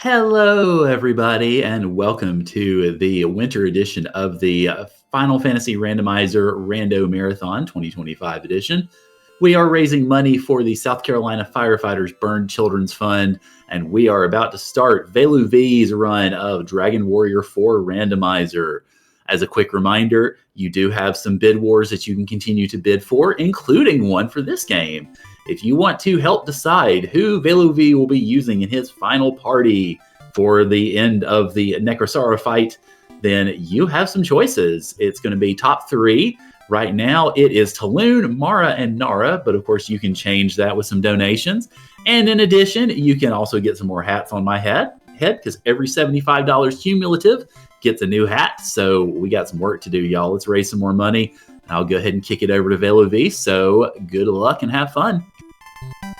Hello, everybody, and welcome to the winter edition of the Final Fantasy Randomizer Rando Marathon 2025 edition. We are raising money for the South Carolina Firefighters Burned Children's Fund, and we are about to start Velu V's run of Dragon Warrior 4 Randomizer. As a quick reminder, you do have some bid wars that you can continue to bid for, including one for this game. If you want to help decide who Velu V will be using in his final party for the end of the Necrosara fight, then you have some choices. It's going to be top three. Right now, it is Taloon, Mara, and Nara, but of course you can change that with some donations. And in addition, you can also get some more hats on my head because every $75 cumulative gets a new hat. So we got some work to do, y'all. Let's raise some more money. I'll go ahead and kick it over to Velu V. So good luck and have fun.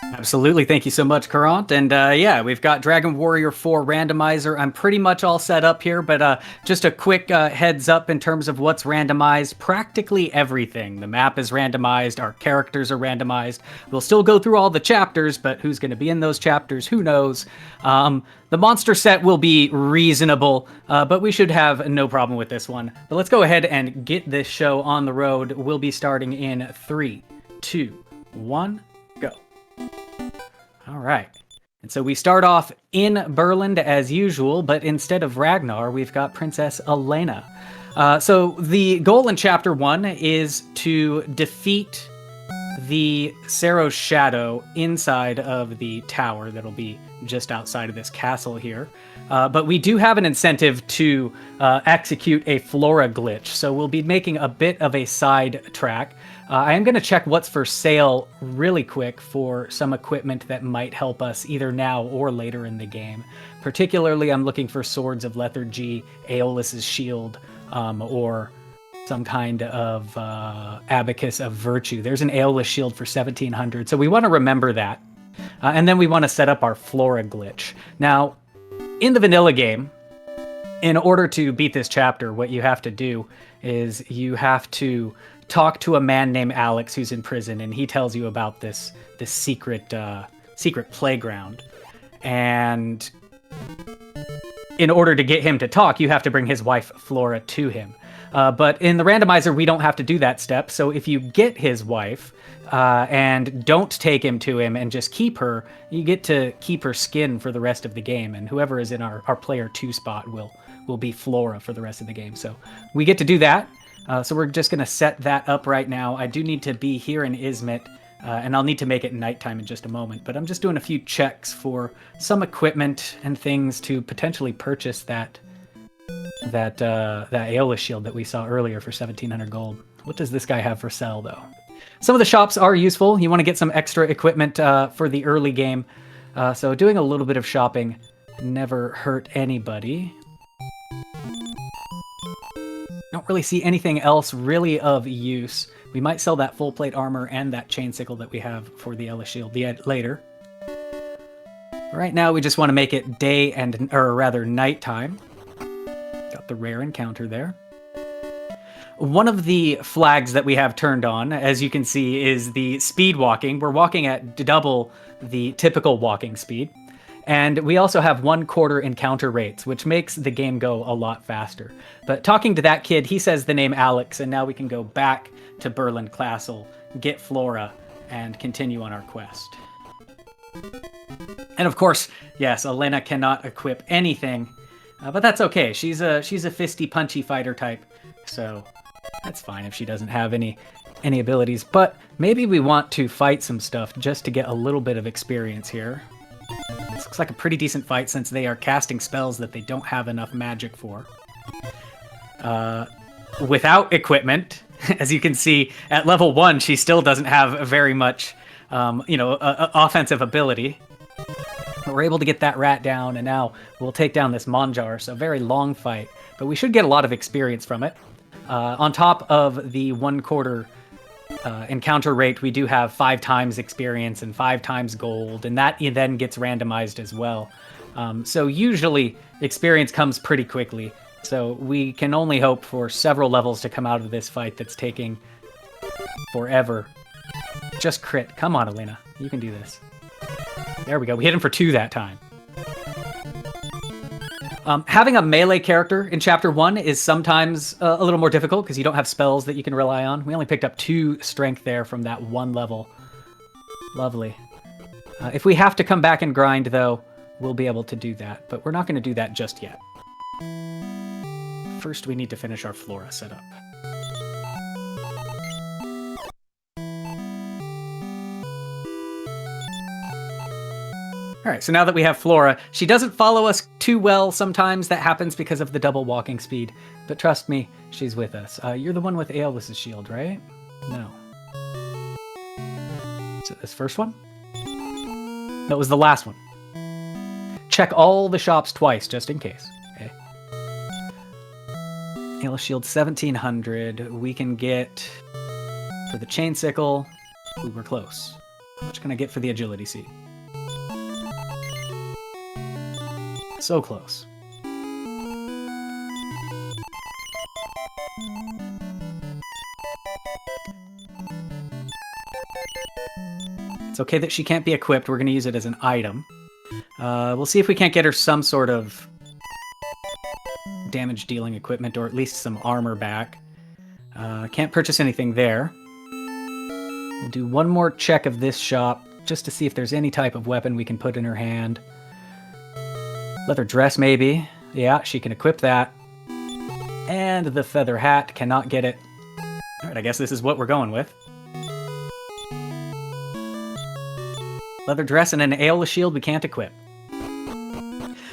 Absolutely. Thank you so much, Current. And yeah, we've got Dragon Warrior 4 Randomizer. I'm pretty much all set up here, but just a quick heads up in terms of what's randomized. Practically everything. The map is randomized. Our characters are randomized. We'll still go through all the chapters, but who's going to be in those chapters? Who knows? The monster set will be reasonable, but we should have no problem with this one. But let's go ahead and get this show on the road. We'll be starting in 3, 2, 1, go. All right. And so we start off in Berland as usual, but instead of Ragnar, we've got Princess Elena. So the goal in Chapter 1 is to defeat the Seros Shadow inside of the tower that'll be just outside of this castle here. But we do have an incentive to execute a Flora glitch, so we'll be making a bit of a side track. I am going to check what's for sale really quick for some equipment that might help us either now or later in the game. Particularly, I'm looking for Swords of Lethargy, Aeolus's Shield, or some kind of Abacus of Virtue. There's an Aeolus Shield for 1700, so we want to remember that. And then we want to set up our Flora glitch. Now, in the vanilla game, in order to beat this chapter, what you have to do is you have to talk to a man named Alex who's in prison, and he tells you about this secret playground. And in order to get him to talk, you have to bring his wife Flora to him. But in the randomizer, we don't have to do that step. So if you get his wife and don't take him to him and just keep her, you get to keep her skin for the rest of the game. And whoever is in our player 2 spot will be Flora for the rest of the game. So we get to do that. So we're just going to set that up right now. I do need to be here in Izmit, and I'll need to make it nighttime in just a moment. But I'm just doing a few checks for some equipment and things to potentially purchase that Aeolus shield that we saw earlier for 1,700 gold. What does this guy have for sale, though? Some of the shops are useful. You want to get some extra equipment for the early game. So doing a little bit of shopping never hurt anybody. Don't really see anything else really of use. We might sell that full plate armor and that chain sickle that we have for the Aeolus shield later. Right now we just want to make it day or rather nighttime. Got the rare encounter there. One of the flags that we have turned on, as you can see, is the speed walking. We're walking at double the typical walking speed. And we also have 1/4 encounter rates, which makes the game go a lot faster. But talking to that kid, he says the name Alex, and now we can go back to Berland Castle, get Flora, and continue on our quest. And of course, yes, Elena cannot equip anything, but that's okay. She's a fisty, punchy fighter type, so that's fine if she doesn't have any abilities. But maybe we want to fight some stuff just to get a little bit of experience here. This looks like a pretty decent fight since they are casting spells that they don't have enough magic for. Without equipment, as you can see, at level 1, she still doesn't have very much, offensive ability. But we're able to get that rat down, and now we'll take down this Monjar. So very long fight, but we should get a lot of experience from it. On top of the 1/4 encounter rate, we do have 5 times experience and 5 times gold, and that then gets randomized as well. So usually experience comes pretty quickly. So we can only hope for several levels to come out of this fight that's taking forever. Just crit. Come on, Elena. You can do this. There we go. We hit him for 2 that time. Having a melee character in Chapter 1 is sometimes a little more difficult because you don't have spells that you can rely on. We only picked up 2 strength there from that 1 level. Lovely. If we have to come back and grind, though, we'll be able to do that. But we're not going to do that just yet. First, we need to finish our Flora setup. All right, so now that we have Flora, she doesn't follow us too well sometimes. That happens because of the double walking speed. But trust me, she's with us. You're the one with Aeolus's shield, right? No. Is it this first one? That was the last one. Check all the shops twice, just in case. Okay. Aeolus shield 1700. We can get for the chain sickle. Ooh, we're close. How much can I get for the agility seed? So close. It's okay that she can't be equipped. We're going to use it as an item. We'll see if we can't get her some sort of damage-dealing equipment, or at least some armor back. Can't purchase anything there. We'll do one more check of this shop, just to see if there's any type of weapon we can put in her hand. Leather dress, maybe. Yeah, she can equip that. And the feather hat, cannot get it. Alright, I guess this is what we're going with. Leather dress and an Aeolus shield we can't equip.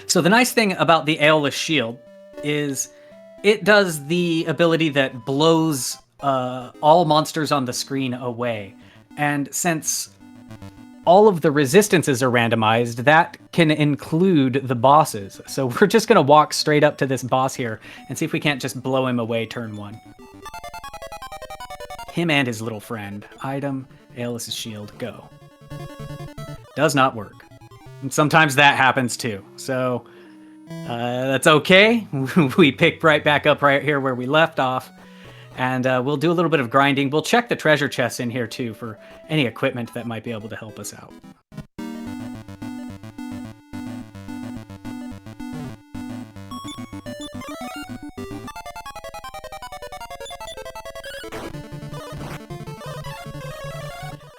So the nice thing about the Aeolus shield is it does the ability that blows all monsters on the screen away. And since all of the resistances are randomized, that can include the bosses. So we're just going to walk straight up to this boss here and see if we can't just blow him away turn 1. Him and his little friend. Item, Aeolus's shield, go. Does not work. And sometimes that happens too. So that's okay. We pick right back up right here where we left off. And we'll do a little bit of grinding. We'll check the treasure chests in here, too, for any equipment that might be able to help us out.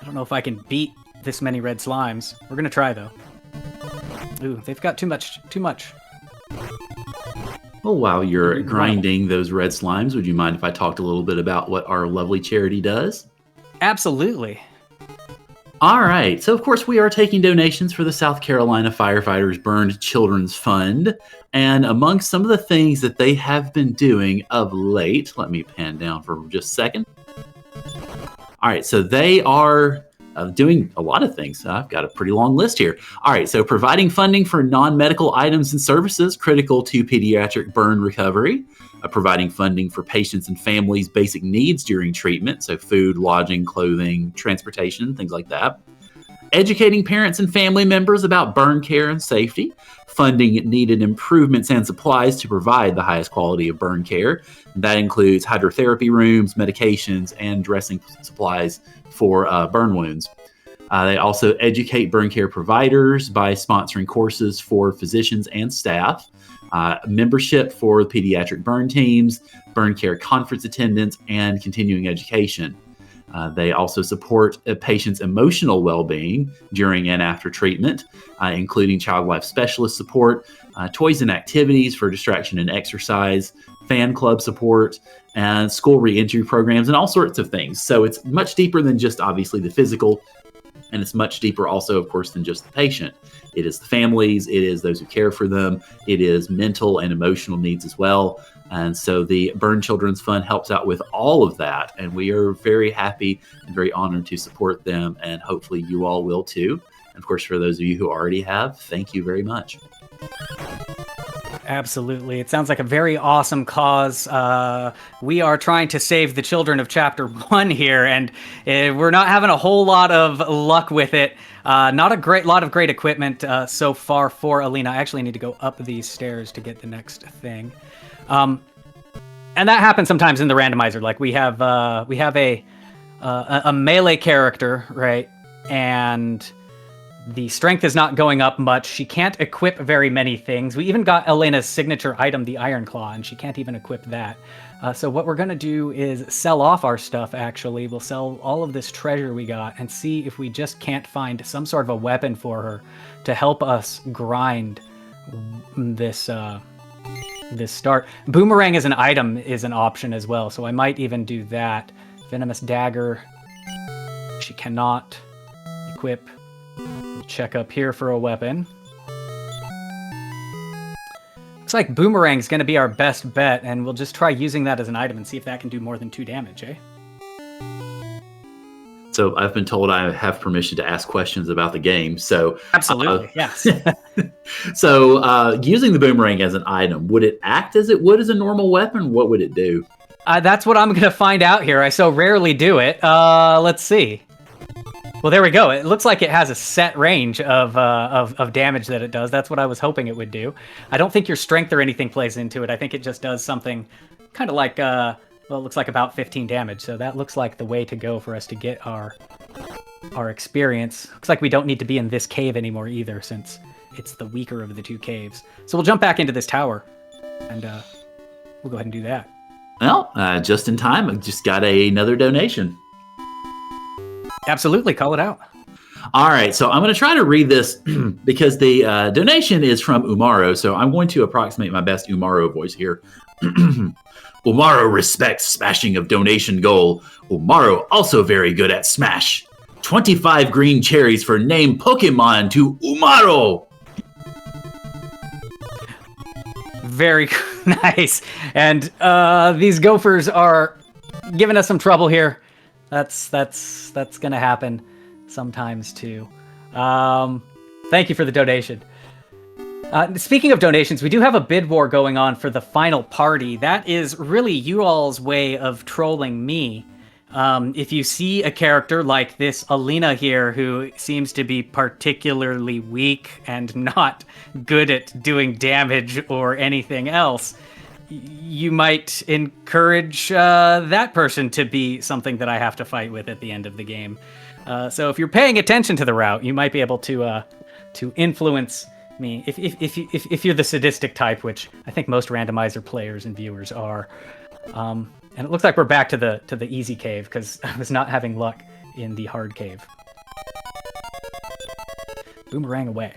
I don't know if I can beat this many red slimes. We're going to try, though. Ooh, they've got too much. Well, while you're grinding those red slimes, would you mind if I talked a little bit about what our lovely charity does? Absolutely. All right. So, of course, we are taking donations for the South Carolina Firefighters Burned Children's Fund. And among some of the things that they have been doing of late, let me pan down for just a second. All right. So they are doing a lot of things. I've got a pretty long list here. All right, so providing funding for non-medical items and services critical to pediatric burn recovery, providing funding for patients and families' basic needs during treatment, so food, lodging, clothing, transportation, things like that. Educating parents and family members about burn care and safety, funding needed improvements and supplies to provide the highest quality of burn care. That includes hydrotherapy rooms, medications, and dressing supplies for burn wounds. They also educate burn care providers by sponsoring courses for physicians and staff, membership for pediatric burn teams, burn care conference attendance, and continuing education. They also support a patient's emotional well-being during and after treatment, including child life specialist support, toys and activities for distraction and exercise, fan club support, and school reentry programs, and all sorts of things. So it's much deeper than just obviously the physical, and it's much deeper also, of course, than just the patient. It is the families, it is those who care for them, it is mental and emotional needs as well. And so the Burn Children's Fund helps out with all of that, and we are very happy and very honored to support them, and hopefully you all will too. And of course, for those of you who already have, thank you very much. Absolutely. It sounds like a very awesome cause. We are trying to save the children of Chapter 1 here, and we're not having a whole lot of luck with it. Not a great lot of great equipment so far for Alina. I actually need to go up these stairs to get the next thing. And that happens sometimes in the randomizer. Like we have a melee character, right? And The strength is not going up much. She can't equip very many things. We even got Elena's signature item, the Iron Claw, and she can't even equip that. So what we're going to do is sell off our stuff, actually. We'll sell all of this treasure we got and see if we just can't find some sort of a weapon for her to help us grind this this start. Boomerang as an item is an option as well, so I might even do that. Venomous Dagger, she cannot equip. We'll check up here for a weapon. Looks like Boomerang's going to be our best bet, and we'll just try using that as an item and see if that can do more than 2 damage, eh? So I've been told I have permission to ask questions about the game. So absolutely, yes. So using the boomerang as an item, would it act as it would as a normal weapon? What would it do? That's what I'm going to find out here. I so rarely do it. Let's see. Well, there we go. It looks like it has a set range of damage that it does. That's what I was hoping it would do. I don't think your strength or anything plays into it. I think it just does something kind of like, well, it looks like about 15 damage. So that looks like the way to go for us to get our experience. Looks like we don't need to be in this cave anymore either, since it's the weaker of the 2 caves. So we'll jump back into this tower, and we'll go ahead and do that. Well, just in time. I just got another donation. Absolutely, call it out. All right, so I'm going to try to read this because the donation is from Umaro, so I'm going to approximate my best Umaro voice here. Umaro respects smashing of donation goal. Umaro also very good at smash. 25 green cherries for name Pokemon to Umaro. Very nice. And these gophers are giving us some trouble here. That's gonna happen sometimes too. Thank you for the donation. Speaking of donations, we do have a bid war going on for the final party. That is really you all's way of trolling me. If you see a character like this Alina here, who seems to be particularly weak and not good at doing damage or anything else, you might encourage that person to be something that I have to fight with at the end of the game. So if you're paying attention to the route, you might be able to influence me if you're the sadistic type, which I think most randomizer players and viewers are. And it looks like we're back to the easy cave because I was not having luck in the hard cave. Boomerang away.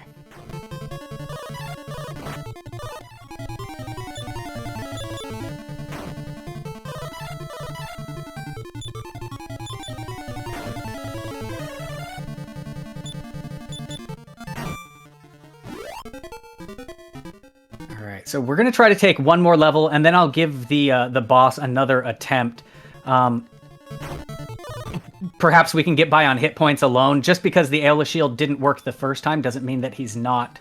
So we're going to try to take one more level, and then I'll give the boss another attempt. Perhaps we can get by on hit points alone. Just because the Aeolus Shield didn't work the first time doesn't mean that he's not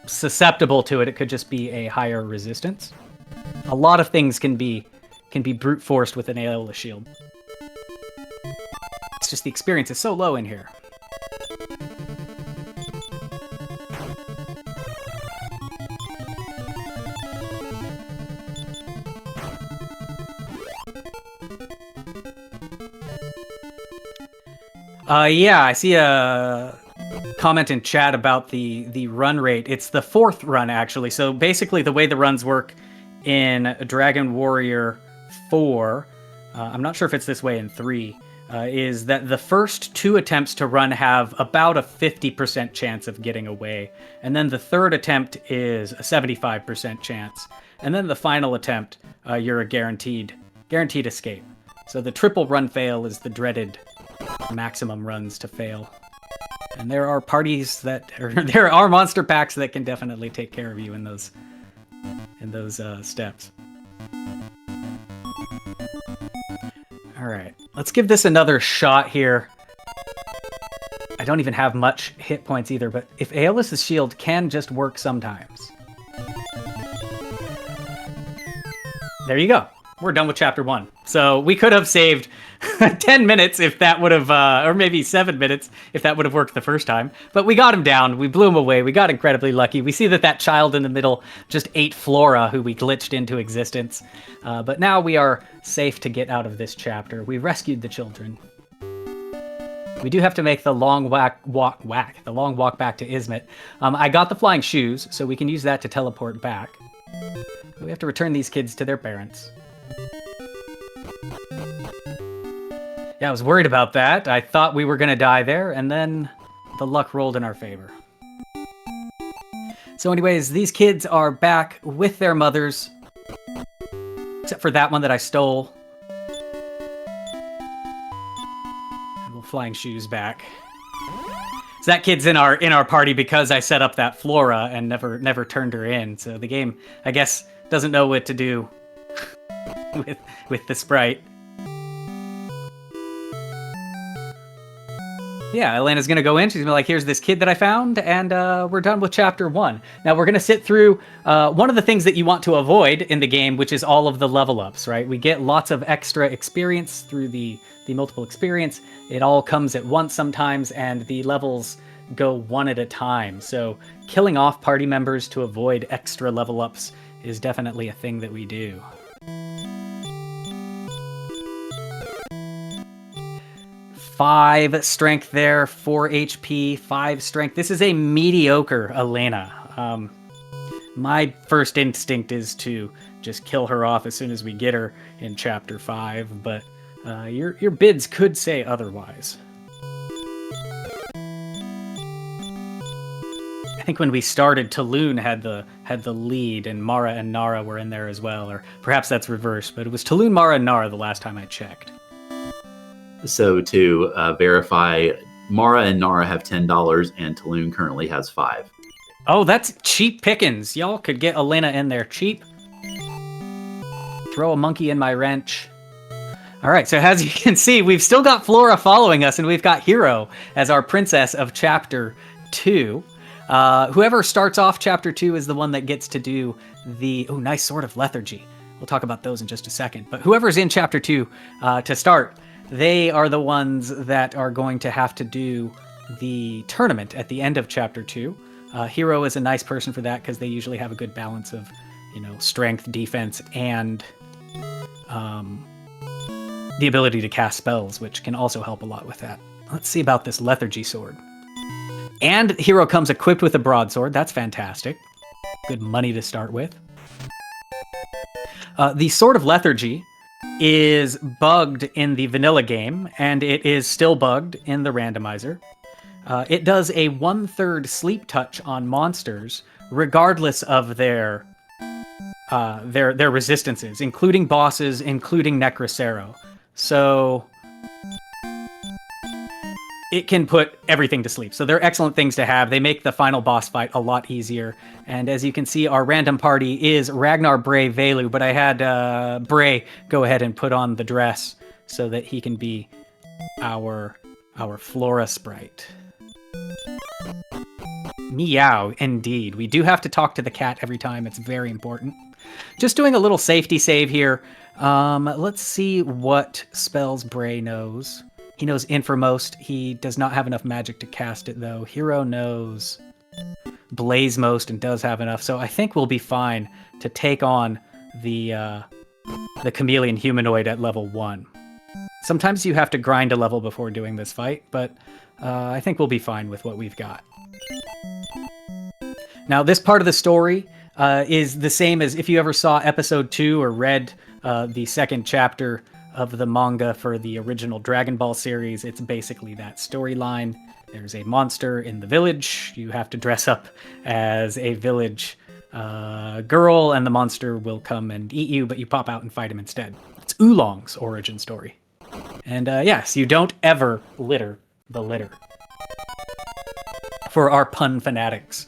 susceptible to it. It could just be a higher resistance. A lot of things can be brute forced with an Aeolus Shield. It's just the experience is so low in here. Yeah, I see a comment in chat about the run rate. It's the 4th run, actually. So basically the way the runs work in Dragon Warrior 4, I'm not sure if it's this way in 3, is that the first 2 attempts to run have about a 50% chance of getting away. And then the 3rd attempt is a 75% chance. And then the final attempt, you're a guaranteed escape. So the triple run fail is the dreaded maximum runs to fail. And there are parties there are monster packs that can definitely take care of you in those steps. All right, let's give this another shot here. I don't even have much hit points either, but if Aeolus's shield can just work sometimes. There you go. We're done with chapter 1. So we could have saved 10 minutes if that would have, or maybe 7 minutes if that would have worked the first time. But we got him down. We blew him away. We got incredibly lucky. We see that child in the middle just ate Flora, who we glitched into existence. But now we are safe to get out of this chapter. We rescued the children. We do have to make the long walk back to Ismet. I got the flying shoes, so we can use that to teleport back. We have to return these kids to their parents. Yeah, I was worried about that. I thought we were going to die there, and then the luck rolled in our favor. So anyways, these kids are back with their mothers, except for that one that I stole. And we'll flying shoes back. So that kid's in our party because I set up that Flora and never turned her in. So the game, I guess, doesn't know what to do with the sprite. Yeah, Elena's going to go in. She's going to be like, here's this kid that I found, and we're done with Chapter 1. Now, we're going to sit through one of the things that you want to avoid in the game, which is all of the level ups, right? We get lots of extra experience through the multiple experience. It all comes at once sometimes, and the levels go one at a time. So killing off party members to avoid extra level ups is definitely a thing that we do. Five strength there, 4 HP, 5 strength. This is a mediocre Elena. My first instinct is to just kill her off as soon as we get her in Chapter 5, but your bids could say otherwise. I think when we started, Tulun had the lead, and Mara and Nara were in there as well, or perhaps that's reversed, but it was Tulun, Mara, and Nara the last time I checked. So to verify, Mara and Nara have $10, and Tulun currently has 5. Oh, that's cheap pickings. Y'all could get Elena in there cheap. Throw a monkey in my wrench. All right, so as you can see, we've still got Flora following us, and we've got Hero as our princess of Chapter 2. Whoever starts off Chapter 2 is the one that gets to do the... Oh, nice Sword of Lethargy. We'll talk about those in just a second. But whoever's in Chapter 2 to start... They are the ones that are going to have to do the tournament at the end of Chapter 2. Hero is a nice person for that because they usually have a good balance of, strength, defense, and the ability to cast spells, which can also help a lot with that. Let's see about this Lethargy sword. And Hero comes equipped with a broadsword. That's fantastic. Good money to start with. The Sword of Lethargy is bugged in the vanilla game, and it is still bugged in the randomizer. It does a 1/3 sleep touch on monsters, regardless of their resistances, including bosses, including Necrocero. So it can put everything to sleep. So they're excellent things to have. They make the final boss fight a lot easier. And as you can see, our random party is Ragnar, Bray, Velu, but I had Bray go ahead and put on the dress so that he can be our Flora sprite. Meow, indeed. We do have to talk to the cat every time. It's very important. Just doing a little safety save here. Let's see what spells Bray knows. He knows Inframost. He does not have enough magic to cast it, though. Hero knows Blaze Most and does have enough, so I think we'll be fine to take on the Chameleon Humanoid at level 1. Sometimes you have to grind a level before doing this fight, but I think we'll be fine with what we've got. Now, this part of the story is the same as if you ever saw Episode 2 or read the second chapter of the manga for the original Dragon Ball series. It's basically that storyline. There's a monster in the village. You have to dress up as a village girl, and the monster will come and eat you, but you pop out and fight him instead. It's Oolong's origin story. And yes, you don't ever litter the litter. For our pun fanatics,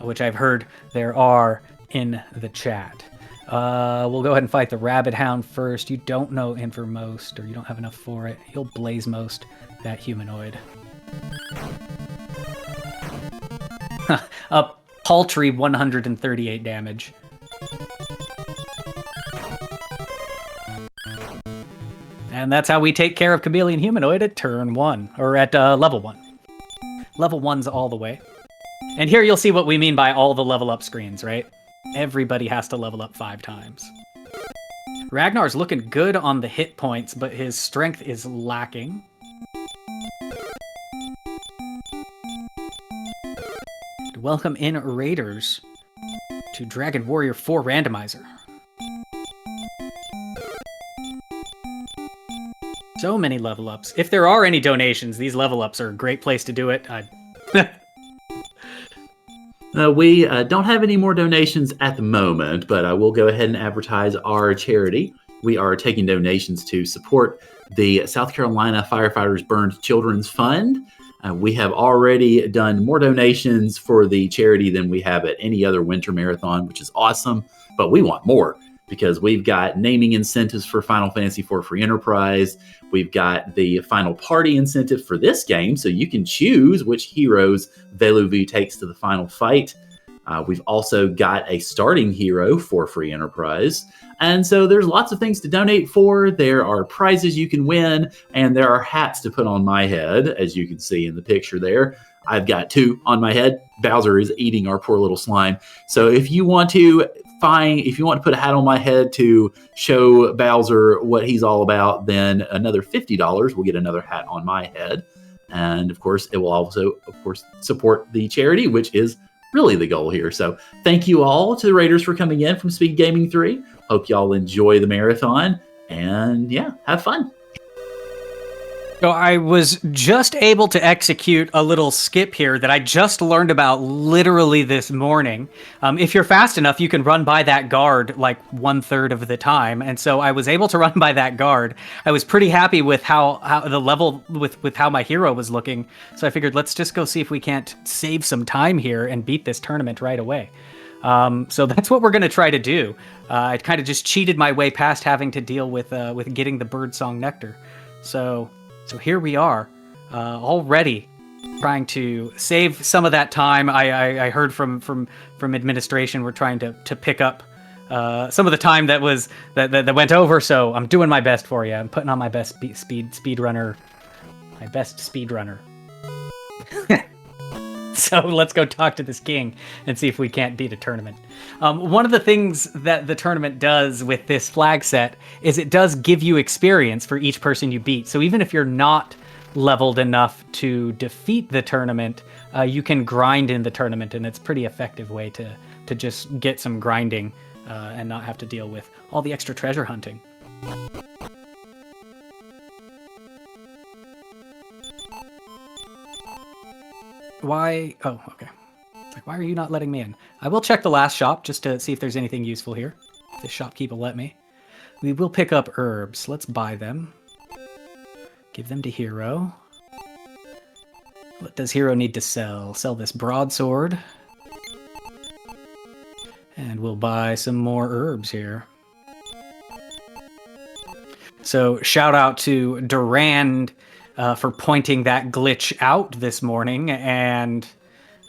which I've heard there are in the chat. We'll go ahead and fight the Rabbit Hound first. You don't know Inframost, or you don't have enough for it. You'll Blaze Most that humanoid. A paltry 138 damage. And that's how we take care of Chameleon Humanoid at turn 1, or at level 1. Level 1's all the way. And here you'll see what we mean by all the level up screens, right? Everybody has to level up 5 times. Ragnar's looking good on the hit points, but his strength is lacking. welcome in Raiders to Dragon Warrior 4 Randomizer. So many level ups. If there are any donations, these level ups are a great place to do it. We don't have any more donations at the moment, but I will go ahead and advertise our charity. We are taking donations to support the South Carolina Firefighters Burned Children's Fund. We have already done more donations for the charity than we have at any other winter marathon, which is awesome, but we want more because we've got naming incentives for Final Fantasy IV Free Enterprise. We've got the final party incentive for this game, so you can choose which heroes Veluvu takes to the final fight. We've also got a starting hero for Free Enterprise. And so there's lots of things to donate for. There are prizes you can win, and there are hats to put on my head, as you can see in the picture there. I've got 2 on my head. Bowser is eating our poor little slime. So if you want to put a hat on my head to show Bowser what he's all about, then another $50 will get another hat on my head. And of course, it will also, support the charity, which is really the goal here. So thank you all to the Raiders for coming in from Speed Gaming 3. Hope y'all enjoy the marathon and have fun. So I was just able to execute a little skip here that I just learned about literally this morning. If you're fast enough, you can run by that guard like 1/3 of the time. And so I was able to run by that guard. I was pretty happy with how the level with how my hero was looking. So I figured let's just go see if we can't save some time here and beat this tournament right away. So that's what we're going to try to do. I kind of just cheated my way past having to deal with getting the birdsong nectar. So here we are, already trying to save some of that time. I heard from administration we're trying to pick up some of the time that went over. So I'm doing my best for you. I'm putting on my best speedrunner. So let's go talk to this king and see if we can't beat a tournament. One of the things that the tournament does with this flag set is it does give you experience for each person you beat. So even if you're not leveled enough to defeat the tournament, you can grind in the tournament, and it's a pretty effective way to just get some grinding and not have to deal with all the extra treasure hunting. Why? Oh, okay. Like, why are you not letting me in? I will check the last shop just to see if there's anything useful here. If the shopkeep will let me. We will pick up herbs. Let's buy them. Give them to Hero. What does Hero need to sell? Sell this broadsword. And we'll buy some more herbs here. So shout out to Durand for pointing that glitch out this morning, and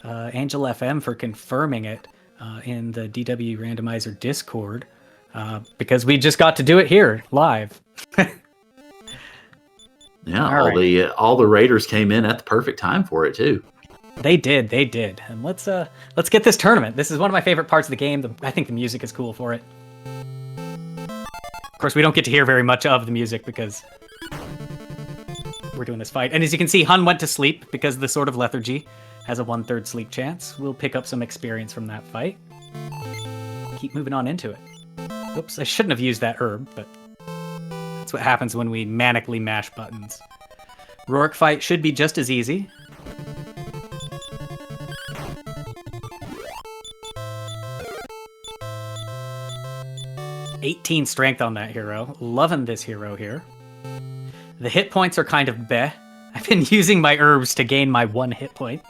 Angel FM for confirming it in the DW Randomizer Discord, because we just got to do it here live. Yeah, all the Raiders came in at the perfect time for it too. They did. And let's get this tournament. This is one of my favorite parts of the game. I think the music is cool for it. Of course, we don't get to hear very much of the music because we're doing this fight. And as you can see, Hun went to sleep because the Sword of Lethargy has a 1/3 sleep chance. We'll pick up some experience from that fight. Keep moving on into it. Oops, I shouldn't have used that herb, but that's what happens when we manically mash buttons. Rourke fight should be just as easy. $18 strength on that hero. Loving this hero here. The hit points are kind of bleh. I've been using my herbs to gain my 1 hit point.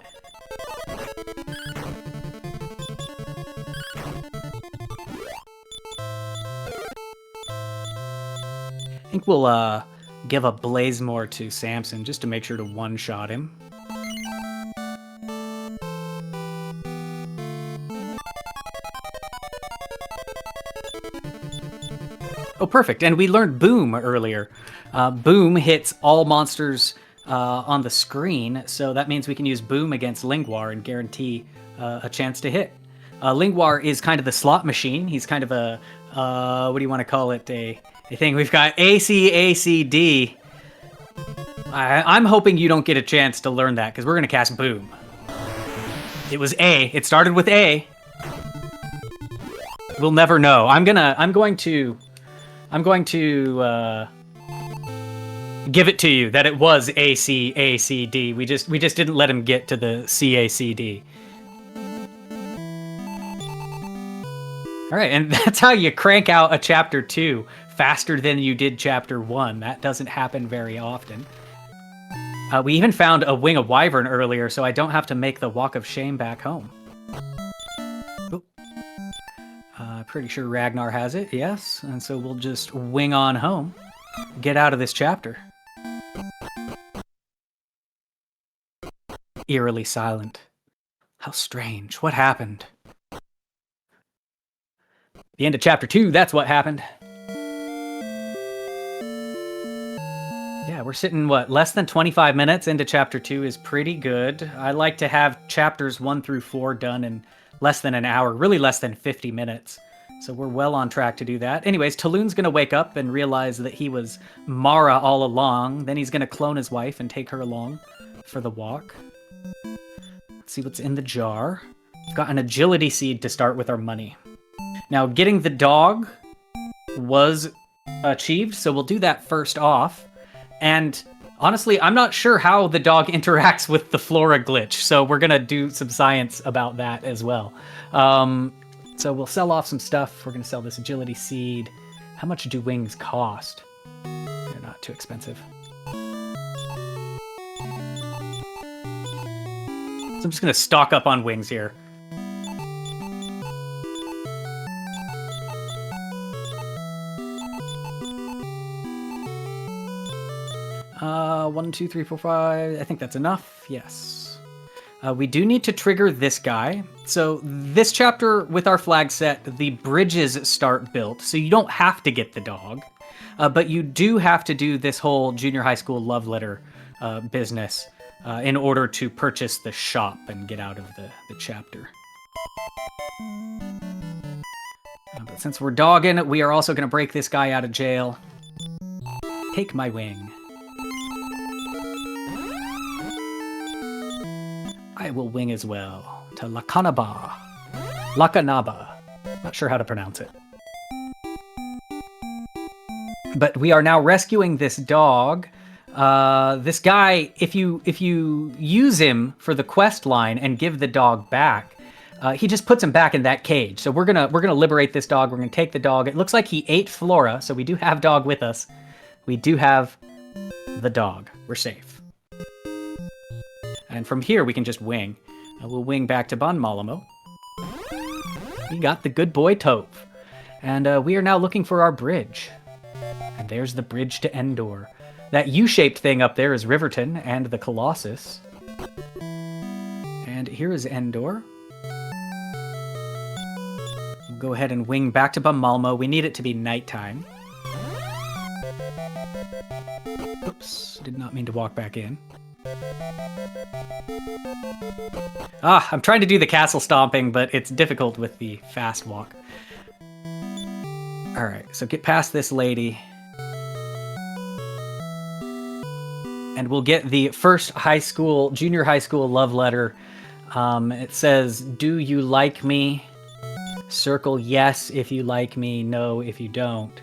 I think we'll give a Blazemore to Samson just to make sure to one-shot him. Oh, perfect. And we learned Boom earlier. Boom hits all monsters on the screen, so that means we can use Boom against Lingwar and guarantee a chance to hit. Lingwar is kind of the slot machine. He's kind of a, what do you want to call it, a thing. We've got ACACD. I'm hoping you don't get a chance to learn that, because we're going to cast Boom. It was A. It started with A. We'll never know. I'm going to give it to you that it was ACACD. We just didn't let him get to the CACD. All right, and that's how you crank out a chapter 2 faster than you did chapter 1. That doesn't happen very often. We even found a wing of wyvern earlier, so I don't have to make the walk of shame back home. Pretty sure Ragnar has it, yes. And so we'll just wing on home. Get out of this chapter. Eerily silent. How strange. What happened? The end of chapter 2, that's what happened. Yeah, we're sitting, less than 25 minutes into chapter 2 is pretty good. I like to have chapters 1 through 4 done in less than an hour, really less than 50 minutes. So we're well on track to do that. Anyways, Talun's going to wake up and realize that he was Mara all along. Then he's going to clone his wife and take her along for the walk. Let's see what's in the jar. We've got an agility seed to start with our money. Now, getting the dog was achieved, so we'll do that first off. And honestly, I'm not sure how the dog interacts with the flora glitch, so we're going to do some science about that as well. So we'll sell off some stuff. We're going to sell this agility seed. How much do wings cost? They're not too expensive. So I'm just going to stock up on wings here. One, two, three, four, five. I think that's enough. Yes. We do need to trigger this guy. So this chapter with our flag set, the bridges start built. So you don't have to get the dog, but you do have to do this whole junior high school love letter business in order to purchase the shop and get out of the chapter. But since we're dogging, we are also going to break this guy out of jail. Take my wing. I will wing as well to Lakanaba. Not sure how to pronounce it. But we are now rescuing this dog. This guy, if you use him for the quest line and give the dog back, he just puts him back in that cage. So we're gonna liberate this dog. We're gonna take the dog. It looks like he ate Flora, so we do have dog with us. We do have the dog. We're safe. And from here, we can just wing. We'll wing back to Ban Malamo. We got the good boy Toph. And we are now looking for our bridge. And there's the bridge to Endor. That U-shaped thing up there is Riverton and the Colossus. And here is Endor. We'll go ahead and wing back to Ban Malamo. We need it to be nighttime. Oops, did not mean to walk back in. I'm trying to do the castle stomping, but it's difficult with the fast walk. Alright, so get past this lady. And we'll get the first junior high school love letter. It says, "Do you like me?" Circle yes if you like me, no if you don't.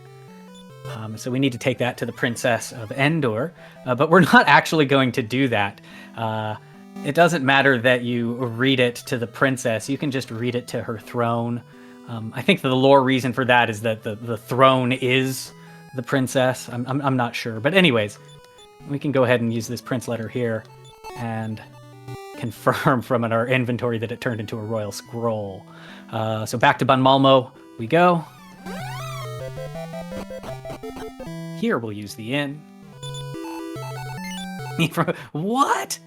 So we need to take that to the Princess of Endor, but we're not actually going to do that. It doesn't matter that you read it to the princess. You can just read it to her throne. I think the lore reason for that is that the throne is the princess. I'm not sure. But anyways, we can go ahead and use this prince letter here and confirm from our inventory that it turned into a royal scroll. So back to Ban Malamo we go. Here we'll use the inn. What?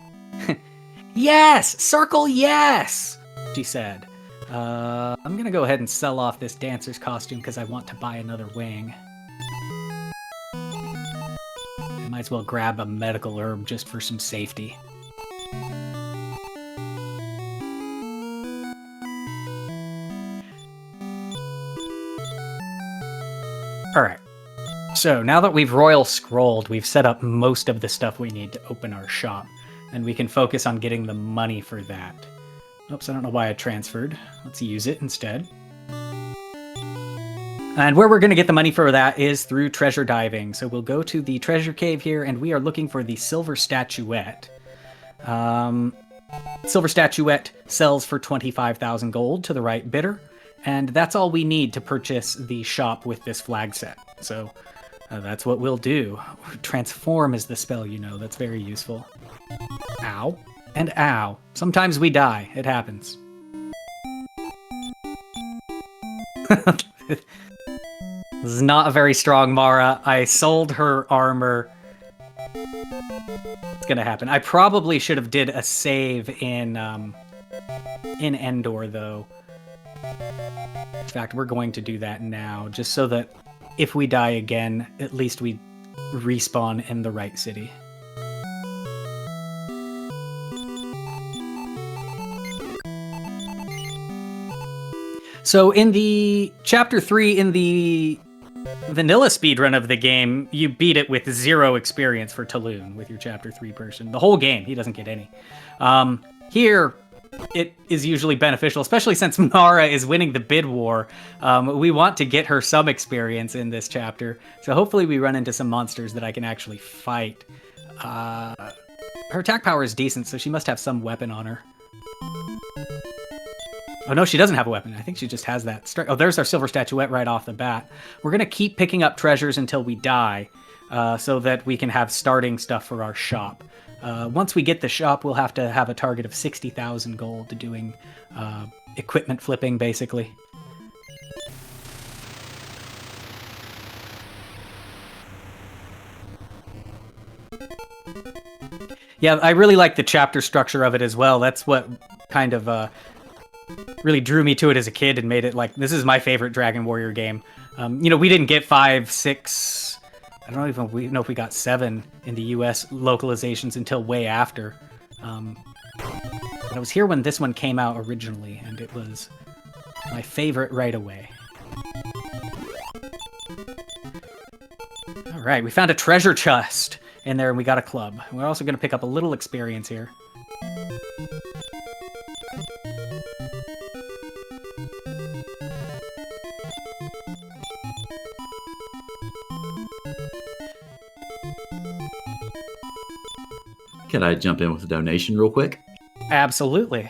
Yes! Circle yes! She said. I'm gonna go ahead and sell off this dancer's costume because I want to buy another wing. I might as well grab a medical herb just for some safety. Alright. So now that we've royal scrolled, we've set up most of the stuff we need to open our shop, and we can focus on getting the money for that. Oops, I don't know why I transferred. Let's use it instead. And where we're going to get the money for that is through treasure diving. So we'll go to the treasure cave here, and we are looking for the silver statuette. Silver statuette sells for 25,000 gold to the right bidder, and that's all we need to purchase the shop with this flag set. So that's what we'll do. Transform is the spell, you know. That's very useful. Ow. And ow. Sometimes we die. It happens. This is not a very strong Mara. I sold her armor. It's gonna happen. I probably should have did a save in Endor, though. In fact, we're going to do that now, just so that if we die again, at least we respawn in the right city. So in the Chapter 3, in the vanilla speedrun of the game, you beat it with 0 experience for Taloon with your Chapter 3 person. The whole game, he doesn't get any. Here, it is usually beneficial, especially since Mara is winning the bid war. We want to get her some experience in this chapter, so hopefully we run into some monsters that I can actually fight. Her attack power is decent, so she must have some weapon on her. Oh no, she doesn't have a weapon. I think she just has that. Oh, there's our silver statuette right off the bat. We're going to keep picking up treasures until we die, so that we can have starting stuff for our shop. Once we get the shop, we'll have to have a target of 60,000 gold to doing equipment flipping, basically. Yeah, I really like the chapter structure of it as well. That's what kind of really drew me to it as a kid and made it like, this is my favorite Dragon Warrior game. You know, we didn't get 5, 6... I don't even know if we got 7 in the US localizations until way after. But I was here when this one came out originally, and it was my favorite right away. All right, we found a treasure chest in there, and we got a club. We're also going to pick up a little experience here. Could I jump in with a donation real quick? Absolutely.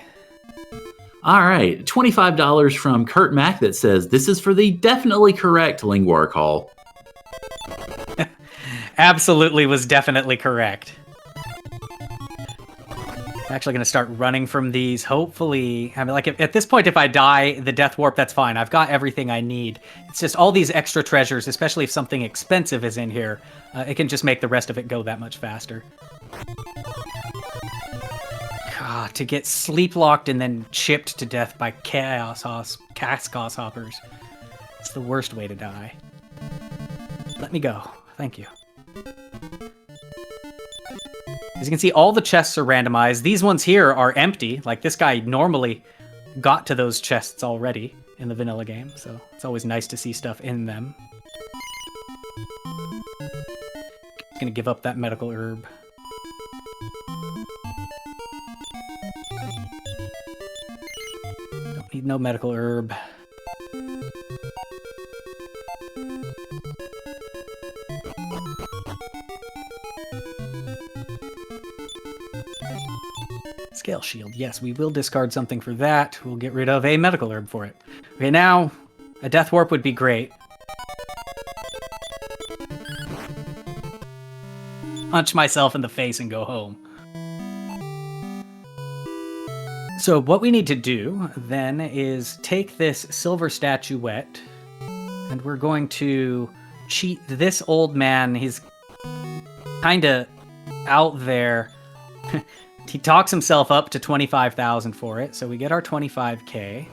All right, $25 from Kurt Mack that says, this is for the definitely correct Lingwar call. Absolutely was definitely correct. I'm actually going to start running from these, hopefully. I mean, like, at this point, if I die, the Death Warp, that's fine. I've got everything I need. It's just all these extra treasures, especially if something expensive is in here. It can just make the rest of it go that much faster. God, to get sleep-locked and then chipped to death by Cascos hoppers. It's the worst way to die. Let me go. Thank you. As you can see, all the chests are randomized. These ones here are empty. Like, this guy normally got to those chests already in the vanilla game, so it's always nice to see stuff in them. Gonna give up that medical herb. Don't need no medical herb. Scale shield. Yes, we will discard something for that. We'll get rid of a medical herb for it. Okay, now a death warp would be great. Punch myself in the face and go home. So what we need to do then is take this silver statuette, and we're going to cheat this old man. He's kind of out there. He talks himself up to 25,000 for it, so we get our 25k.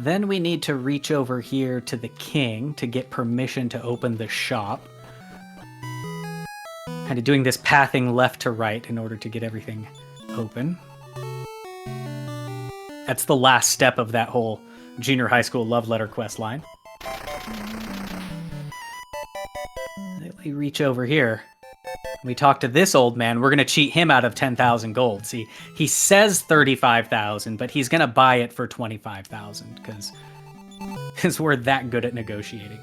Then we need to reach over here to the king to get permission to open the shop. Kind of doing this pathing left to right in order to get everything open. That's the last step of that whole junior high school love letter quest line. We reach over here. We talk to this old man. We're going to cheat him out of 10,000 gold. See, he says 35,000, but he's going to buy it for 25,000 because we're that good at negotiating.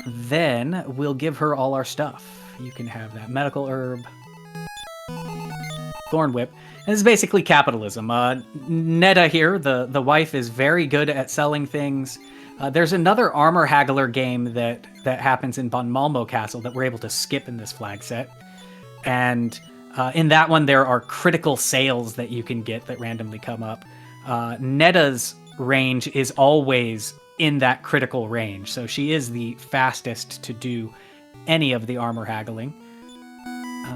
Then we'll give her all our stuff. You can have that medical herb, thorn whip. And this is basically capitalism. Netta here, the wife, is very good at selling things. There's another armor haggler game that happens in Von Malmo Castle that we're able to skip in this flag set. And in that one, there are critical sales that you can get that randomly come up. Netta's range is always in that critical range, so she is the fastest to do any of the armor haggling.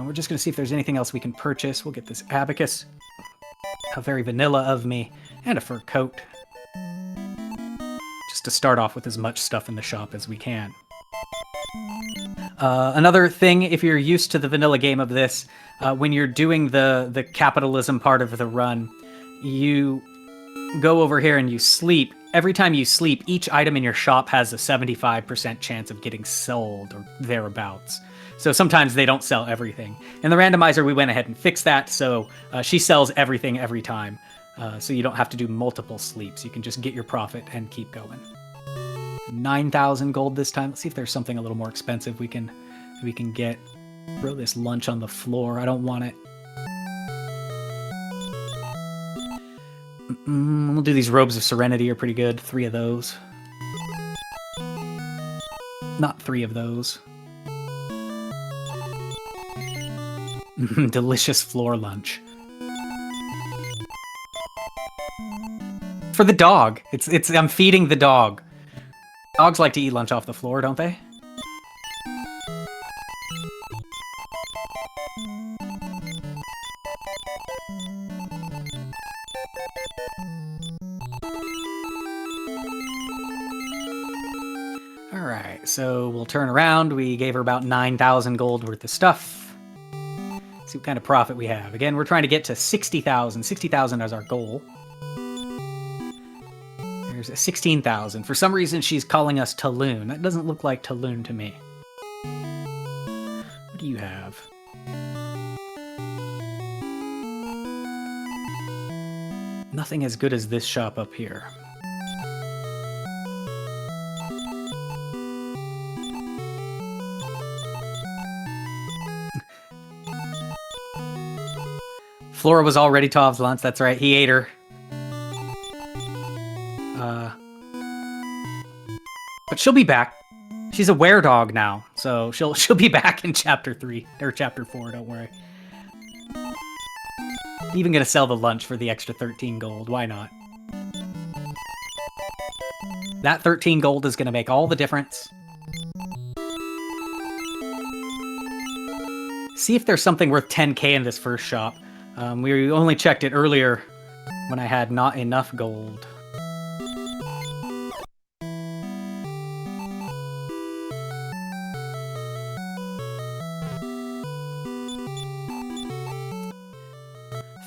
We're just going to see if there's anything else we can purchase. We'll get this abacus. How very vanilla of me. And a fur coat. Just to start off with as much stuff in the shop as we can. Another thing, if you're used to the vanilla game of this, when you're doing the capitalism part of the run, you go over here and you sleep. Every time you sleep, each item in your shop has a 75% chance of getting sold or thereabouts. So sometimes they don't sell everything. In the randomizer, we went ahead and fixed that, so she sells everything every time. So you don't have to do multiple sleeps. You can just get your profit and keep going. 9,000 gold this time. Let's see if there's something a little more expensive we can get. Throw this lunch on the floor. I don't want it. We'll do these robes of serenity are pretty good. 3 of those. Not 3 of those. Delicious floor lunch. For the dog. I'm feeding the dog. Dogs like to eat lunch off the floor, don't they? Alright, so we'll turn around. We gave her about 9,000 gold worth of stuff. See what kind of profit we have. Again, we're trying to get to 60,000. 60,000 is our goal. There's 16,000. For some reason, she's calling us Talloon. That doesn't look like Talloon to me. What do you have? Nothing as good as this shop up here. Flora was already Tov's lunch, that's right, he ate her. But she'll be back. She's a were-dog now, so she'll be back in chapter 3, or chapter 4, don't worry. Even gonna sell the lunch for the extra 13 gold, why not? That 13 gold is gonna make all the difference. See if there's something worth 10k in this first shop. We only checked it earlier when I had not enough gold.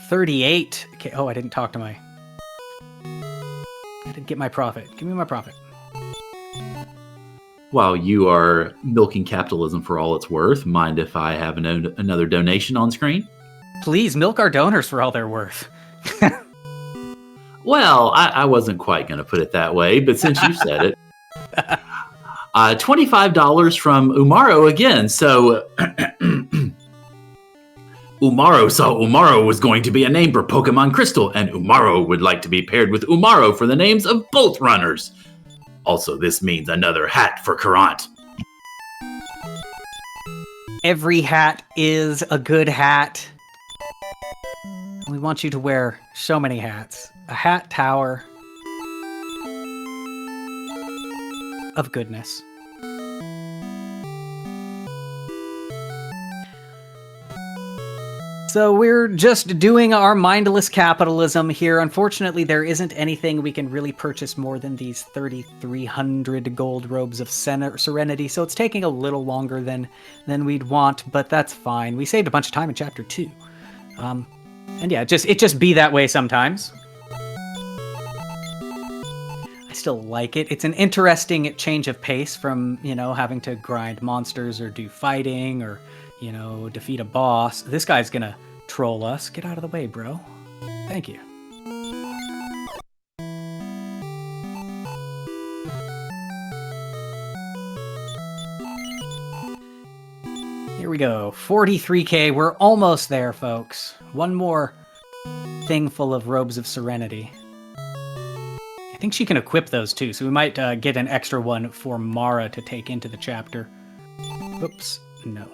$38. Okay. Oh, I didn't talk to my... I didn't get my profit. Give me my profit. While you are milking capitalism for all it's worth, mind if I have another donation on screen? Please, milk our donors for all they're worth. Well, I wasn't quite going to put it that way, but since you said it. $25 from Umaro again, so... Umaro was going to be a name for Pokemon Crystal, and Umaro would like to be paired with Umaro for the names of both runners. Also, this means another hat for Courant. Every hat is a good hat. We want you to wear so many hats. A hat tower of goodness. So we're just doing our mindless capitalism here. Unfortunately, there isn't anything we can really purchase more than these 3,300 gold robes of serenity, so it's taking a little longer than we'd want, but that's fine. We saved a bunch of time in Chapter 2. And yeah, it just be that way sometimes. I still like it. It's an interesting change of pace from, you know, having to grind monsters or do fighting or, you know, defeat a boss. This guy's gonna troll us. Get out of the way, bro. Thank you. Here we go. 43k. We're almost there, folks. One more thing full of robes of serenity. I think she can equip those too, so we might get an extra one for Mara to take into the chapter. Oops, no.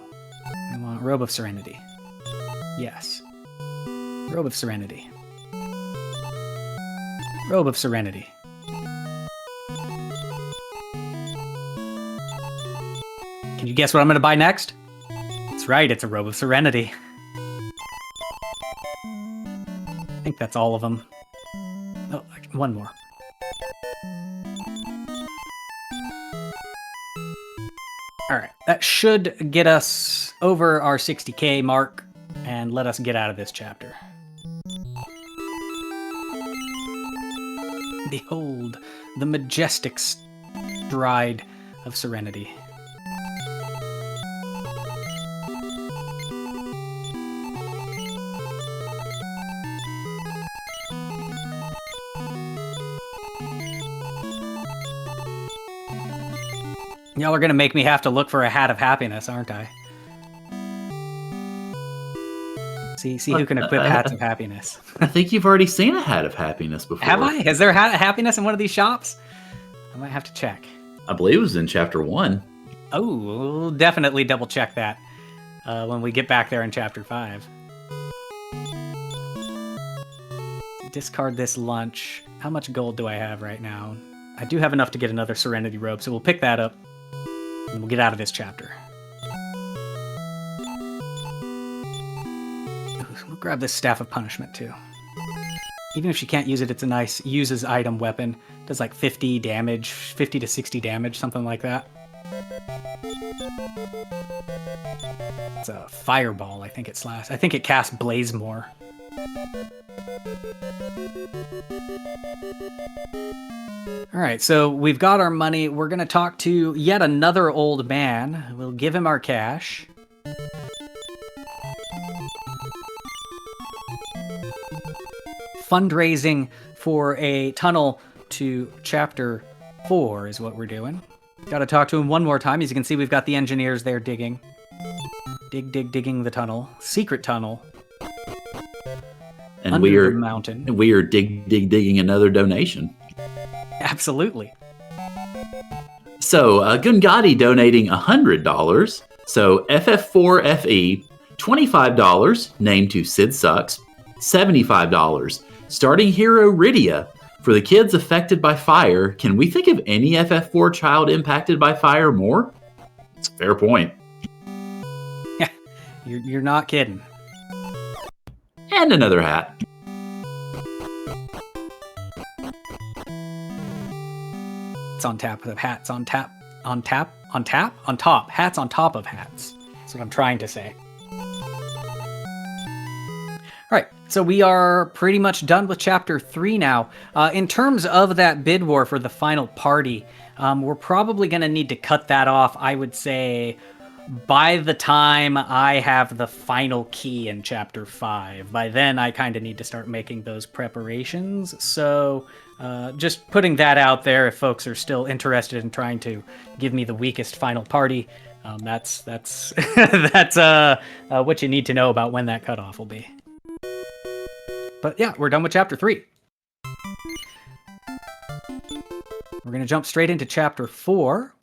I want robe of serenity. Yes. Robe of serenity. Robe of serenity. Can you guess what I'm going to buy next? That's right, it's a robe of serenity. I think that's all of them. Oh, one more. Alright, that should get us over our 60k mark and let us get out of this chapter. Behold, the majestic stride of serenity. Y'all are gonna make me have to look for a hat of happiness, aren't I? See who can equip hats of happiness. I think you've already seen a hat of happiness before. Have I? Is there a hat of happiness in one of these shops? I might have to check. I believe it was in chapter 1. Oh, we'll definitely double check that when we get back there in chapter 5. Discard this lunch. How much gold do I have right now? I do have enough to get another Serenity robe, so we'll pick that up. And we'll get out of this chapter. We'll grab this Staff of Punishment, too. Even if she can't use it, it's a nice use-as-item weapon. Does like 50 damage, 50 to 60 damage, something like that. It's a Fireball, I think it slash. I think it casts Blaze more. Alright, so we've got our money. We're going to talk to yet another old man. We'll give him our cash. Fundraising for a tunnel to chapter 4 is what we're doing. Got to talk to him one more time. As you can see, we've got the engineers there digging. Digging the tunnel. Secret tunnel. And under the mountain. We are digging another donation. Absolutely. So, Gungati donating $100. So, FF4FE, $25, named to Sid Sucks. $75. Starting hero Rydia. For the kids affected by fire, can we think of any FF4 child impacted by fire more? It's a fair point. Yeah, you're not kidding. And another hat. It's on tap of hats, on top. Hats on top of hats. That's what I'm trying to say. All right, so we are pretty much done with chapter 3 now. In terms of that bid war for the final party, we're probably going to need to cut that off, I would say, by the time I have the final key in chapter 5. By then, I kind of need to start making those preparations. So just putting that out there, if folks are still interested in trying to give me the weakest final party, that's that's what you need to know about when that cutoff will be. But yeah, we're done with chapter 3. We're going to jump straight into chapter 4.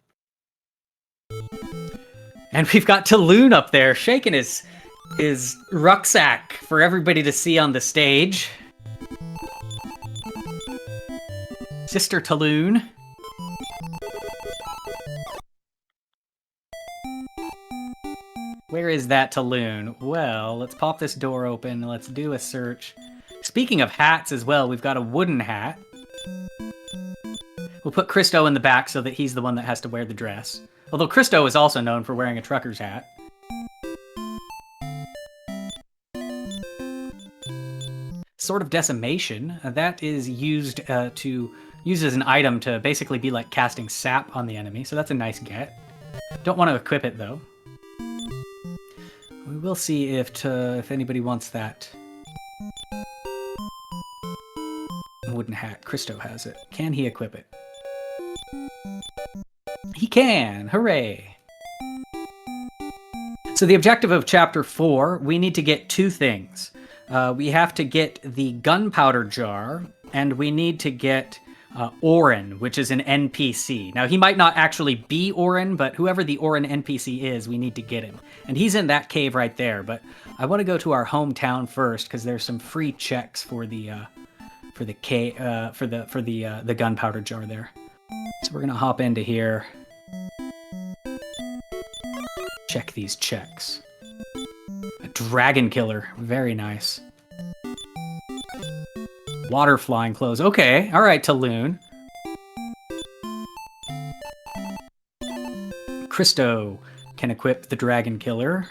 And we've got Taloon up there shaking his rucksack for everybody to see on the stage. Sister Taloon. Where is that Taloon? Well, let's pop this door open. Let's do a search. Speaking of hats as well, we've got a wooden hat. We'll put Christo in the back so that he's the one that has to wear the dress. Although Christo is also known for wearing a trucker's hat. Sword of Decimation. That is used to uses an item to basically be like casting sap on the enemy, so that's a nice get. Don't want to equip it though. We will see if anybody wants that. Wooden hat. Christo has it. Can he equip it? He can! Hooray! So the objective of Chapter 4, we need to get 2 things. We have to get the gunpowder jar, and we need to get Orin, which is an NPC. Now, he might not actually be Orin, but whoever the Orin NPC is, we need to get him. And he's in that cave right there, but I want to go to our hometown first, because there's some free checks for the gunpowder jar there. So we're gonna hop into here. Check these checks. A dragon killer, very nice. Water flying clothes, okay, all right, Talon. Christo can equip the dragon killer.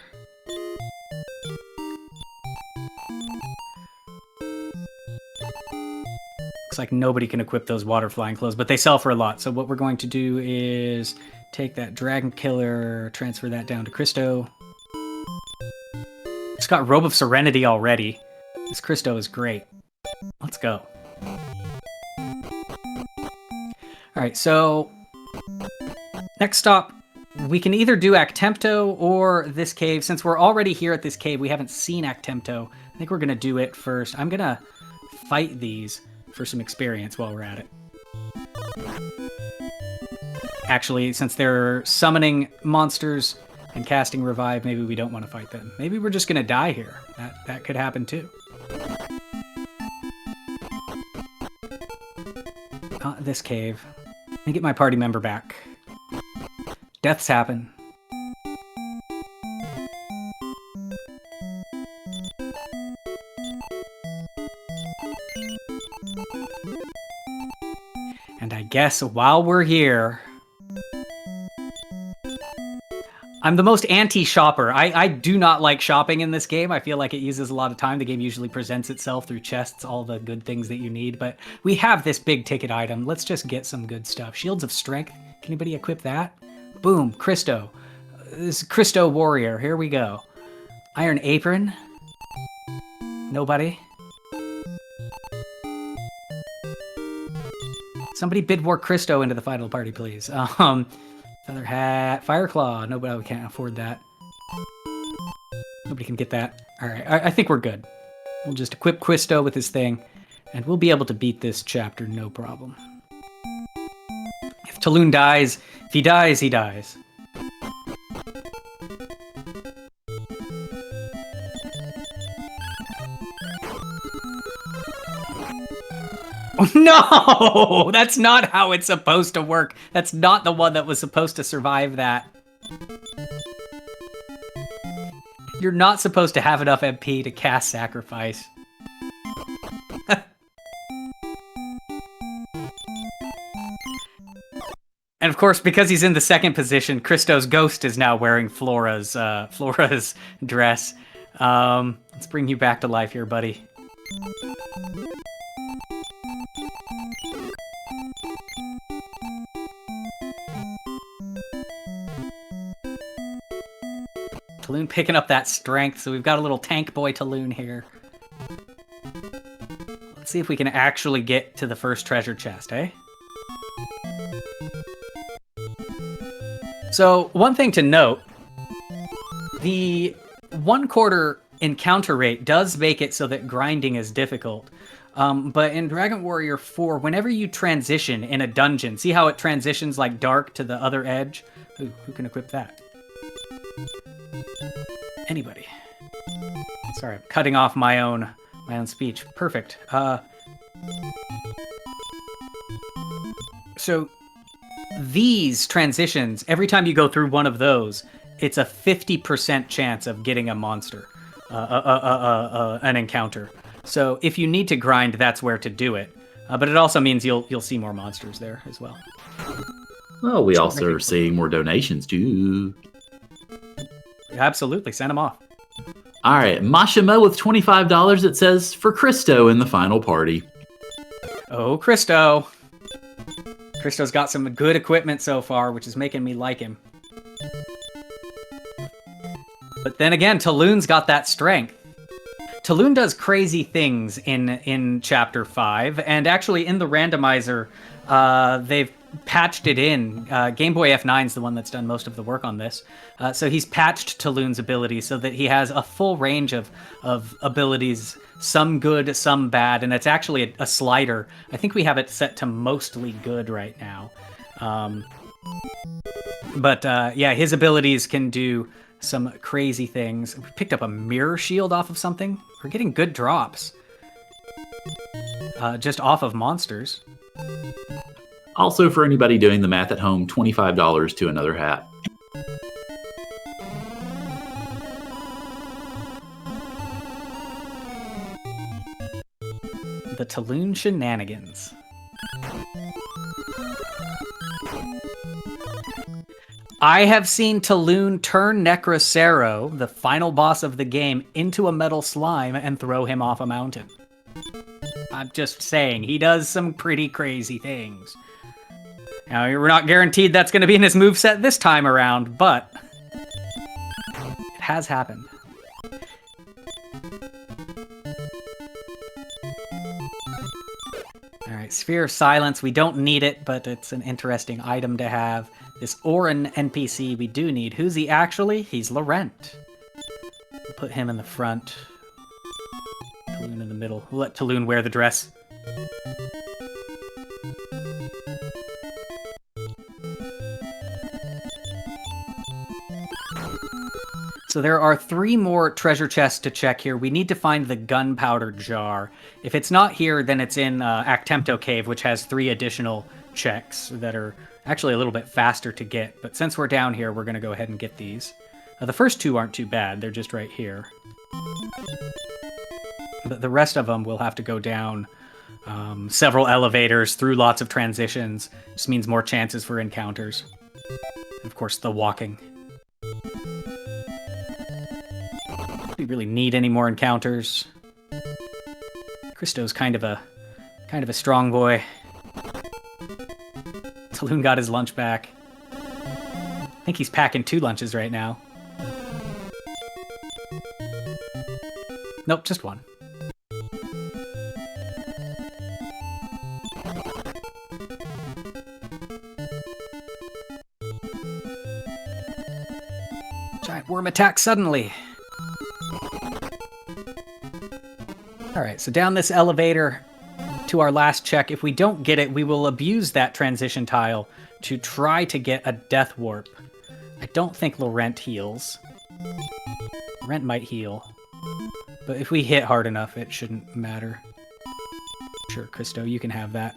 Looks like nobody can equip those water flying clothes, but they sell for a lot. So what we're going to do is take that dragon killer, transfer that down to Christo. It's got Robe of Serenity already. This Christo is great. Let's go. All right, so next stop, we can either do Actempto or this cave. Since we're already here at this cave, we haven't seen Actempto. I think we're gonna do it first. I'm gonna fight these for some experience while we're at it. Actually, since they're summoning monsters and casting revive, maybe we don't want to fight them. Maybe we're just gonna die here. That could happen too. Not this cave. Let me get my party member back. Deaths happen. And I guess while we're here, I'm the most anti-shopper. I do not like shopping in this game. I feel like it uses a lot of time. The game usually presents itself through chests, all the good things that you need. But we have this big ticket item. Let's just get some good stuff. Shields of Strength. Can anybody equip that? Boom, Christo. This is Christo Warrior. Here we go. Iron Apron. Nobody. Somebody bid more Christo into the final party, please. Feather hat, Fire Claw. Nobody can't afford that. Nobody can get that. All right, I think we're good. We'll just equip Christo with his thing, and we'll be able to beat this chapter, no problem. If Talon dies, if he dies, he dies. No! That's not how it's supposed to work. That's not the one that was supposed to survive that. You're not supposed to have enough MP to cast Sacrifice. And of course, because he's in the second position, Christo's ghost is now wearing Flora's dress. Let's bring you back to life here, buddy. Talon picking up that strength, so we've got a little tank boy Talon here. Let's see if we can actually get to the first treasure chest, eh? So, one thing to note, the 1/4 encounter rate does make it so that grinding is difficult. But in Dragon Warrior 4, whenever you transition in a dungeon, see how it transitions like dark to the other edge? Ooh, who can equip that? Anybody. Sorry, I'm cutting off my own speech. Perfect. So these transitions, every time you go through one of those, it's a 50% chance of getting a monster, an encounter. So if you need to grind, that's where to do it. But it also means you'll see more monsters there as well. Well, we also are seeing more donations too. Absolutely, send them off. All right, Mashimo with $25. It says for Christo in the final party. Oh, Christo. Christo's got some good equipment so far, which is making me like him. But then again, Talon's got that strength. Talon does crazy things in Chapter 5, and actually in the randomizer, they've patched it in. Game Boy F9 is the one that's done most of the work on this. So he's patched Talon's abilities so that he has a full range of abilities, some good, some bad, and it's actually a slider. I think we have it set to mostly good right now. Yeah, his abilities can do some crazy things. We picked up a mirror shield off of something. We're getting good drops. Just off of monsters. Also, for anybody doing the math at home, $25 to another hat. The Talon shenanigans. I have seen Talon turn Necrocero, the final boss of the game, into a metal slime and throw him off a mountain. I'm just saying, he does some pretty crazy things. Now, we're not guaranteed that's going to be in his moveset this time around, but it has happened. Alright, Sphere of Silence. We don't need it, but it's an interesting item to have. This Orin NPC we do need. Who's he actually? He's Laurent. We'll put him in the front. Talon in the middle. We'll let Talon wear the dress. So there are 3 more treasure chests to check here. We need to find the gunpowder jar. If it's not here, then it's in Actempto Cave, which has 3 additional checks that are actually a little bit faster to get. But since we're down here, we're going to go ahead and get these. The first 2 aren't too bad. They're just right here. But the rest of them will have to go down several elevators through lots of transitions. Just means more chances for encounters. And of course, the walking. Do we really need any more encounters? Christo's kind of a strong boy. Talon got his lunch back. I think he's packing 2 lunches right now. Nope, just 1. Giant worm attack suddenly. Alright, so down this elevator to our last check. If we don't get it, we will abuse that transition tile to try to get a death warp. I don't think Laurent heals. Laurent might heal. But if we hit hard enough, it shouldn't matter. Sure, Christo, you can have that.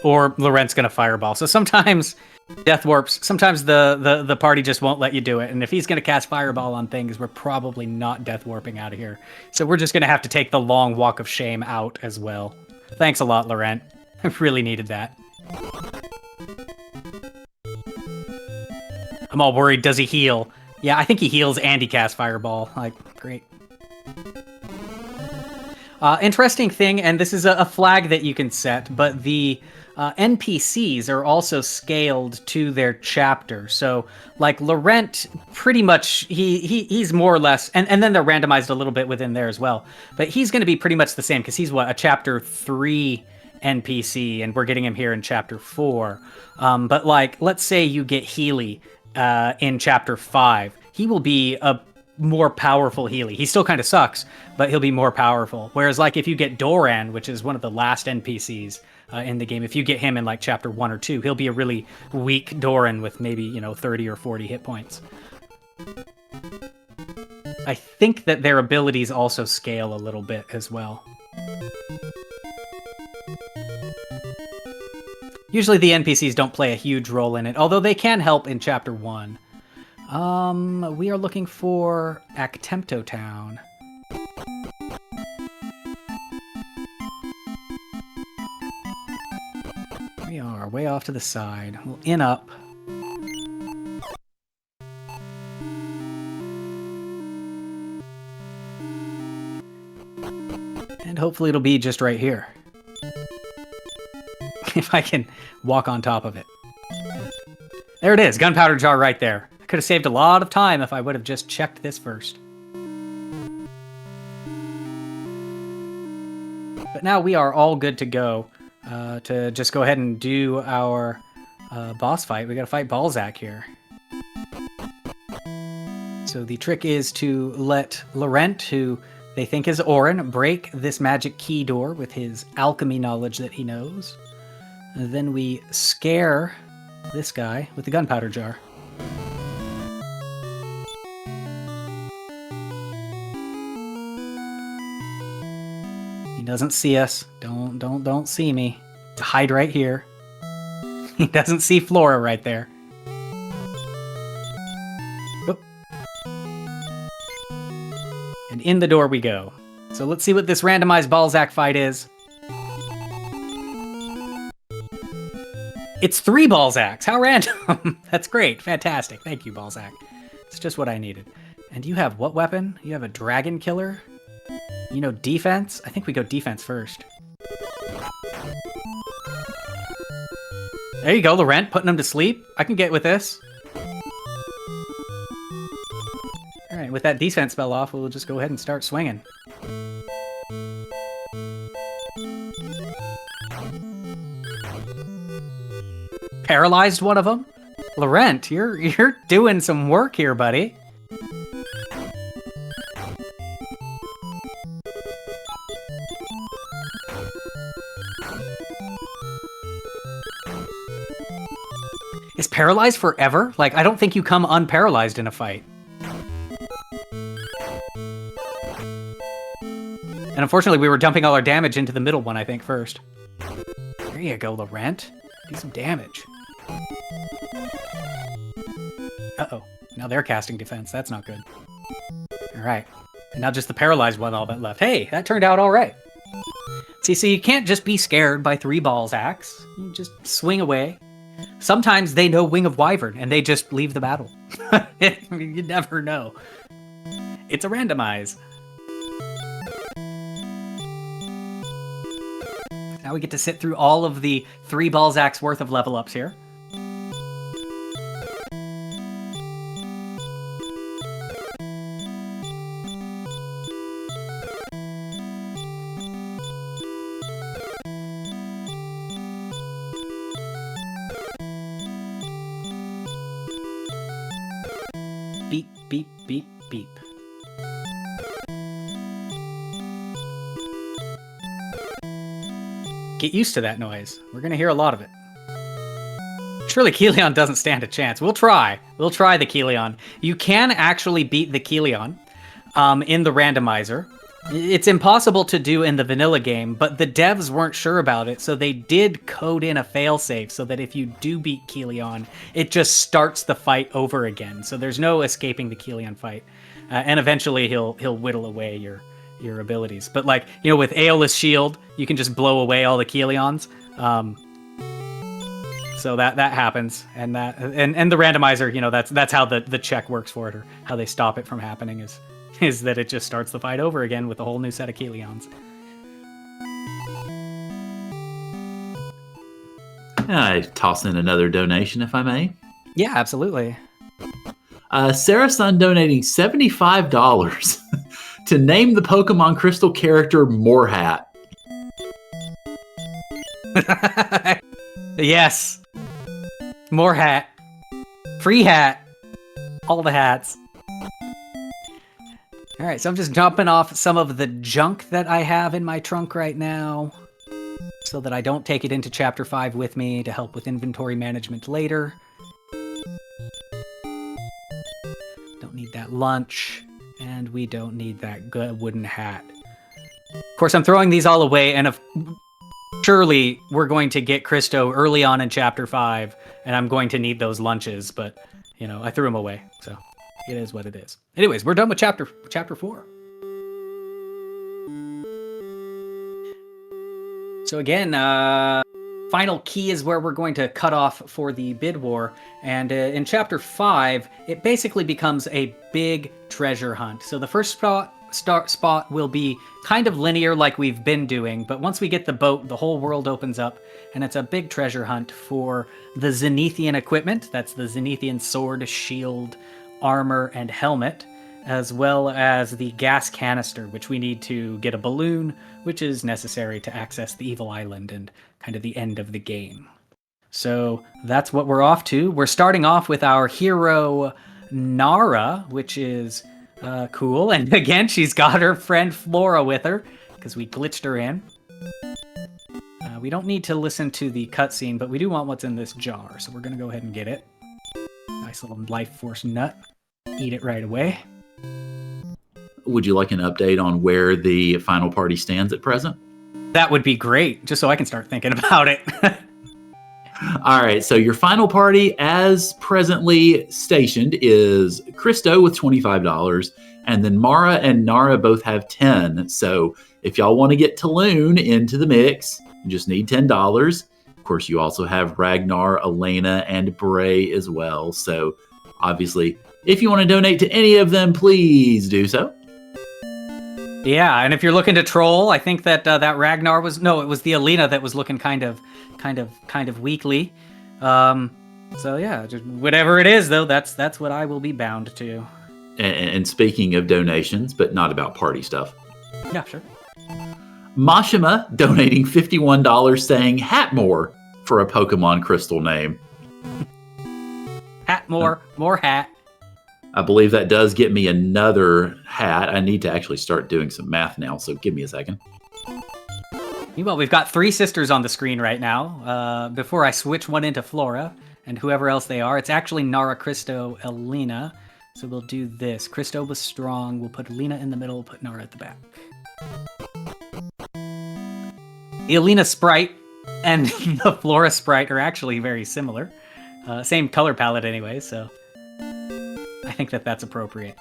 Or Laurent's gonna fireball. So sometimes death warps, sometimes the party just won't let you do it. And if he's gonna cast fireball on things, we're probably not death warping out of here. So we're just gonna have to take the long walk of shame out as well. Thanks a lot, Laurent. I really needed that. I'm all worried, does he heal? Yeah, I think he heals and he casts fireball. Like, great. Interesting thing, and this is a flag that you can set, but the NPCs are also scaled to their chapter. So, like, Laurent, pretty much, he's more or less, and then they're randomized a little bit within there as well, but he's going to be pretty much the same, because he's, what, a Chapter 3 NPC, and we're getting him here in Chapter 4. But, like, let's say you get Healy in Chapter 5. He will be a more powerful Healy. He still kind of sucks, but he'll be more powerful. Whereas, like, if you get Doran, which is one of the last NPCs in the game, if you get him in, like, Chapter 1 or 2, he'll be a really weak Doran with maybe, 30 or 40 hit points. I think that their abilities also scale a little bit as well. Usually the NPCs don't play a huge role in it, although they can help in Chapter 1. We are looking for Actempto Town. We are way off to the side. We'll in up. hopefully it'll be just right here. If I can walk on top of it. There it is, gunpowder jar right there. I could have saved a lot of time if I would have just checked this first. But now we are all good to go to just go ahead and do our boss fight. We gotta fight Balzac here. So the trick is to let Laurent, who they think is Orin, break this magic key door with his alchemy knowledge that he knows. And then we scare this guy with the gunpowder jar. He doesn't see us. Don't see me. To hide right here. He doesn't see Flora right there. Oop. And in the door we go. So let's see what this randomized Balzac fight is. It's 3 Balzacs. How random. That's great. Fantastic. Thank you, Balzac. It's just what I needed. And you have what weapon? You have a dragon killer? You know, defense? I think we go defense first. There you go, Laurent, putting him to sleep. I can get with this. Alright, with that defense spell off, we'll just go ahead and start swinging. Paralyzed one of them? Laurent, you're doing some work here, buddy. Is paralyzed forever? Like, I don't think you come unparalyzed in a fight. And unfortunately, we were dumping all our damage into the middle one, I think, first. There you go, Laurent. Do some damage. Uh-oh. Now they're casting defense. That's not good. Alright. And now just the paralyzed one all that left. Hey, that turned out alright. See, so you can't just be scared by 3 Balzacs. You just swing away. Sometimes they know Wing of Wyvern, and they just leave the battle. You never know. It's a randomize. Now we get to sit through all of the 3 Balzacs worth of level ups here. Beep, beep, beep, beep. Get used to that noise. We're gonna hear a lot of it. Surely Keleon doesn't stand a chance. We'll try. We'll try the Keleon. You can actually beat the Keleon in the randomizer. It's impossible to do in the vanilla game, but the devs weren't sure about it, so they did code in a failsafe so that if you do beat Keleon, it just starts the fight over again. So there's no escaping the Keleon fight. And eventually he'll whittle away your abilities. But like, you know, with Aeolus Shield, you can just blow away all the Keleons. So that happens, and the randomizer, you know, that's how the check works for it, or how they stop it from happening is that it just starts the fight over again with a whole new set of Keleons. I toss in another donation, if I may. Yeah, absolutely. Sarah Sun donating $75 to name the Pokemon Crystal character Moorhat. Yes. Moorhat. Free hat. All the hats. All right, so I'm just dropping off some of the junk that I have in my trunk right now so that I don't take it into Chapter 5 with me to help with inventory management later. Don't need that lunch, and we don't need that good wooden hat. Of course, I'm throwing these all away, and surely we're going to get Christo early on in Chapter 5, and I'm going to need those lunches, but, you know, I threw them away, so it is what it is. Anyways, we're done with chapter 4. So again, final key is where we're going to cut off for the bid war, and in Chapter 5, it basically becomes a big treasure hunt. So the first spot spot will be kind of linear like we've been doing, but once we get the boat, the whole world opens up, and it's a big treasure hunt for the Zenithian equipment. That's the Zenithian sword, shield, armor, and helmet, as well as the gas canister, which we need to get a balloon, which is necessary to access the Evil Island and kind of the end of the game. So that's what we're off to. We're starting off with our hero, Nara, which is cool. And again, she's got her friend Flora with her, because we glitched her in. We don't need to listen to the cutscene, but we do want what's in this jar, so we're going to go ahead and get it. Nice little life force nut. Eat it right away. Would you like an update on where the final party stands at present? That would be great, just so I can start thinking about it. All right, so your final party, as presently stationed, is Christo with $25, and then Mara and Nara both have 10. So if y'all want to get Taloon into the mix, you just need $10. Of course, you also have Ragnar, Elena, and Bray as well. So obviously, if you want to donate to any of them, please do so. Yeah, and if you're looking to troll, I think that that Ragnar was it was the Elena that was looking kind of weakly. So yeah, just whatever it is though, that's what I will be bound to. And speaking of donations, but not about party stuff. Yeah, sure. Mashima donating $51, saying Hatmore for a Pokemon Crystal name. Hatmore, more hat. I believe that does get me another hat. I need to actually start doing some math now, so give me a second. Well, we've got 3 sisters on the screen right now. Before I switch one into Flora and whoever else they are, it's actually Nara, Christo, Elena. So we'll do this. Christo was strong. We'll put Elena in the middle, put Nara at the back. The Elena sprite and the Flora sprite are actually very similar. Same color palette anyway, so I think that that's appropriate.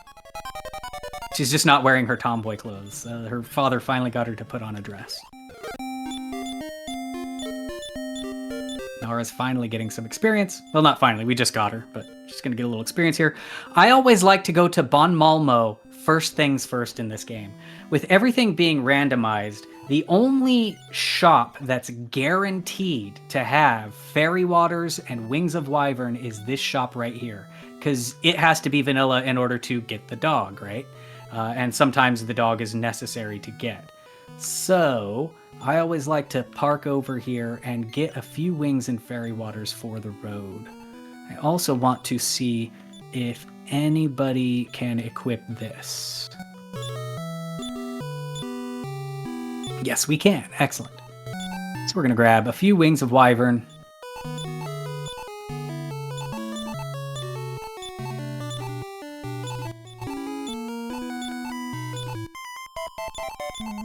She's just not wearing her tomboy clothes. Her father finally got her to put on a dress. Nara's finally getting some experience. Well, not finally, we just got her, but she's going to get a little experience here. I always like to go to Bon Malmo first things first in this game. With everything being randomized, the only shop that's guaranteed to have Fairy Waters and Wings of Wyvern is this shop right here. Because it has to be vanilla in order to get the dog, right? And sometimes the dog is necessary to get. So I always like to park over here and get a few wings and fairy waters for the road. I also want to see if anybody can equip this. Yes, we can. Excellent. So we're going to grab a few wings of wyvern.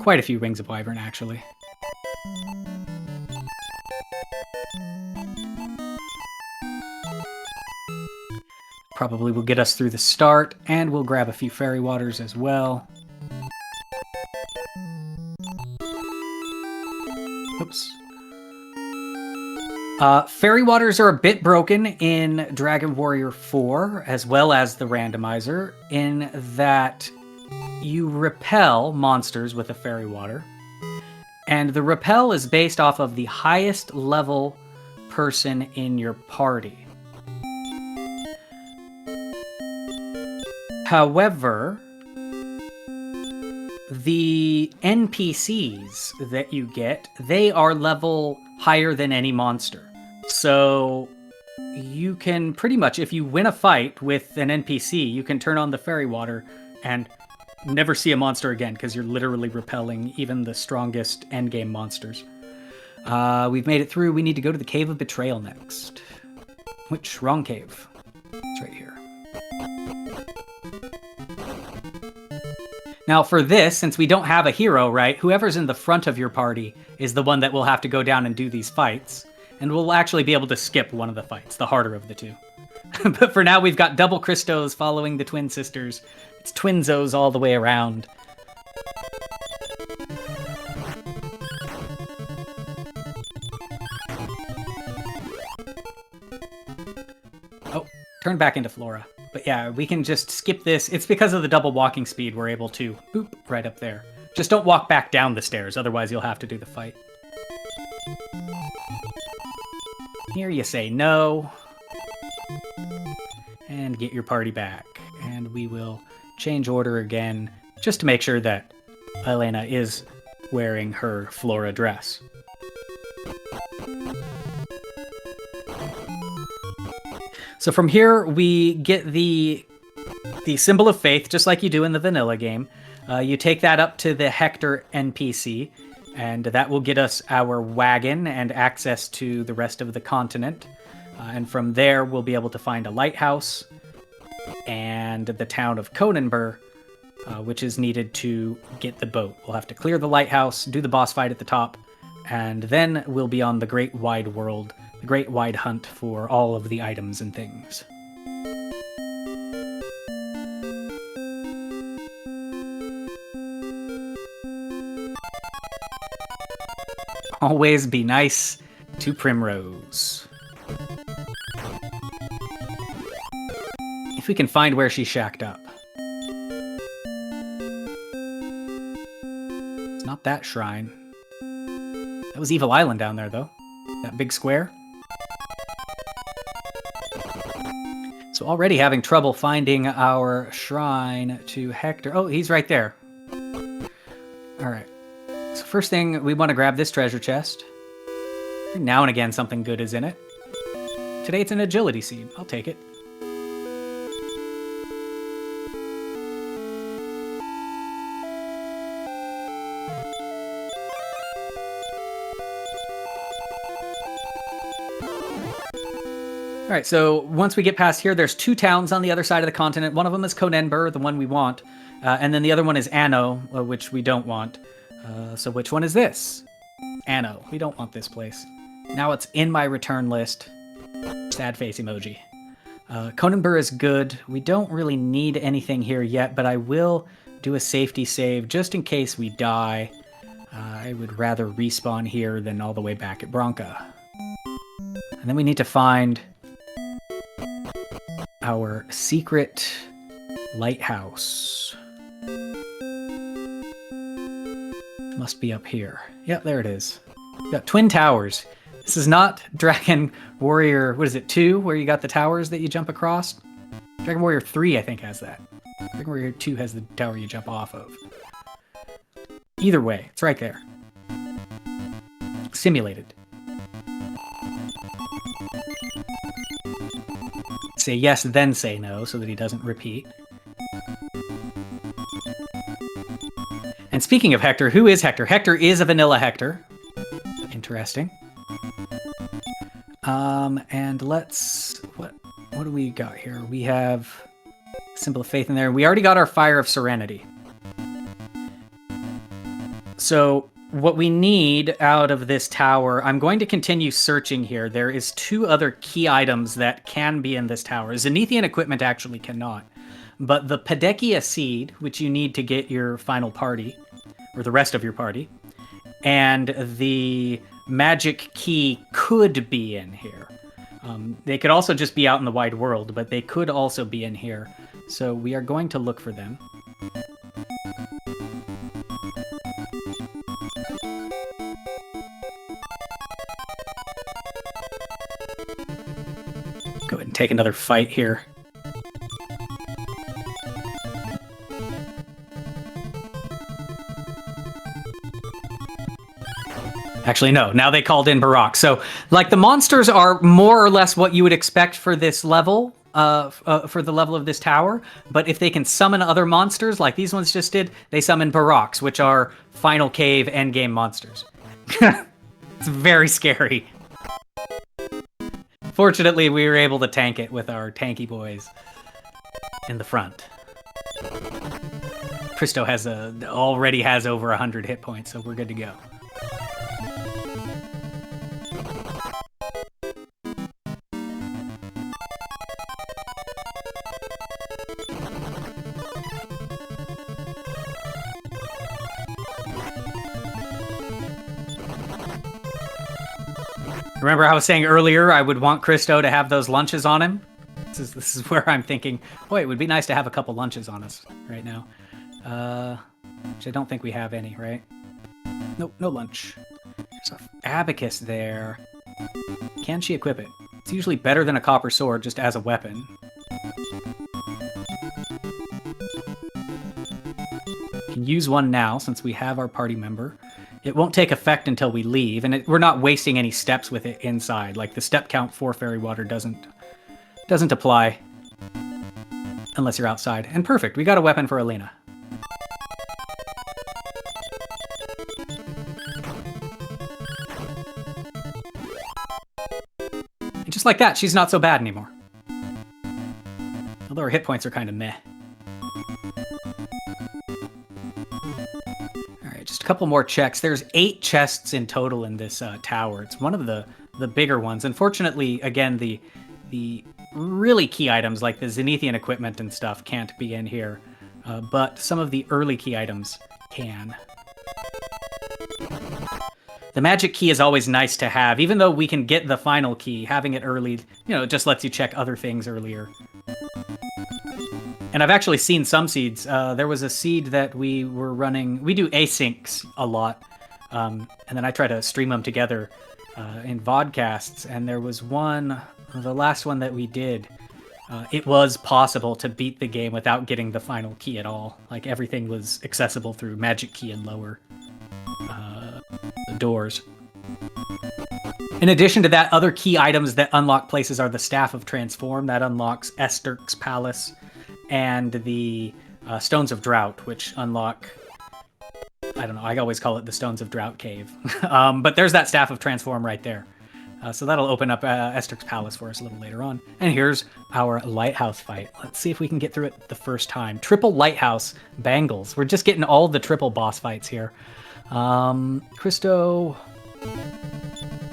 Quite a few wings of wyvern, actually. Probably will get us through the start, and we'll grab a few fairy waters as well. Oops. Fairy waters are a bit broken in Dragon Warrior 4, as well as the randomizer, in that you repel monsters with a fairy water. And the repel is based off of the highest level person in your party. However, the NPCs that you get, they are level higher than any monster. So you can pretty much, if you win a fight with an NPC, you can turn on the fairy water and never see a monster again, because you're literally repelling even the strongest endgame monsters. We've made it through. We need to go to the Cave of Betrayal next. Which? Wrong cave. It's right here. Now for this, since we don't have a hero, right, whoever's in the front of your party is the one that will have to go down and do these fights. And we'll actually be able to skip one of the fights, the harder of the two. But for now, we've got double Christos following the twin sisters. It's twinzos all the way around. Oh, turn back into Flora. But yeah, we can just skip this. It's because of the double walking speed we're able to boop right up there. Just don't walk back down the stairs, otherwise you'll have to do the fight. Here you say no. And get your party back. And we will change order again, just to make sure that Elena is wearing her Flora dress. So from here, we get the symbol of faith, just like you do in the vanilla game. You take that up to the Hector NPC, and that will get us our wagon and access to the rest of the continent. And from there, we'll be able to find a lighthouse and the town of Conenburg, which is needed to get the boat. We'll have to clear the lighthouse, do the boss fight at the top, and then we'll be on the great wide world, the great wide hunt for all of the items and things. Always be nice to Primrose. If we can find where she shacked up. It's not that shrine. That was Evil Island down there, though. That big square. So already having trouble finding our shrine to Hector. Oh, he's right there. Alright. So first thing, we want to grab this treasure chest. Now and again, something good is in it. Today it's an agility seed. I'll take it. All right, so once we get past here, there's two towns on the other side of the continent. One of them is Conenburg, the one we want. And then the other one is Anno, which we don't want. So which one is this? Anno. We don't want this place. Now it's in my return list. Sad face emoji. Conenburg is good. We don't really need anything here yet, but I will do a safety save just in case we die. I would rather respawn here than all the way back at Branca. And then we need to find our secret lighthouse. Must be up here. Yep, there it is. We got twin towers. This is not Dragon Warrior, what is it, 2, where you got the towers that you jump across? Dragon Warrior 3, I think, has that. Dragon Warrior 2 has the tower you jump off of. Either way, it's right there. Simulated. Say yes, then say no, so that he doesn't repeat. And speaking of Hector, who is Hector? Hector is a vanilla Hector. Interesting. And let's... What do we got here? We have Symbol of Faith in there. We already got our Fire of Serenity. So what we need out of this tower, I'm going to continue searching here. There is 2 other key items that can be in this tower. Zenithian equipment actually cannot. But the Pedechia seed, which you need to get your final party, or the rest of your party, and the magic key could be in here. They could also just be out in the wide world, but they could also be in here. So we are going to look for them. Go ahead and take another fight here. Actually, no. Now they called in Barak. So, like, the monsters are more or less what you would expect for this level, for the level of this tower. But if they can summon other monsters, like these ones just did, they summon Baraks, which are Final Cave endgame monsters. It's very scary. Fortunately, we were able to tank it with our tanky boys in the front. Christo already has over 100 hit points, so we're good to go. Remember I was saying earlier I would want Christo to have those lunches on him? This is where I'm thinking, boy, it would be nice to have a couple lunches on us right now. Which I don't think we have any, right? Nope, no lunch. There's an abacus there. Can she equip it? It's usually better than a copper sword just as a weapon. Can use one now since we have our party member. It won't take effect until we leave, and we're not wasting any steps with it inside. Like the step count for fairy water doesn't apply unless you're outside. And perfect, we got a weapon for Elena. And just like that, she's not so bad anymore. Although her hit points are kind of meh. Alright, just a couple more checks. There's 8 chests in total in this tower. It's one of the bigger ones. Unfortunately, again, the really key items like the Zenithian equipment and stuff can't be in here, but some of the early key items can. The magic key is always nice to have, even though we can get the final key. Having it early, it just lets you check other things earlier. And I've actually seen some seeds. There was a seed that we were running. We do asyncs a lot, and then I try to stream them together in vodcasts, and there was one. The last one that we did, it was possible to beat the game without getting the final key at all. Like, everything was accessible through magic key and lower doors. In addition to that, other key items that unlock places are the Staff of Transform. That unlocks Esterk's Palace, and the Stones of Drought, which unlock... I don't know, I always call it the Stones of Drought Cave. But there's that Staff of Transform right there. So that'll open up Esterk's Palace for us a little later on. And here's our lighthouse fight. Let's see if we can get through it the first time. Triple lighthouse bangles. We're just getting all the triple boss fights here. Christo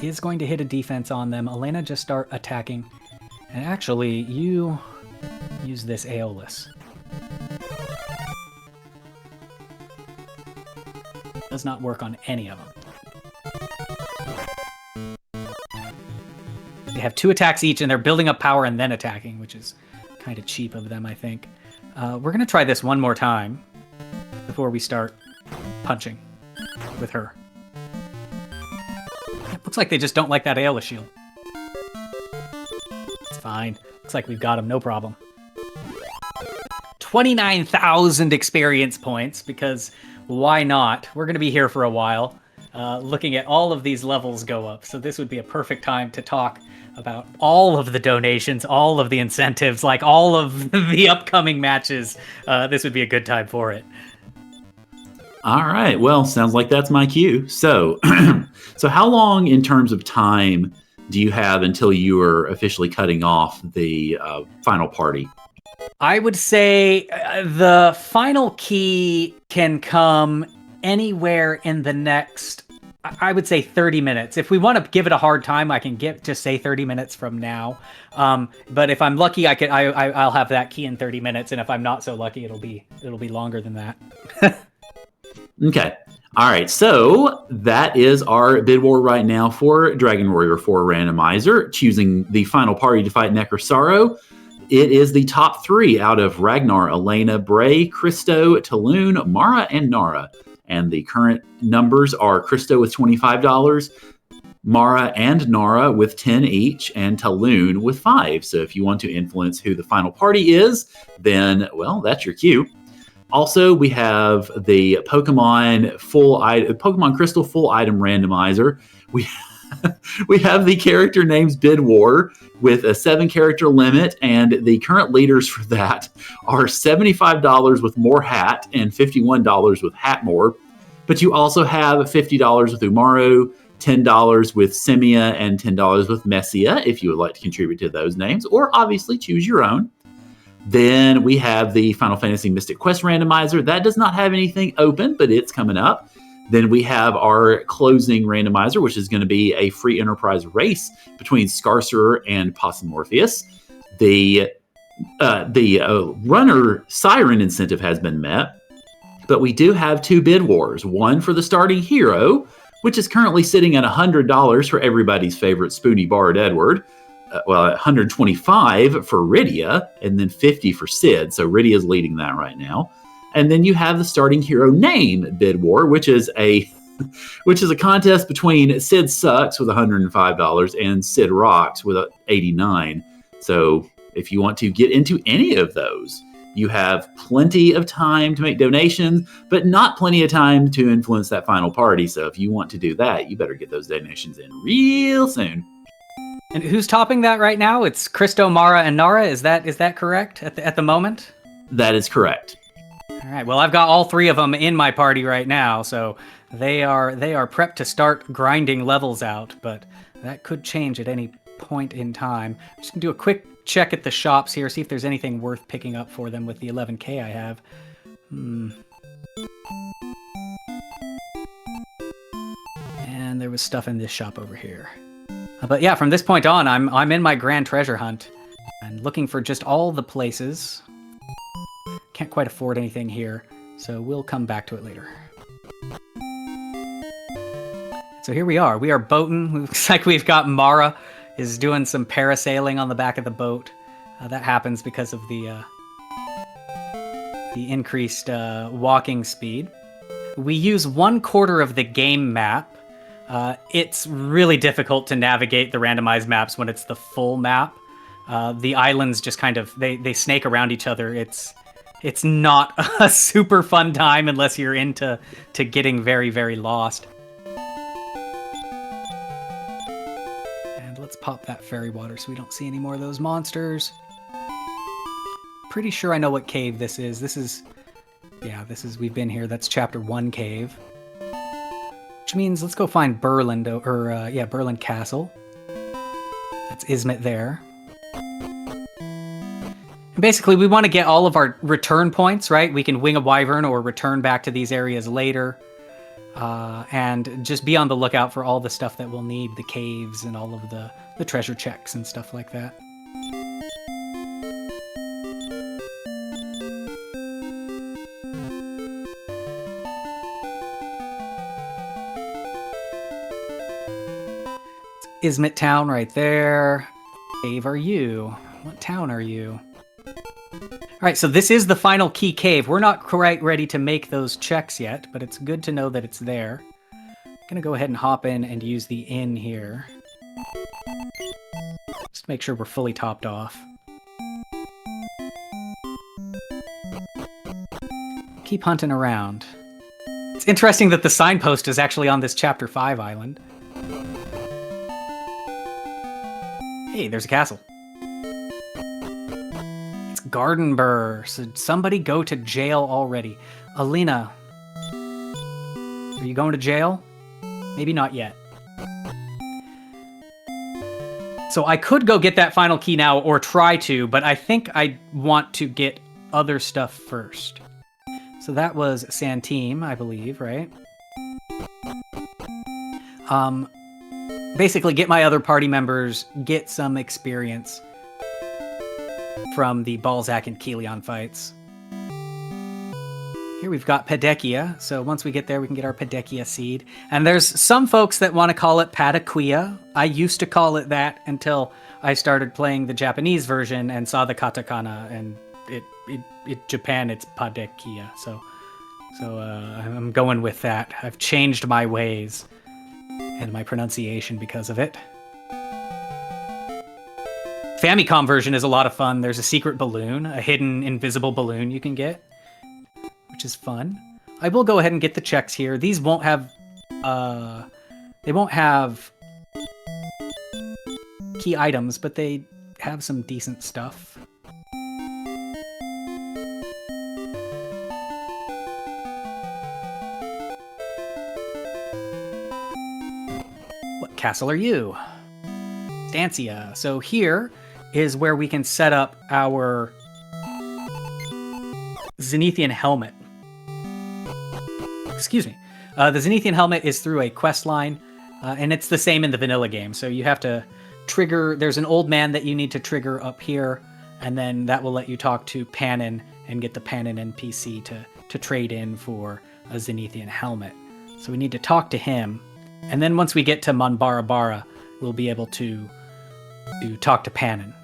is going to hit a defense on them. Elena, just start attacking. And actually, you use this Aeolus. Does not work on any of them. They have 2 attacks each, and they're building up power and then attacking, which is kind of cheap of them, I think. We're going to try this one more time before we start punching with her. It looks like they just don't like that Aeolus shield. It's fine. Looks like we've got him, no problem. 29,000 experience points, because why not? We're going to be here for a while, looking at all of these levels go up. So this would be a perfect time to talk about all of the donations, all of the incentives, like all of the upcoming matches. This would be a good time for it. All right. Well, sounds like that's my cue. So, so how long in terms of time do you have until you are officially cutting off the final party? I would say the final key can come anywhere in the next, I would say 30 minutes. If we want to give it a hard time, I can just say 30 minutes from now. But if I'm lucky, I'll have that key in 30 minutes. And if I'm not so lucky, it'll be longer than that. Okay. All right. So that is our bid war right now for Dragon Warrior 4 Randomizer, choosing the final party to fight Necrosaro. It is the top 3 out of Ragnar, Elena, Bray, Christo, Talune, Mara, and Nara. And the current numbers are Christo with $25, Mara and Nara with 10 each, and Talune with 5. So if you want to influence who the final party is, then, well, that's your cue. Also, we have the Pokemon Crystal full item randomizer. We have the character names bid war with a 7-character limit, and the current leaders for that are $75 with More Hat and $51 with Hatmore. But you also have $50 with Umaru, $10 with Semia, and $10 with Messia if you would like to contribute to those names, or obviously choose your own. Then we have the Final Fantasy Mystic Quest randomizer. That does not have anything open, but it's coming up. Then we have our closing randomizer, which is going to be a free enterprise race between Scarcerer and Possumorpheus. The runner siren incentive has been met, but we do have 2 bid wars. One for the starting hero, which is currently sitting at $100 for everybody's favorite Spoony Bard Edward. 125 for Rydia, and then 50 for Sid. So Rydia's leading that right now. And then you have the starting hero name bid war, which is a contest between Sid Sucks with $105 and Sid Rocks with $89. So if you want to get into any of those, you have plenty of time to make donations, but not plenty of time to influence that final party. So if you want to do that, you better get those donations in real soon. And who's topping that right now? It's Christo, Mara, and Nara. Is that correct at the moment? That is correct. All right. Well, I've got all three of them in my party right now, so they are prepped to start grinding levels out. But that could change at any point in time. I'm just gonna do a quick check at the shops here, see if there's anything worth picking up for them with the 11K I have. And there was stuff in this shop over here. But yeah, from this point on, I'm in my grand treasure hunt and looking for just all the places. Can't quite afford anything here, so we'll come back to it later. So here we are. We are boating. Looks like we've got Mara is doing some parasailing on the back of the boat. That happens because of the increased walking speed. We use 1/4 of the game map. It's really difficult to navigate the randomized maps when it's the full map. The islands just kind of, they snake around each other. It's not a super fun time unless you're into getting very, very lost. And let's pop that fairy water so we don't see any more of those monsters. Pretty sure I know what cave this is. We've been here. That's chapter 1 cave. Which means let's go find Berlin Castle. That's Izmit there. And basically, we want to get all of our return points, right? We can wing a wyvern or return back to these areas later. And just be on the lookout for all the stuff that we'll need, the caves and all of the treasure checks and stuff like that. Izmit town right there. Cave are you? What town are you? All right, so this is the final key cave. We're not quite ready to make those checks yet, but it's good to know that it's there. I'm gonna go ahead and hop in and use the inn here. Just make sure we're fully topped off. Keep hunting around. It's interesting that the signpost is actually on this chapter 5 island. Hey, there's a castle. It's Gardenburg. So somebody go to jail already. Alina, are you going to jail? Maybe not yet. So I could go get that final key now, or try to, but I think I want to get other stuff first. So that was Santeem, I believe, right? Basically get my other party members, get some experience from the Balzac and Kelion fights. Here we've got Pedekia, so once we get there we can get our Pedekia seed. And there's some folks that want to call it Padaquia. I used to call it that until I started playing the Japanese version and saw the katakana, and Japan it's Padekia, so I'm going with that. I've changed my ways and my pronunciation because of it. Famicom version is a lot of fun. There's a secret balloon, a hidden invisible balloon you can get, which is fun. I will go ahead and get the checks here. These won't have, they won't have key items, but they have some decent stuff. What castle are you? Stancia. So here is where we can set up our Zenithian helmet. Excuse me. The Zenithian helmet is through a quest line, and it's the same in the vanilla game. So you have to trigger, there's an old man that you need to trigger up here, and then that will let you talk to Panin and get the Panin NPC to trade in for a Zenithian helmet. So we need to talk to him. And then once we get to Manbarabara, we'll be able to to talk to Pannon.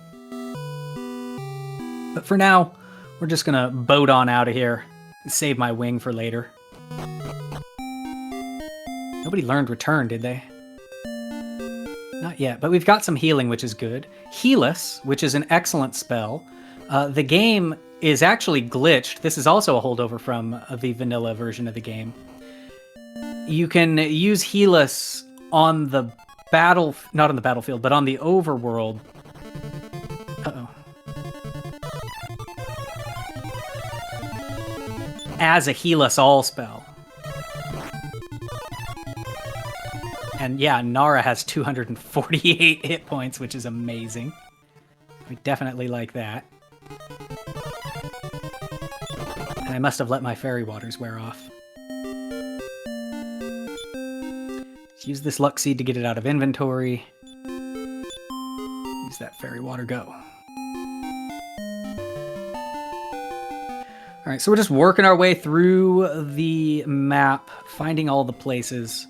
But for now, we're just gonna boat on out of here and save my wing for later. Nobody learned Return, did they? Not yet, but we've got some healing, which is good. Heal Us, which is an excellent spell. The game is actually glitched. This is also a holdover from the vanilla version of the game. You can use Heal Us on the not on the battlefield, but on the overworld. Uh-oh. As a Heal Us All spell. And yeah, Nara has 248 hit points, which is amazing. We definitely like that. And I must have let my fairy waters wear off. Let's use this luck seed to get it out of inventory. Use that fairy water, go. Alright, so we're just working our way through the map, finding all the places.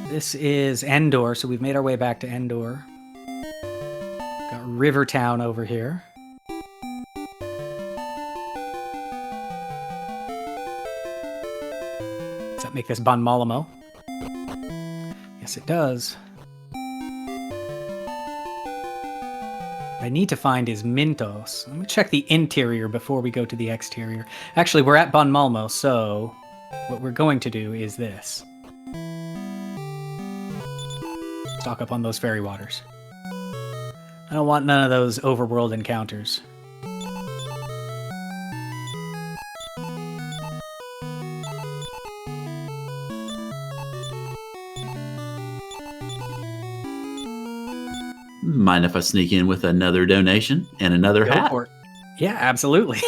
This is Endor, so we've made our way back to Endor. Got Rivertown over here. Does that make this Ban Malamo? Yes, it does. What I need to find is Mintos. Let me check the interior before we go to the exterior. Actually, we're at Ban Malmo, so what we're going to do is this. Stock up on those fairy waters. I don't want none of those overworld encounters. Mind if I sneak in with another donation and another hat? For it. Yeah, absolutely.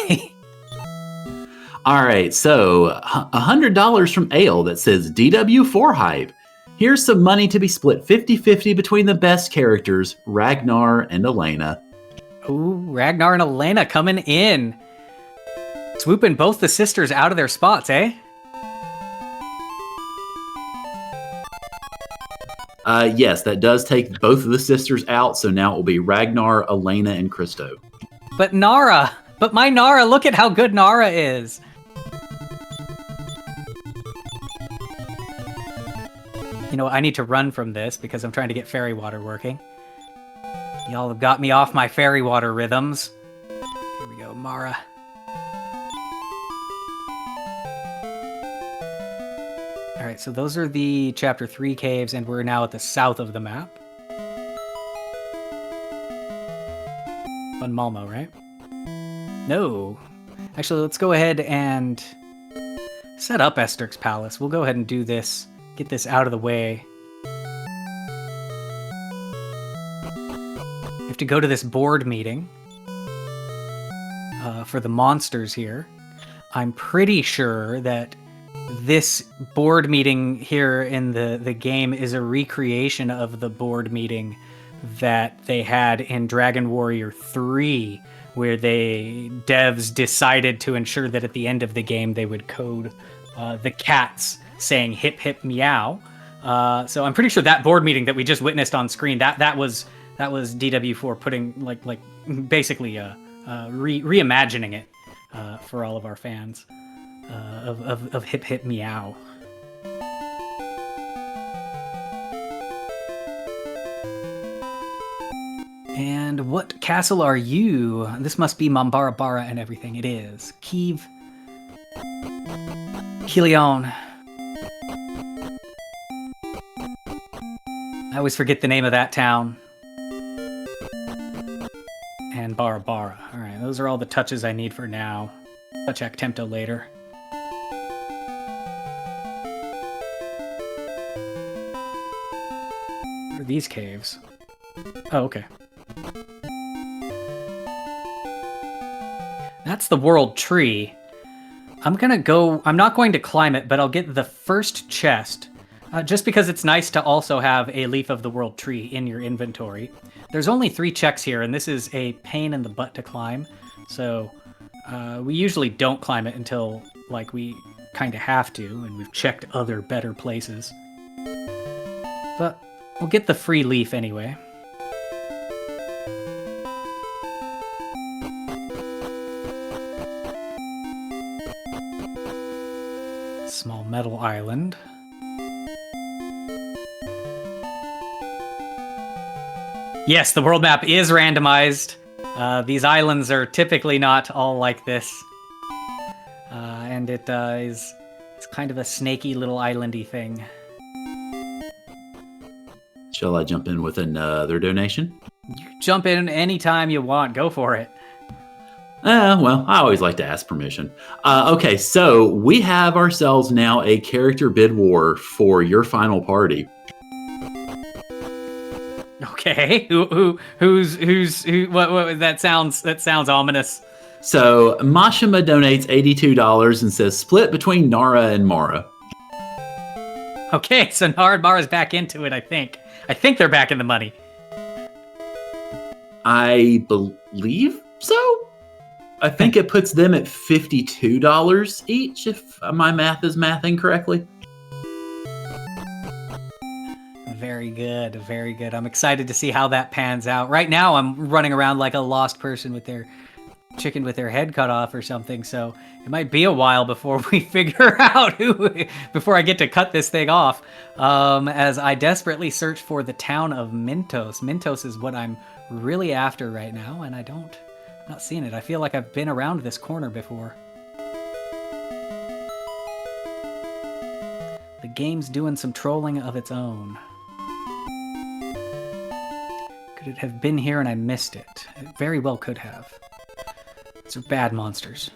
All right, so $100 from Ale that says DW4 hype. Here's some money to be split 50-50 between the best characters, Ragnar and Elena. Ooh, Ragnar and Elena coming in. Swooping both the sisters out of their spots, eh? Yes, that does take both of the sisters out, so now it will be Ragnar, Elena, and Christo. But Nara! But my Nara, look at how good Nara is! You know, I need to run from this because I'm trying to get fairy water working. Y'all have got me off my fairy water rhythms. Here we go, Mara. Alright, so those are the Chapter 3 caves, and we're now at the south of the map. Ban Malmo, right? No. Actually, let's go ahead and set up Esterk's Palace. We'll go ahead and do this. Get this out of the way. We have to go to this board meeting for the monsters here. I'm pretty sure that this board meeting here in the game is a recreation of the board meeting that they had in Dragon Warrior 3, where devs decided to ensure that at the end of the game they would code the cats saying hip hip meow. So I'm pretty sure that board meeting that we just witnessed on screen, that was DW4 putting like basically reimagining it for all of our fans of hip hip meow. And what castle are you? This must be Mambarabara and everything. It is. Kiev. Kilion. I always forget the name of that town. And Barabara. Alright, those are all the touches I need for now. I'll check Tempto later. What are these caves? Oh, okay. That's the world tree. I'm not going to climb it, but I'll get the first chest. Just because it's nice to also have a leaf of the world tree in your inventory. There's only 3 checks here, and this is a pain in the butt to climb. So we usually don't climb it until like we kind of have to, and we've checked other better places. But we'll get the free leaf anyway. Small metal island. Yes, the world map is randomized. These islands are typically not all like this. And it's kind of a snaky little islandy thing. Shall I jump in with another donation? You jump in anytime you want. Go for it. Well, I always like to ask permission. Okay, so we have ourselves now a character bid war for your final party. Okay, what? That sounds ominous. So Mashima donates $82 and says split between Nara and Mara. Okay, so Nara and Mara's back into it. I think they're back in the money. I believe so. I think it puts them at $52 each, if my math is mathing correctly. Very good, very good. I'm excited to see how that pans out. Right now, I'm running around like a lost person with their chicken with their head cut off or something, so it might be a while before we figure out before I get to cut this thing off, as I desperately search for the town of Mintos. Mintos is what I'm really after right now, and I'm not seeing it. I feel like I've been around this corner before. The game's doing some trolling of its own. Could it have been here and I missed it? It very well could have. These are bad monsters.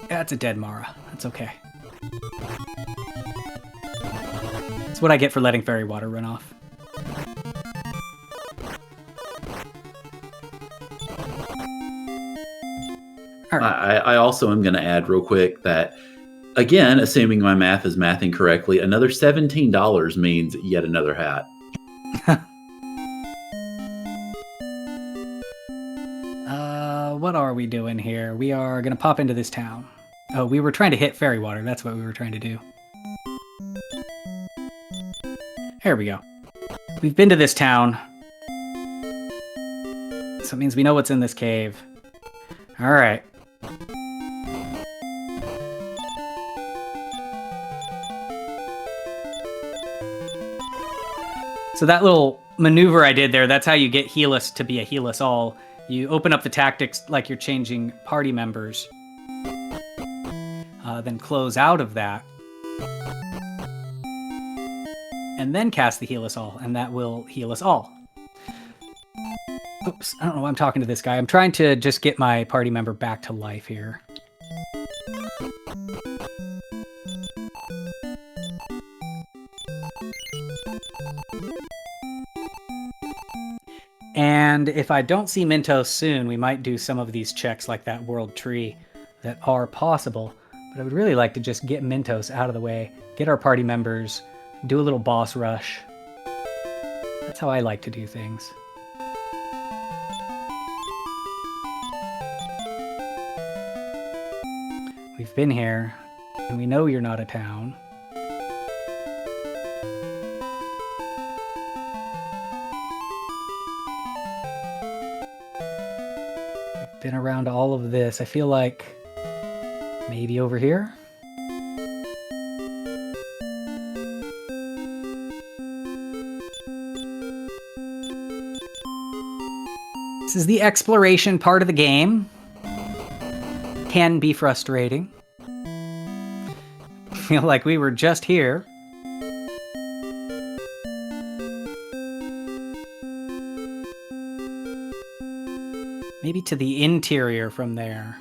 That's a dead Mara. That's okay. That's what I get for letting fairy water run off. All right. I also am going to add real quick that, again, assuming my math is mathing correctly, another $17 means yet another hat. What are we doing here? We are going to pop into this town. Oh, we were trying to hit fairy water. That's what we were trying to do. There we go. We've been to this town. So it means we know what's in this cave. All right. So that little maneuver I did there, that's how you get Heal Us to be a Heal Us All. You open up the tactics like you're changing party members. Then close out of that. And then cast the Heal Us All, and that will heal us all. Oops, I don't know why I'm talking to this guy. I'm trying to just get my party member back to life here. And if I don't see Mintos soon, we might do some of these checks like that world tree that are possible. But I would really like to just get Mintos out of the way, get our party members, do a little boss rush. That's how I like to do things. We've been here, and we know you're not a town. We've been around all of this. I feel like maybe over here? This is the exploration part of the game. Can be frustrating. Feel like we were just here. Maybe to the interior from there.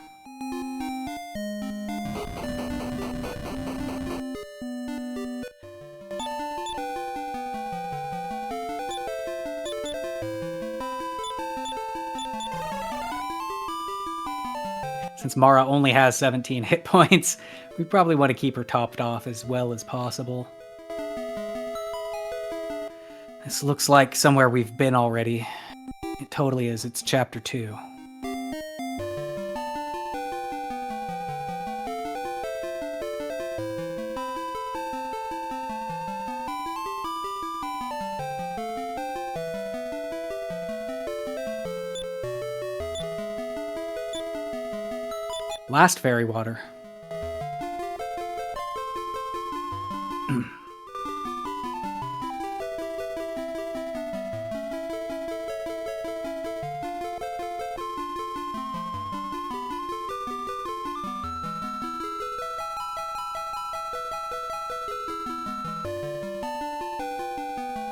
Since Mara only has 17 hit points, we probably want to keep her topped off as well as possible. This looks like somewhere we've been already. It totally is. It's chapter 2. Last fairy water.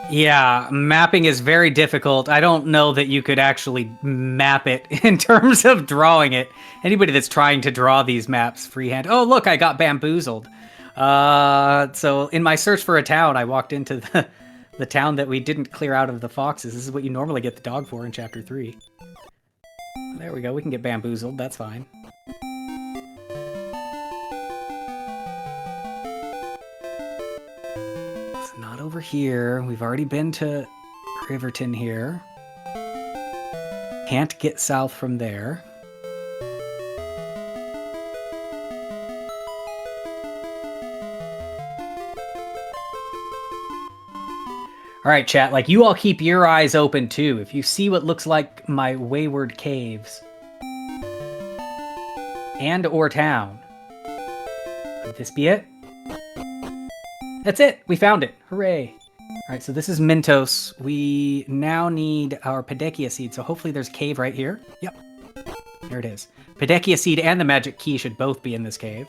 Yeah, mapping is very difficult. I don't know that you could actually map it in terms of drawing it. Anybody that's trying to draw these maps freehand. Oh, look, I got bamboozled. So in my search for a town, I walked into the town that we didn't clear out of the foxes. This is what you normally get the dog for in Chapter 3. There we go. We can get bamboozled. That's fine. Not over here. We've already been to Riverton here. Can't get south from there. All right, chat, like you all keep your eyes open too. If you see what looks like my wayward caves and or town. Could this be it? That's it! We found it! Hooray! Alright, so this is Mintos. We now need our Pedechia seed, so hopefully there's a cave right here. Yep. There it is. Pedechia seed and the magic key should both be in this cave.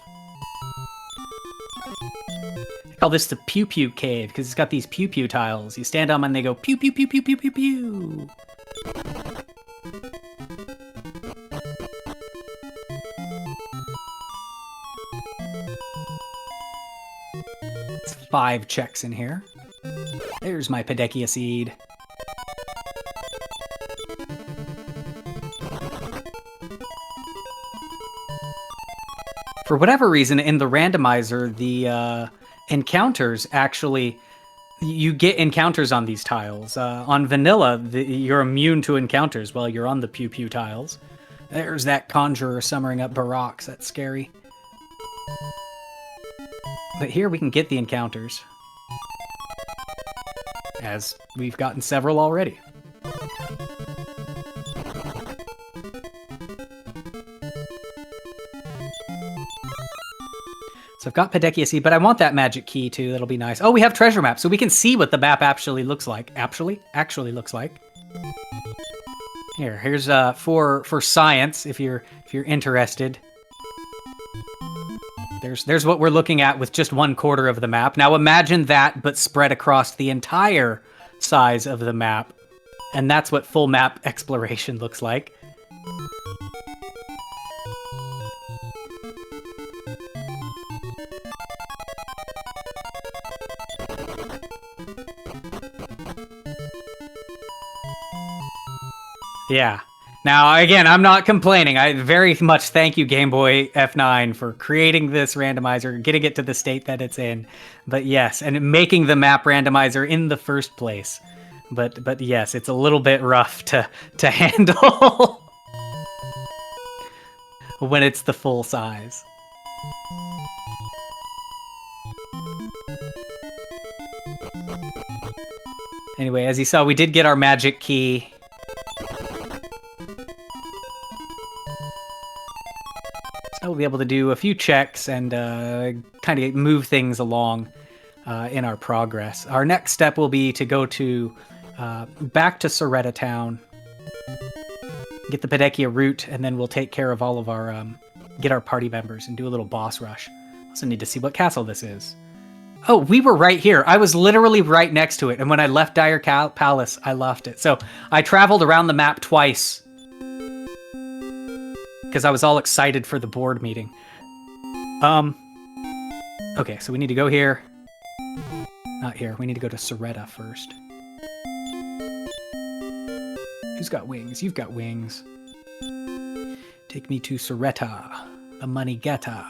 I call this the Pew Pew Cave, because it's got these pew pew tiles. You stand on them and they go pew pew pew pew pew pew pew! It's 5 checks in here. There's my Pedechia seed. For whatever reason, in the randomizer, the encounters actually... You get encounters on these tiles. On vanilla, you're immune to encounters while you're on the pew pew tiles. There's that conjurer summoning up barracks. That's scary. But here we can get the encounters. As we've gotten several already. So I've got Pedechia seed, but I want that magic key too. That'll be nice. Oh, we have treasure maps, so we can see what the map actually looks like. Actually looks like. Here's for science if you're interested. There's what we're looking at with just 1/4 of the map. Now imagine that, but spread across the entire size of the map. And that's what full map exploration looks like. Yeah. Now, again, I'm not complaining. I very much thank you, Game Boy F9, for creating this randomizer, getting it to the state that it's in. But yes, and making the map randomizer in the first place. But yes, it's a little bit rough to handle when it's the full size. Anyway, as you saw, we did get our magic key. We'll be able to do a few checks and kind of move things along in our progress. Our next step will be to go to back to Soretta Town, get the Pedechia route, and then we'll take care of all of our get our party members and do a little boss rush. Also need to see what castle this is. Oh, we were right here. I was literally right next to it, and when I left Dire Palace, I left it. So I traveled around the map twice. Because I was all excited for the board meeting. Okay, so we need to go here. Not here. We need to go to Soretta first. Who's got wings? You've got wings. Take me to Soretta, the money getter.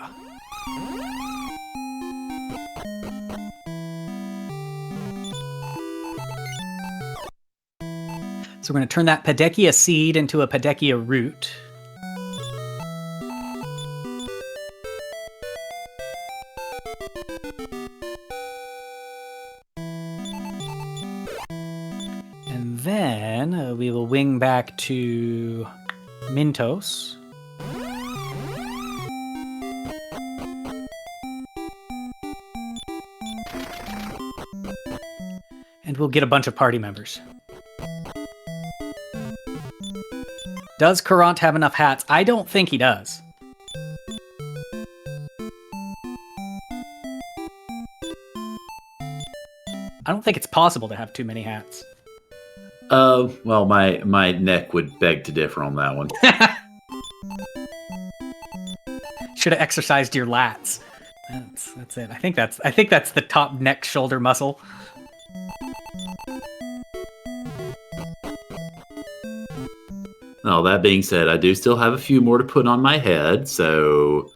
So we're going to turn that Pedechia seed into a Pedechia root. Then we will wing back to Mintos. And we'll get a bunch of party members. Does Courant have enough hats? I don't think he does. I don't think it's possible to have too many hats. Well, my neck would beg to differ on that one. Should have exercised your lats. That's it. I think that's the top neck shoulder muscle. Well, that being said, I do still have a few more to put on my head, so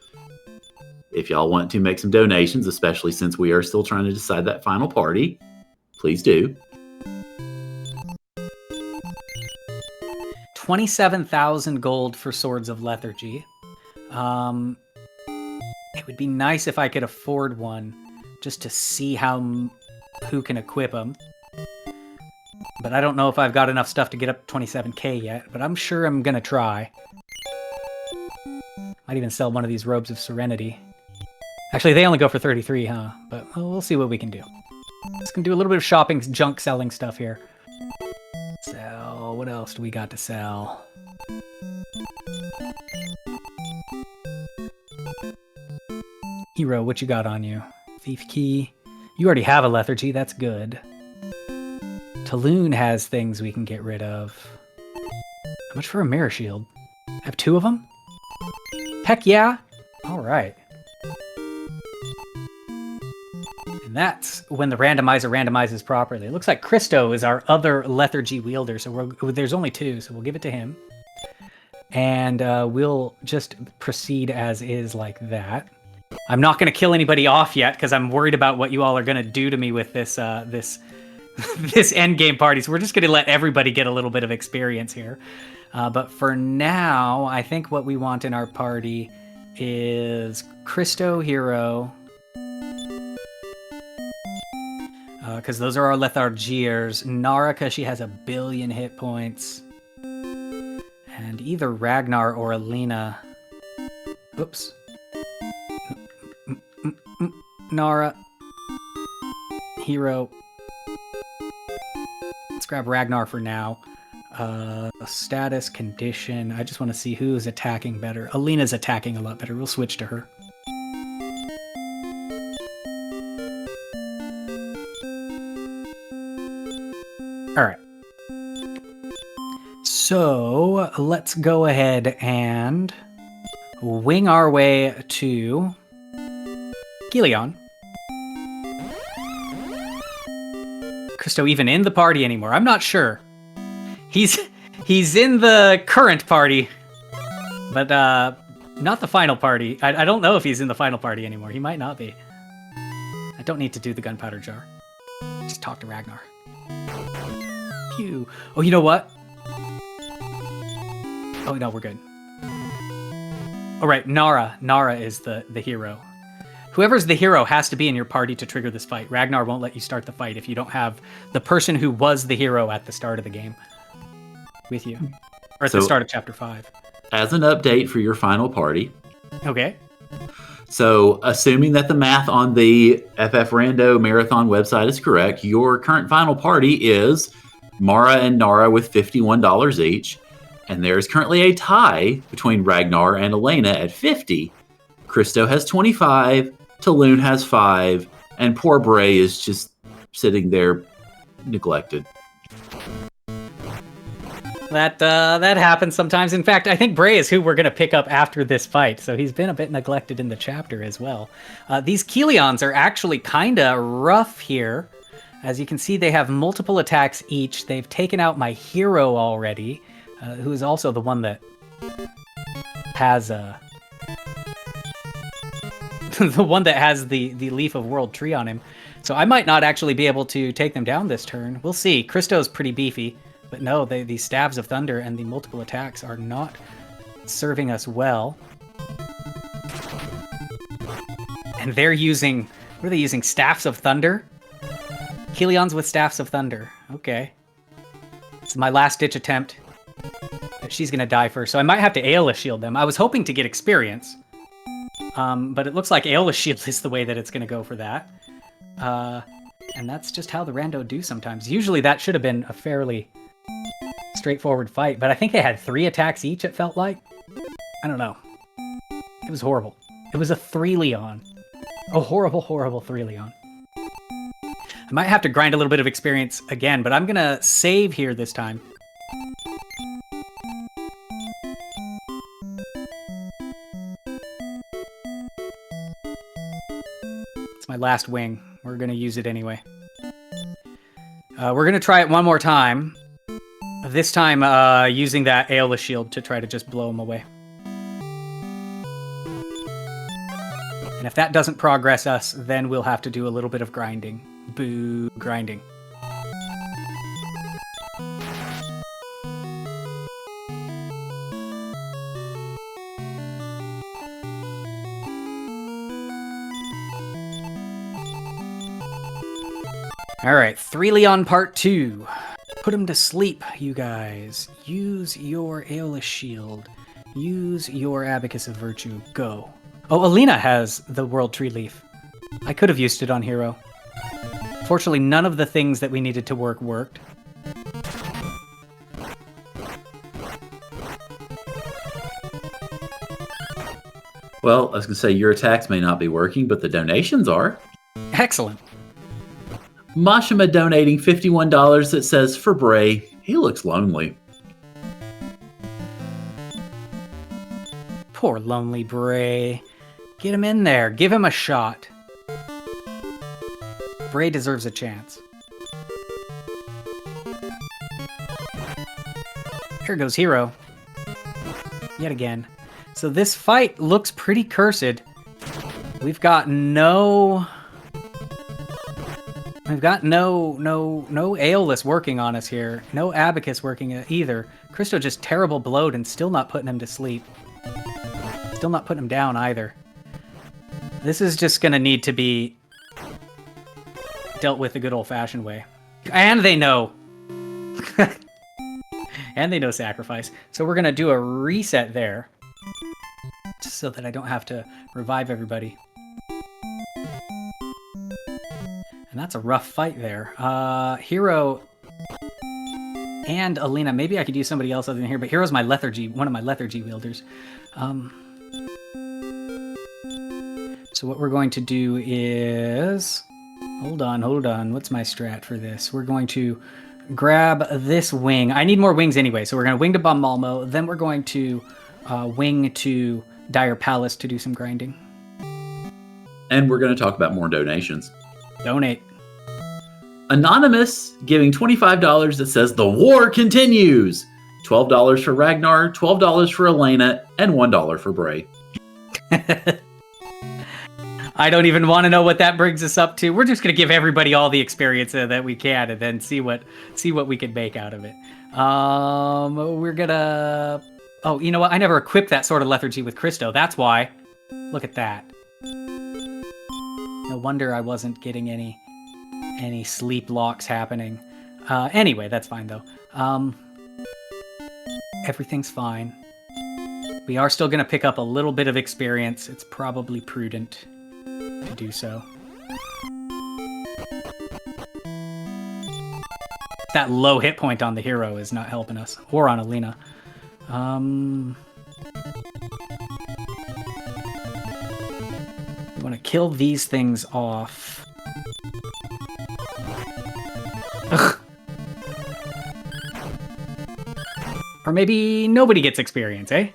if y'all want to make some donations, especially since we are still trying to decide that final party, please do. 27,000 gold for Swords of Lethargy. It would be nice if I could afford one, just to see who can equip them. But I don't know if I've got enough stuff to get up to 27k yet, but I'm sure I'm gonna try. Might even sell one of these Robes of Serenity. Actually, they only go for 33, huh? But we'll see what we can do. Just gonna do a little bit of shopping, junk selling stuff here. So, what else do we got to sell? Hero, what you got on you? Thief Key. You already have a Lethargy, that's good. Talon has things we can get rid of. How much for a Mirror Shield? I have 2 of them? Heck yeah! Alright. And that's when the randomizer randomizes properly. It looks like Christo is our other Lethargy wielder, so there's only 2, so we'll give it to him. And we'll just proceed as is like that. I'm not going to kill anybody off yet, because I'm worried about what you all are going to do to me with this this endgame party, so we're just going to let everybody get a little bit of experience here. But for now, I think what we want in our party is Christo, Hero, because those are our Lethargiers. Naraka, she has 1 billion hit points. And either Ragnar or Alina. Oops. Nara. Hero. Let's grab Ragnar for now. Status, condition. I just want to see who's attacking better. Alina's attacking a lot better. We'll switch to her. Alright. So, let's go ahead and wing our way to Gilion. Christo even in the party anymore? I'm not sure. He's in the current party, but not the final party. I don't know if he's in the final party anymore. He might not be. I don't need to do the gunpowder jar. Just talk to Ragnar. Pew. Oh, you know what? Oh, no, we're good. All right, Nara. Nara is the hero. Whoever's the hero has to be in your party to trigger this fight. Ragnar won't let you start the fight if you don't have the person who was the hero at the start of the game with you. Or at the start of Chapter 5. As an update for your final party. Okay. So, assuming that the math on the FF Rando Marathon website is correct, your current final party is Mara and Nara with $51 each. And there is currently a tie between Ragnar and Elena at 50. Christo has 25, Talon has 5, and poor Bray is just sitting there neglected. That happens sometimes. In fact, I think Bray is who we're going to pick up after this fight, so he's been a bit neglected in the chapter as well. These Kilions are actually kind of rough here. As you can see, they have multiple attacks each. They've taken out my hero already, who is also the one that has the one that has the Leaf of World Tree on him. So I might not actually be able to take them down this turn. We'll see. Christo's pretty beefy, but no, the Staves of Thunder and the multiple attacks are not serving us well. And they're using, what are they using? Staffs of Thunder? Kilions with Staffs of Thunder. Okay. This is my last ditch attempt. But she's gonna die first, so I might have to Aeolus Shield them. I was hoping to get experience. But it looks like Aeolus Shield is the way that it's going to go for that. And that's just how the Rando do sometimes. Usually that should have been a fairly straightforward fight, but I think they had 3 attacks each, it felt like. I don't know. It was horrible. It was a 3 Leon. A horrible, horrible 3 Leon. I might have to grind a little bit of experience again, but I'm gonna save here this time. It's my last wing. We're gonna use it anyway. We're gonna try it one more time. This time, using that Aeolus shield to try to just blow him away. And if that doesn't progress us, then we'll have to do a little bit of grinding. Boo, grinding. All right, 3 Leon Part 2. Put him to sleep, you guys. Use your Aeolus shield. Use your Abacus of Virtue. Go. Oh, Alina has the World Tree Leaf. I could have used it on Hero. Fortunately, none of the things that we needed to work worked. Well, I was going to say your attacks may not be working, but the donations are. Excellent. Mashima donating $51 that says, for Bray, he looks lonely. Poor lonely Bray. Get him in there. Give him a shot. Bray deserves a chance. Here goes Hero. Yet again. So this fight looks pretty cursed. We've got no Aeolus working on us here. No Abacus working either. Christo just terrible blowed and still not putting him to sleep. Still not putting him down either. This is just gonna need to be dealt with the good old-fashioned way. And they know. And they know sacrifice. So we're gonna do a reset there. Just so that I don't have to revive everybody. And that's a rough fight there. Hero and Alina. Maybe I could use somebody else other than here, but Hero's my lethargy, one of my lethargy wielders. So what we're going to do is... Hold on. What's my strat for this? We're going to grab this wing. I need more wings anyway, so we're going to wing to Bum Malmo. Then we're going to wing to Dire Palace to do some grinding. And we're going to talk about more donations. Donate. Anonymous giving $25 that says the war continues. $12 for Ragnar, $12 for Elena, and $1 for Bray. I don't even want to know what that brings us up to. We're just going to give everybody all the experience that we can and then see what we can make out of it. We're going to... Oh, you know what? I never equipped that sort of lethargy with Christo. That's why. Look at that. No wonder I wasn't getting any sleep locks happening. Anyway, that's fine, though. Everything's fine. We are still going to pick up a little bit of experience. It's probably prudent to do so. That low hit point on the Hero is not helping us, or on Alina. We want to kill these things off. Ugh. Or maybe nobody gets experience, eh?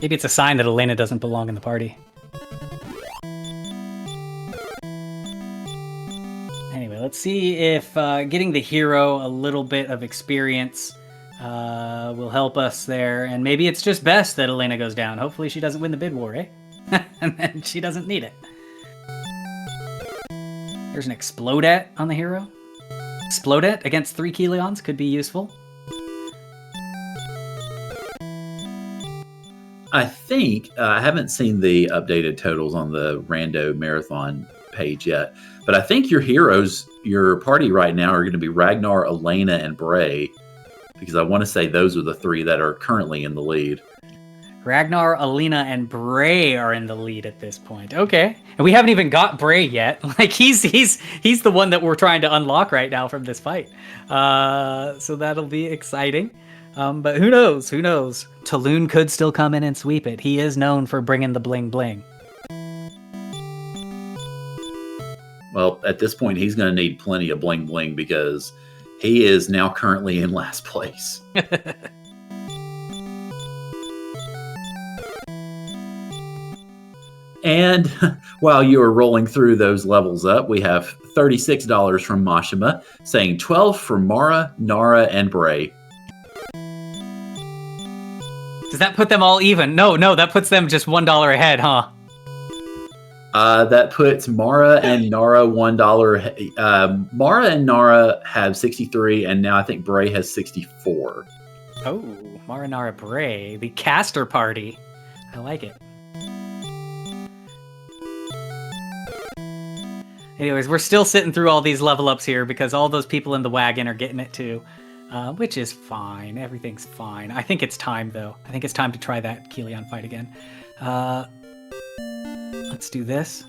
Maybe it's a sign that Elena doesn't belong in the party. Anyway, let's see if getting the Hero a little bit of experience will help us there. And maybe it's just best that Elena goes down. Hopefully she doesn't win the bid war, eh? and then she doesn't need it. There's an Explodette on the hero. Explodette against 3 Kilions could be useful. I think I haven't seen the updated totals on the Rando Marathon page yet, but I think your heroes, your party right now, are going to be Ragnar, Elena, and Bray, because I want to say those are the 3 that are currently in the lead. Ragnar, Elena, and Bray are in the lead at this point. Okay, and we haven't even got Bray yet. Like he's the one that we're trying to unlock right now from this fight. So that'll be exciting. But who knows? Who knows? Talon could still come in and sweep it. He is known for bringing the bling bling. Well, at this point, he's going to need plenty of bling bling because he is now currently in last place. And while you are rolling through those levels up, we have $36 from Mashima, saying 12 for Mara, Nara, and Bray. Does that put them all even? No, that puts them just $1 ahead, huh? That puts Mara and Nara $1. Mara and Nara have 63, and now I think Bray has 64. Oh, Mara, Nara, Bray, the caster party. I like it. Anyways, we're still sitting through all these level ups here because all those people in the wagon are getting it too, which is fine. Everything's fine. I think it's time, though. I think it's time to try that Kilion fight again. Let's do this.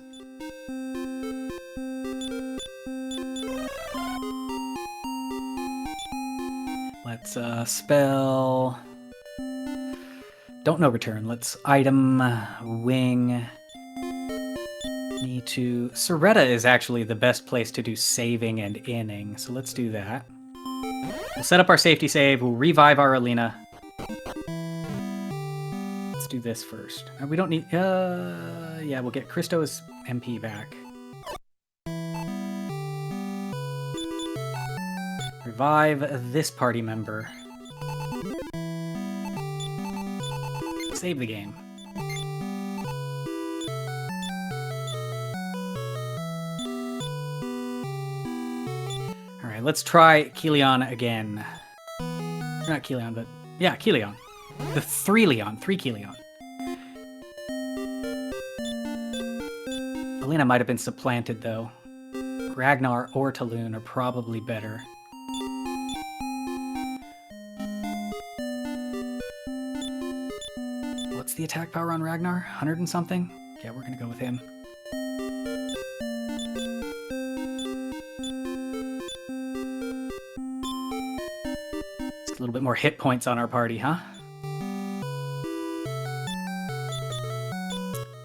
Let's spell... Don't know return. Let's item, wing... Need to... Soretta is actually the best place to do saving and inning, so let's do that. We'll set up our safety save, we'll revive our Alina. Let's do this first. We don't need... yeah, we'll get Christo's MP back. Revive this party member. Save the game. Let's try Kilion again. Not Kilion, but... Yeah, Kilion. The 3 Kilion. Alina might have been supplanted, though. Ragnar or Talon are probably better. What's the attack power on Ragnar? 100 and something? Yeah, we're gonna go with him. A little bit more hit points on our party, huh?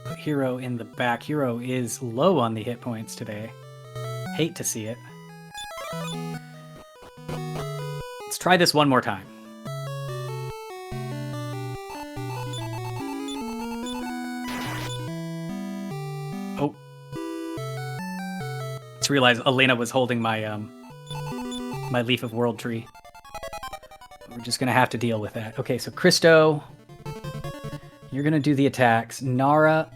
Put Hero in the back. Hero is low on the hit points today. Hate to see it. Let's try this one more time. Oh. Just realized Elena was holding my my Leaf of World Tree. We're just going to have to deal with that. Okay, so Christo, you're going to do the attacks. Nara,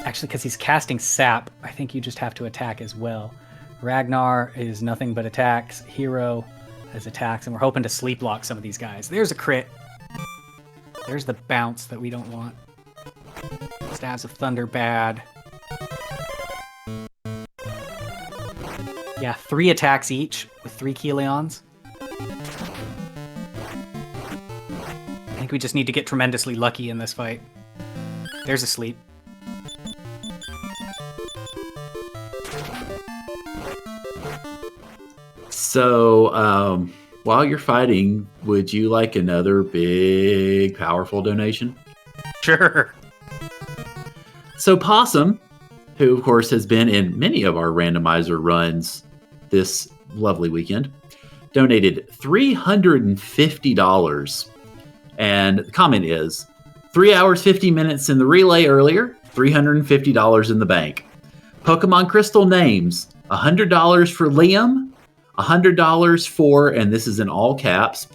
actually, because he's casting Sap, I think you just have to attack as well. Ragnar is nothing but attacks. Hero has attacks, and we're hoping to sleep lock some of these guys. There's a crit. There's the bounce that we don't want. Stabs of Thunder, bad. Yeah, 3 attacks each with 3 Kilions. I think we just need to get tremendously lucky in this fight. There's a sleep. So, while you're fighting, would you like another big, powerful donation? Sure. So Possum, who of course has been in many of our randomizer runs this lovely weekend, donated $350. And the comment is, 3 hours, 50 minutes in the relay earlier, $350 in the bank. Pokemon Crystal names, $100 for Liam, $100 for, and this is in all caps,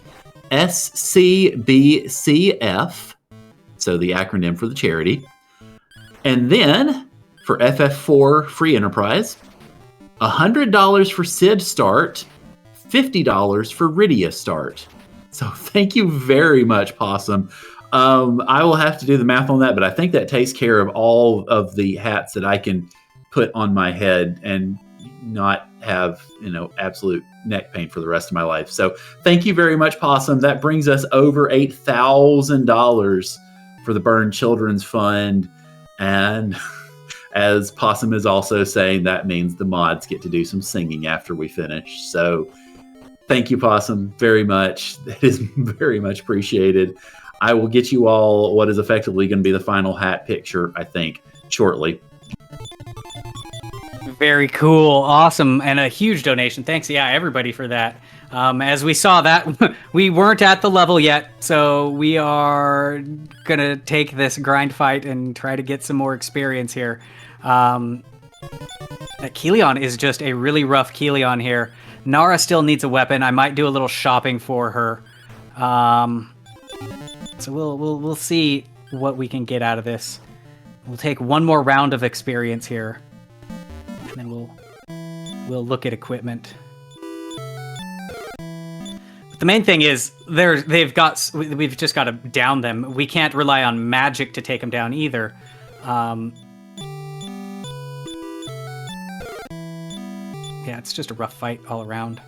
SCBCF, so the acronym for the charity. And then for FF4 free enterprise, $100 for Sid start, $50 for Rydia start. So thank you very much, Possum. I will have to do the math on that, but I think that takes care of all of the hats that I can put on my head and not have, absolute neck pain for the rest of my life. So thank you very much, Possum. That brings us over $8,000 for the Burn Children's Fund. And as Possum is also saying, that means the mods get to do some singing after we finish. So thank you, Possum, very much. That is very much appreciated. I will get you all what is effectively going to be the final hat picture, I think, shortly. Very cool. Awesome. And a huge donation. Thanks, everybody for that. As we saw that, we weren't at the level yet, so we are going to take this grind fight and try to get some more experience here. Kilion is just a really rough Kilion here. Nara still needs a weapon. I might do a little shopping for her. So we'll see what we can get out of this. We'll take one more round of experience here, and then we'll look at equipment. But the main thing is we've just got to down them. We can't rely on magic to take them down either. Yeah, it's just a rough fight all around.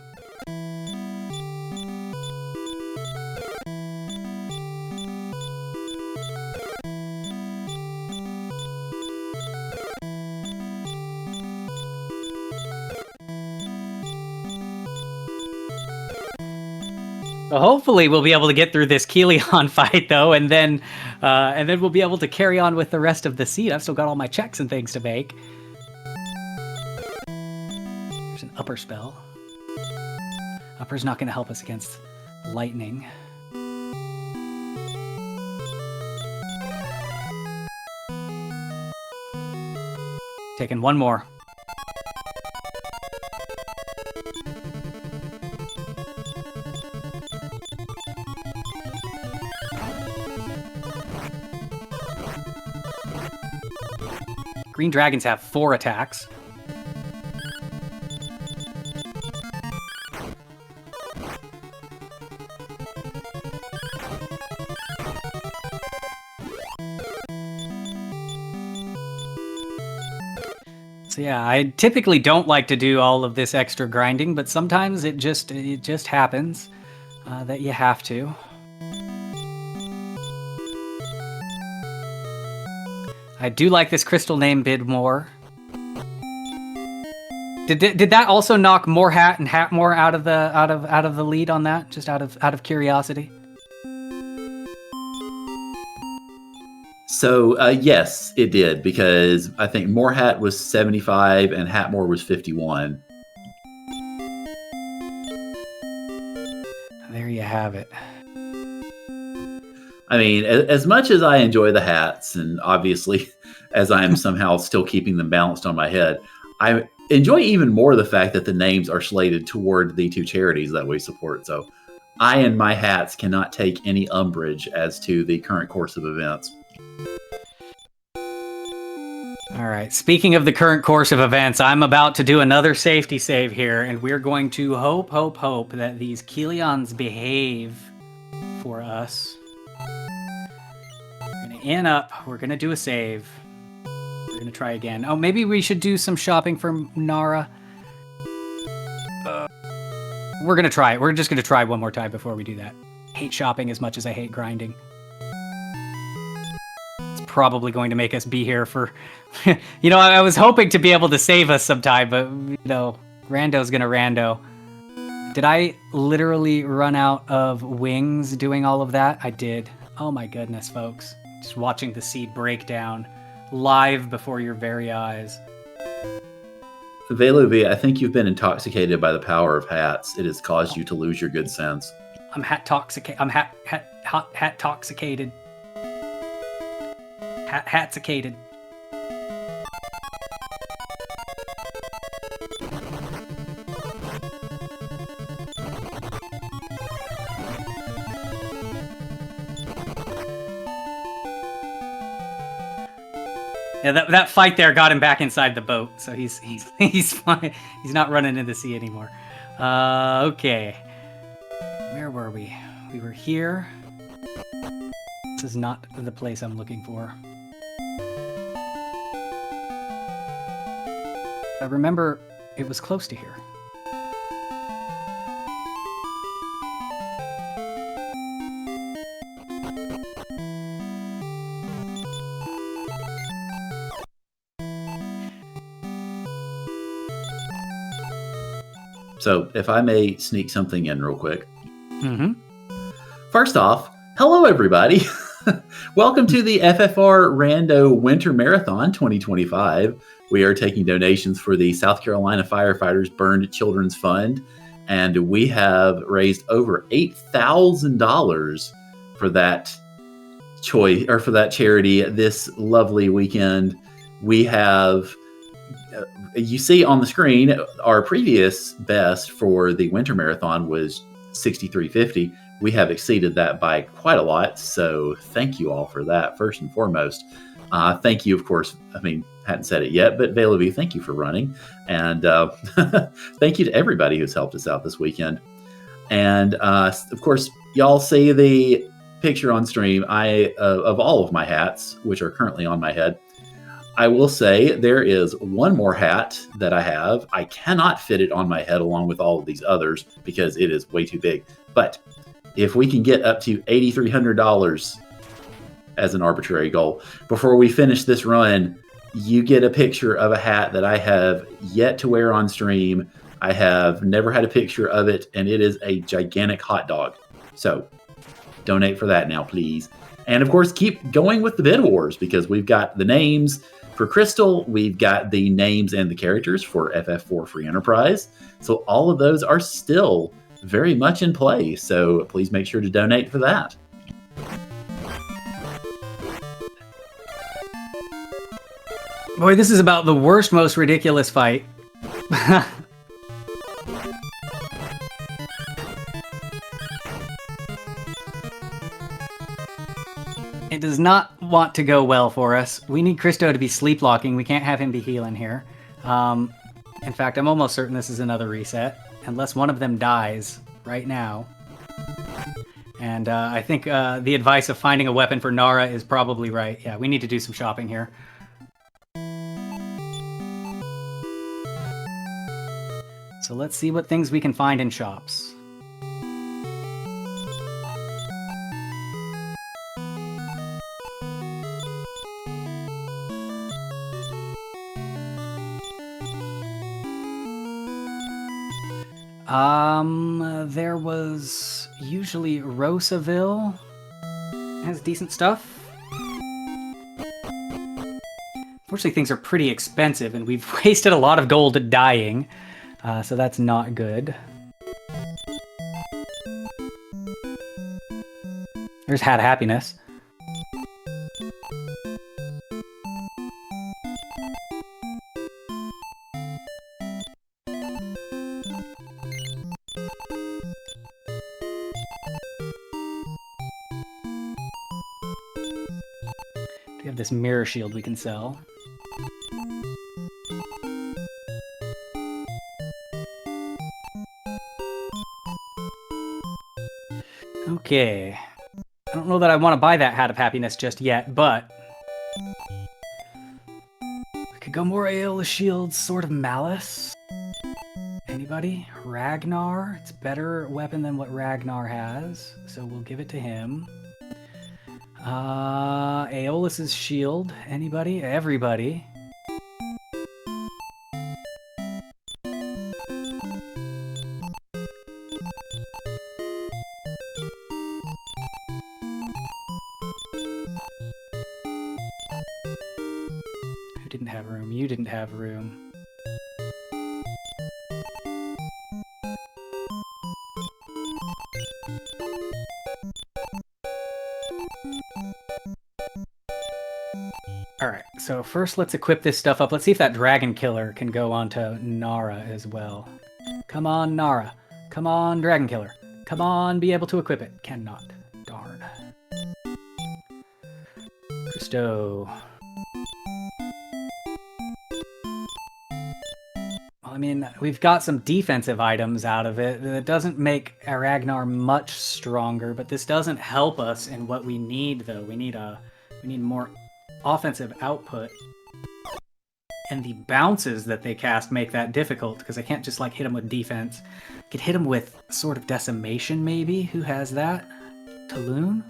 Well, hopefully we'll be able to get through this Kilion fight, though, and then we'll be able to carry on with the rest of the seed. I've still got all my checks and things to make. There's an upper spell. Upper's not going to help us against lightning. Taking one more. Green dragons have 4 attacks. So yeah, I typically don't like to do all of this extra grinding, but sometimes it just happens that you have to. I do like this crystal name bid more. Did that also knock more hat and hat more out of the lead on that? Just out of curiosity. So yes, it did, because I think more hat was 75 and Hatmore was 51. There you have it. I mean, as much as I enjoy the hats, and obviously as I am somehow still keeping them balanced on my head, I enjoy even more the fact that the names are slated toward the 2 charities that we support. So I and my hats cannot take any umbrage as to the current course of events. All right, speaking of the current course of events, I'm about to do another safety save here, and we're going to hope that these Kilions behave for us. We're going to in up, we're going to do a save. We're going to try again. Oh, maybe we should do some shopping for Nara. We're going to try it. We're just going to try one more time before we do that. I hate shopping as much as I hate grinding. It's probably going to make us be here for... I was hoping to be able to save us sometime, but, Rando's going to Rando. Did I literally run out of wings doing all of that? I did. Oh my goodness, folks. Just watching the seed break down live before your very eyes. Veluvi, I think you've been intoxicated by the power of hats. It has caused you to lose your good sense. I'm hat-toxicated. I'm hat-toxicated. Hat-toxicated. Yeah, that fight there got him back inside the boat, so he's fine. He's not running in the sea anymore. Okay. Where were we? We were here. This is not the place I'm looking for. I remember it was close to here. So if I may sneak something in real quick. Mm-hmm. First off, hello everybody. Welcome to the FFR Rando Winter Marathon 2025. We are taking donations for the South Carolina Firefighters Burned Children's Fund, and we have raised over $8,000 for that for that charity this lovely weekend. We have you see on the screen, our previous best for the winter marathon was 63:50. We have exceeded that by quite a lot. So thank you all for that, first and foremost. Thank you, of course. I mean, hadn't said it yet, but Valerie, thank you for running. And thank you to everybody who's helped us out this weekend. And of course, y'all see the picture on stream of all of my hats, which are currently on my head. I will say there is one more hat that I have. I cannot fit it on my head along with all of these others because it is way too big. But if we can get up to $8,300 as an arbitrary goal before we finish this run, you get a picture of a hat that I have yet to wear on stream. I have never had a picture of it, and it is a gigantic hot dog. So donate for that now, please. And of course, keep going with the bid wars because we've got the names for Crystal, we've got the names and the characters for FF4 Free Enterprise. So all of those are still very much in play. So please make sure to donate for that. Boy, this is about the worst, most ridiculous fight. It does not want to go well for us. We need Christo to be sleeplocking. We can't have him be healing here. In fact, I'm almost certain this is another reset, unless one of them dies right now. And I think the advice of finding a weapon for Nara is probably right. Yeah, we need to do some shopping here. So let's see what things we can find in shops. There was usually Rosaville has decent stuff. Unfortunately, things are pretty expensive, and we've wasted a lot of gold dying, so that's not good. There's Hat Happiness. We have this mirror shield we can sell. Okay. I don't know that I want to buy that Hat of Happiness just yet, but we could go more Aeolus Shield's Sword of Malice. Anybody? Ragnar. It's a better weapon than what Ragnar has, so we'll give it to him. Aeolus's shield. Anybody? Everybody. Who didn't have room? You didn't have room. Alright, so first let's equip this stuff up. Let's see if that Dragon Killer can go onto Nara as well. Come on, Nara. Come on, Dragon Killer. Come on, be able to equip it. Cannot. Darn. Christo. I mean, we've got some defensive items out of it. That doesn't make Ragnar much stronger, but this doesn't help us in what we need, though. We need more offensive output. And the bounces that they cast make that difficult, because I can't just, like, hit them with defense. I could hit them with Sword of Decimation, maybe? Who has that? Talon?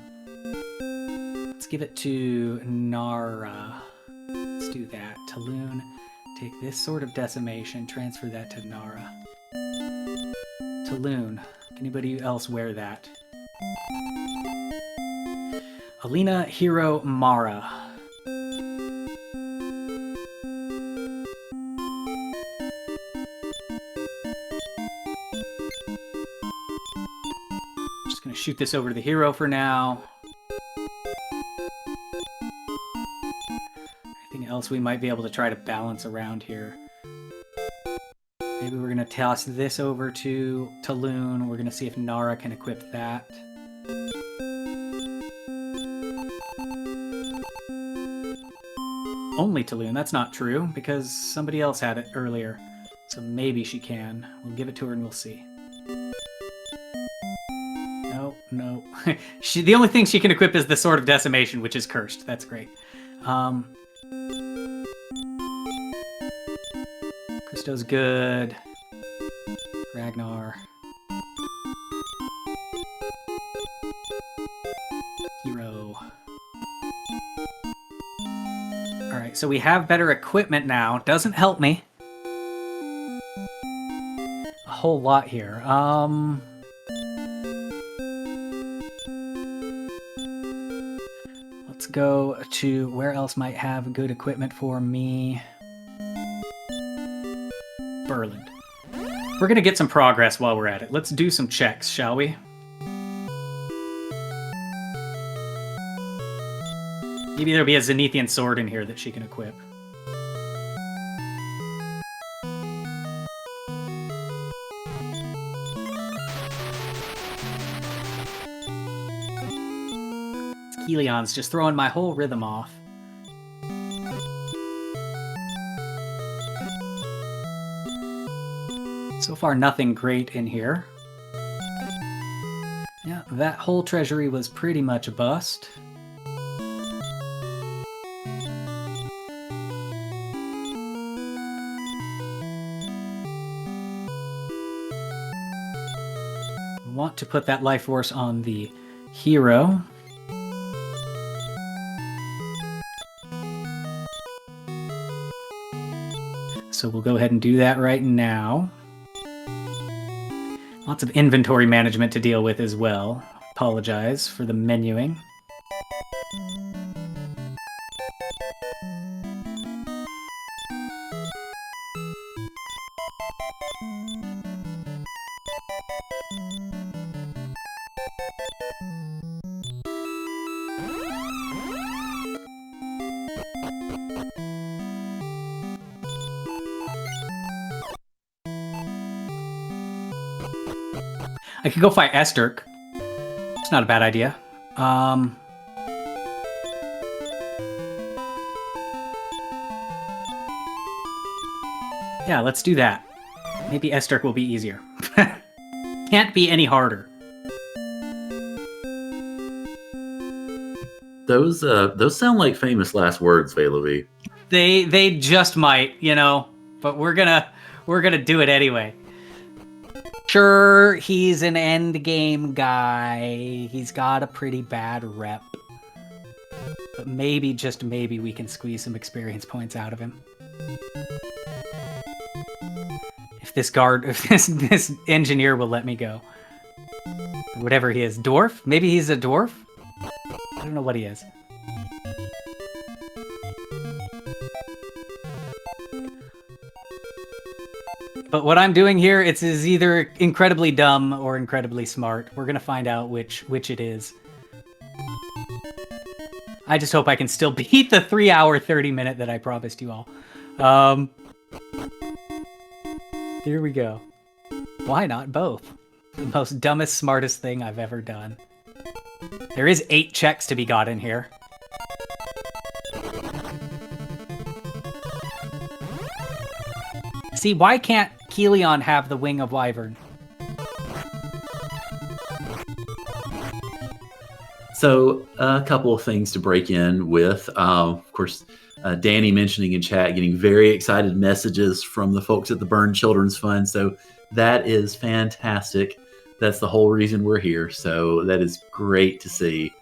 Let's give it to Nara. Let's do that. Talon. Take this Sword of Decimation, transfer that to Nara. Talon. Anybody else wear that? Alina, Hero, Mara. Just gonna shoot this over to the hero for now. Else we might be able to try to balance around here. Maybe we're going to toss this over to Talon. We're going to see if Nara can equip that. Only Talon. That's not true, because somebody else had it earlier. So maybe she can. We'll give it to her and we'll see. No. The only thing she can equip is the Sword of Decimation, which is cursed. That's great. Christo's good. Ragnar. Hero. Alright, so we have better equipment now. Doesn't help me a whole lot here. Let's go to where else might have good equipment for me. Berland. We're gonna get some progress while we're at it. Let's do some checks, shall we? Maybe there'll be a Zenithian sword in here that she can equip. Helions just throwing my whole rhythm off. So far, nothing great in here. Yeah, that whole treasury was pretty much a bust. Want to put that life force on the hero. So we'll go ahead and do that right now. Lots of inventory management to deal with as well. Apologize for the menuing. I could go fight Esterk. It's not a bad idea. Yeah, let's do that. Maybe Esterk will be easier. Can't be any harder. Those sound like famous last words, Valovi. They just might, you know, but we're gonna do it anyway. Sure, he's an end game guy. He's got a pretty bad rep. But maybe, just maybe, we can squeeze some experience points out of him. If this engineer will let me go. Whatever he is. Dwarf? Maybe he's a dwarf? I don't know what he is. But what I'm doing here, it's is either incredibly dumb or incredibly smart. We're gonna find out which it is. I just hope I can still beat the 3-hour, 30-minute that I promised you all. Here we go. Why not both? The most dumbest, smartest thing I've ever done. There is 8 checks to be got in here. See, why can't Keleon have the Wing of Wyvern? So a couple of things to break in with. Of course, Danny mentioning in chat, getting very excited messages from the folks at the Burn Children's Fund. So that is fantastic. That's the whole reason we're here. So that is great to see.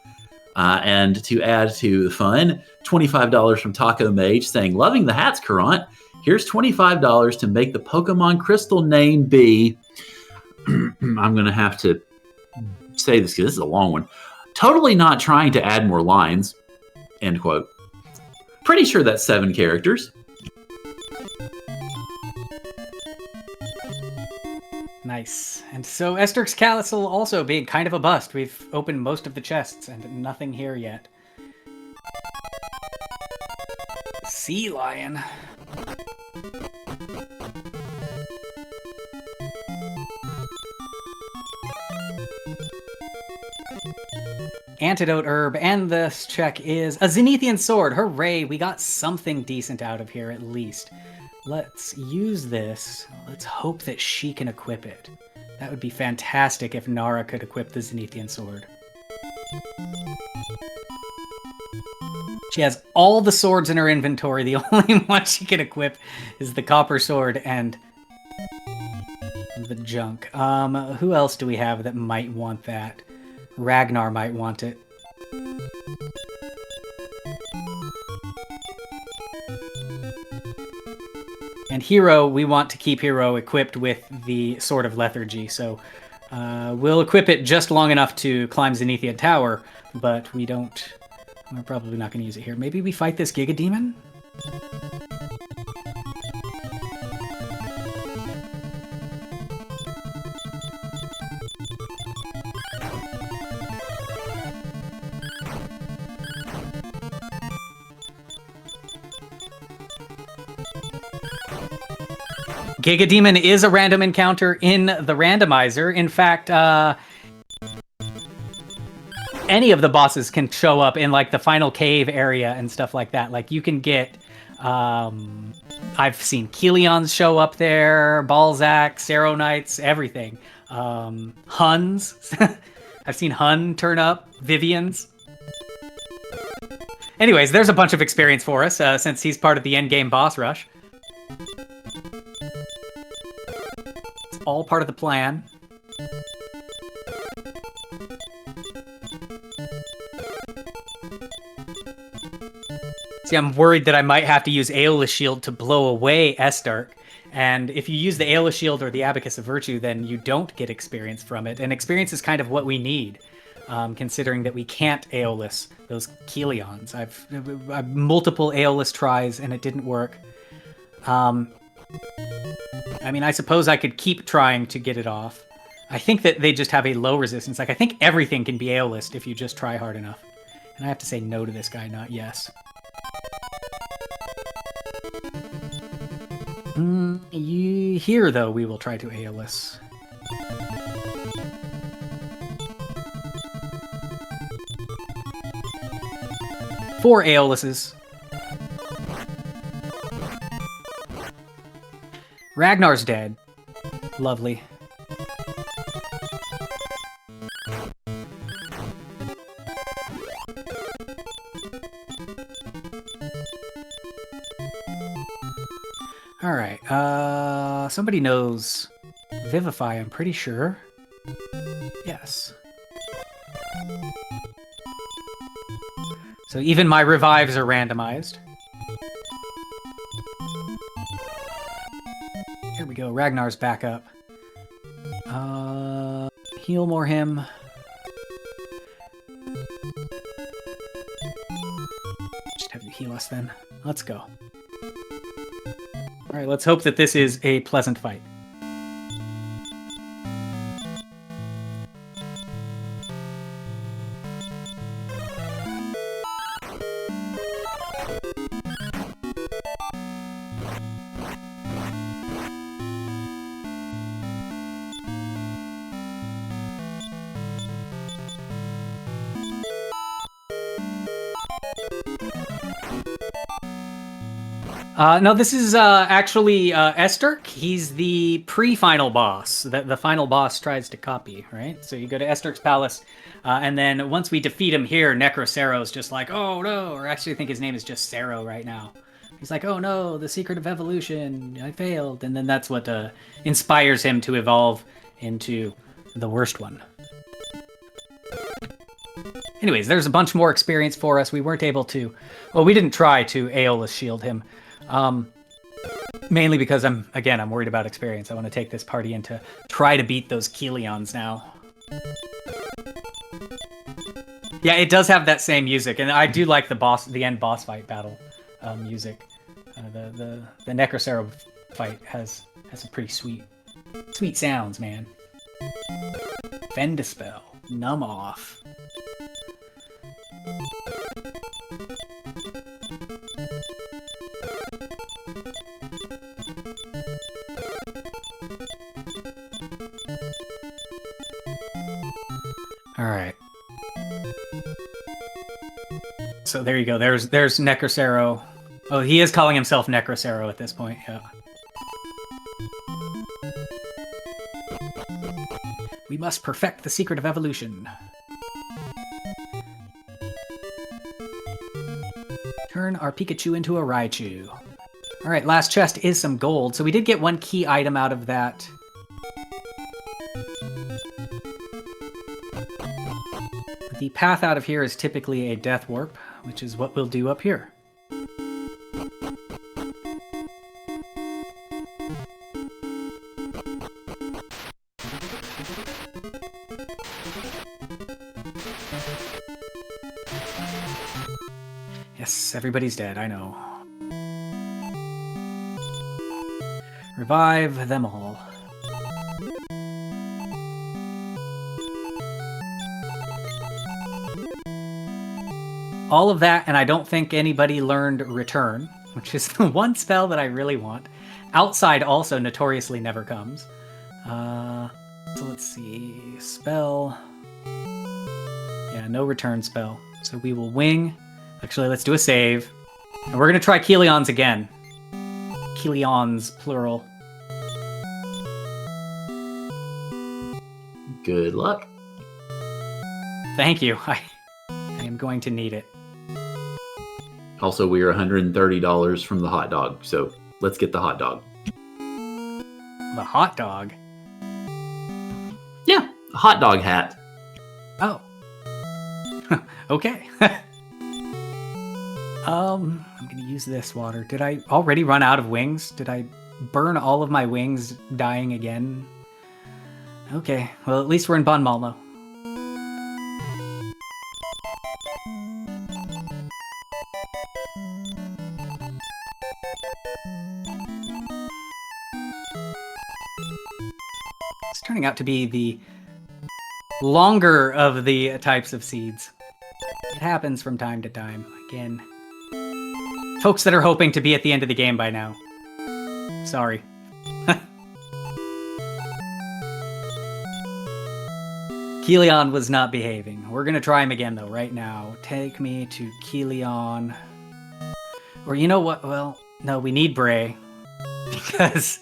And to add to the fun, $25 from Taco Mage saying, loving the hats, Current. Here's $25 to make the Pokemon Crystal name be, I'm going to have to say this because this is a long one. Totally not trying to add more lines, end quote. Pretty sure that's 7 characters. Nice. And so Ester's Castle also being kind of a bust. We've opened most of the chests and nothing here yet. Sea Lion. Antidote herb, and this check is a Zenithian sword. Hooray, we got something decent out of here at least. Let's use this. Let's hope that she can equip it. That would be fantastic if Nara could equip the Zenithian sword. She has all the swords in her inventory. The only one she can equip is the copper sword and the junk. Who else do we have that might want that? Ragnar might want it. And Hero, we want to keep Hero equipped with the Sword of Lethargy, so we'll equip it just long enough to climb Zenithia Tower, but we're probably not going to use it here. Maybe we fight this Giga Demon? Giga Demon is a random encounter in the randomizer. In fact, any of the bosses can show up in like the final cave area and stuff like that. Like you can get, I've seen Keleons show up there, Balzac, Seronites, everything. Huns. I've seen Hun turn up, Vivians. Anyways, there's a bunch of experience for us since he's part of the endgame boss rush. All part of the plan. See, I'm worried that I might have to use Aeolus Shield to blow away Estark. And if you use the Aeolus Shield or the Abacus of Virtue, then you don't get experience from it. And experience is kind of what we need, considering that we can't Aeolus those Keleons. I've multiple Aeolus tries and it didn't work. I mean, I suppose I could keep trying to get it off. I think that they just have a low resistance. Like, I think everything can be Aeolist if you just try hard enough. And I have to say no to this guy, not yes. Here, though, we will try to Aeolus. Four Aeoluses. Ragnar's dead. Lovely. Alright, somebody knows Vivify, I'm pretty sure. Yes. So even my revives are randomized. Here we go, Ragnar's back up. Heal more him. Just have you heal us then. Let's go. Alright, let's hope that this is a pleasant fight. No, this is actually Esther. He's the pre-final boss. The final boss tries to copy, right? So you go to Esther's palace, and then once we defeat him here, Necrocero's just like, oh no, or actually I think his name is just Cero right now. He's like, oh no, the secret of evolution, I failed. And then that's what inspires him to evolve into the worst one. Anyways, there's a bunch more experience for us. We weren't able to, well, we didn't try to Aeolus shield him. Mainly because I'm worried about experience. I want to take this party in to try to beat those Kelions now. Yeah, it does have that same music, and I do like the end boss fight battle music. The Necrocero fight has some pretty sweet sounds, man. Fend Dispel, Numb Off. All right. So there you go. There's Necrocero. Oh, he is calling himself Necrocero at this point. Yeah. We must perfect the secret of evolution. Turn our Pikachu into a Raichu. All right, last chest is some gold. So we did get one key item out of that. The path out of here is typically a death warp, which is what we'll do up here. Yes, everybody's dead, I know. Revive them all. All of that, and I don't think anybody learned Return, which is the one spell that I really want. Outside also notoriously never comes. So let's see. Spell. Yeah, no Return spell. So we will wing. Actually, let's do a save. And we're going to try Kelions again. Kelions, plural. Good luck. Thank you. I am going to need it. Also, we are $130 from the hot dog, so let's get the hot dog. The hot dog? Yeah, hot dog hat. Oh. Okay. I'm going to use this water. Did I already run out of wings? Did I burn all of my wings dying again? Okay, well, at least we're in Bon Malmo. It's turning out to be the longer of the types of seeds. It happens from time to time. Again, folks that are hoping to be at the end of the game by now. Sorry. Kelion was not behaving. We're gonna try him again though, right now. Take me to Kelion. Or you know what? Well, no, we need Bray. Because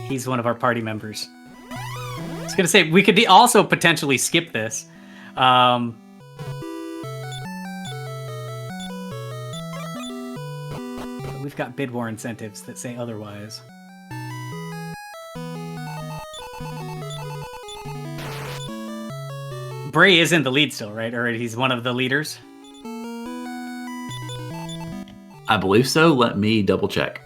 he's one of our party members. I was gonna say, we could also potentially skip this. We've got bid war incentives that say otherwise. Bray is in the lead still, right? Or he's one of the leaders? I believe so. Let me double check.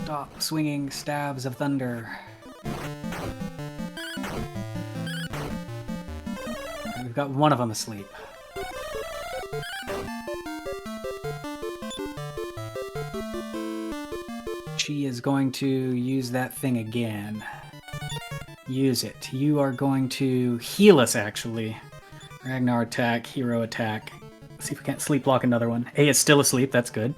Stop swinging stabs of thunder. We've got one of them asleep. she is going to use that thing again. Use it. You are going to heal us, actually. Ragnar attack, hero attack. Let's see if we can't sleep block another one. A is still asleep, that's good.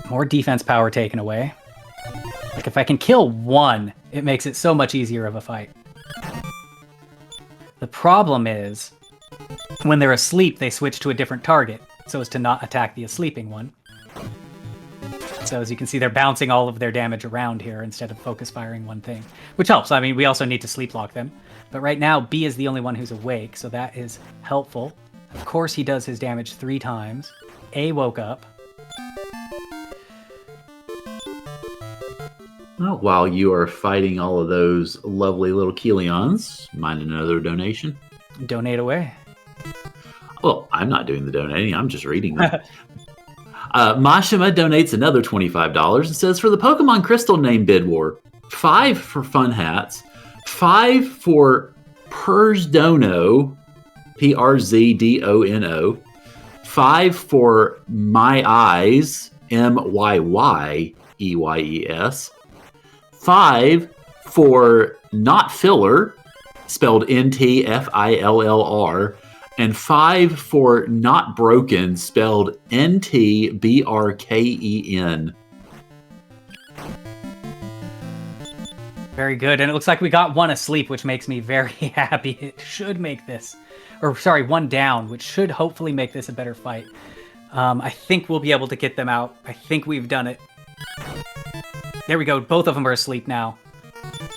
More defense power taken away. Like, if I can kill one, it makes it so much easier of a fight. The problem is, when they're asleep, they switch to a different target, so as to not attack the sleeping one. So as you can see, they're bouncing all of their damage around here instead of focus firing one thing, which helps. I mean, we also need to sleep lock them. But right now, B is the only one who's awake, so that is helpful. Of course, he does his damage 3 times. A woke up. Well, while you are fighting all of those lovely little Kelions, mind another donation? Donate away. Well, I'm not doing the donating. I'm just reading them. Mashima donates another $25 and says, for the Pokemon Crystal name bid war, 5 for Fun Hats, 5 for Perzdono, P-R-Z-D-O-N-O, 5 for My Eyes, M-Y-Y-E-Y-E-S, 5 for Not Filler, spelled N-T-F-I-L-L-R, and 5 for Not Broken, spelled N-T-B-R-K-E-N. Very good, and it looks like we got one asleep, which makes me very happy. It should make this, or sorry, one down, which should hopefully make this a better fight. I think we'll be able to get them out. I think we've done it. There we go, both of them are asleep now.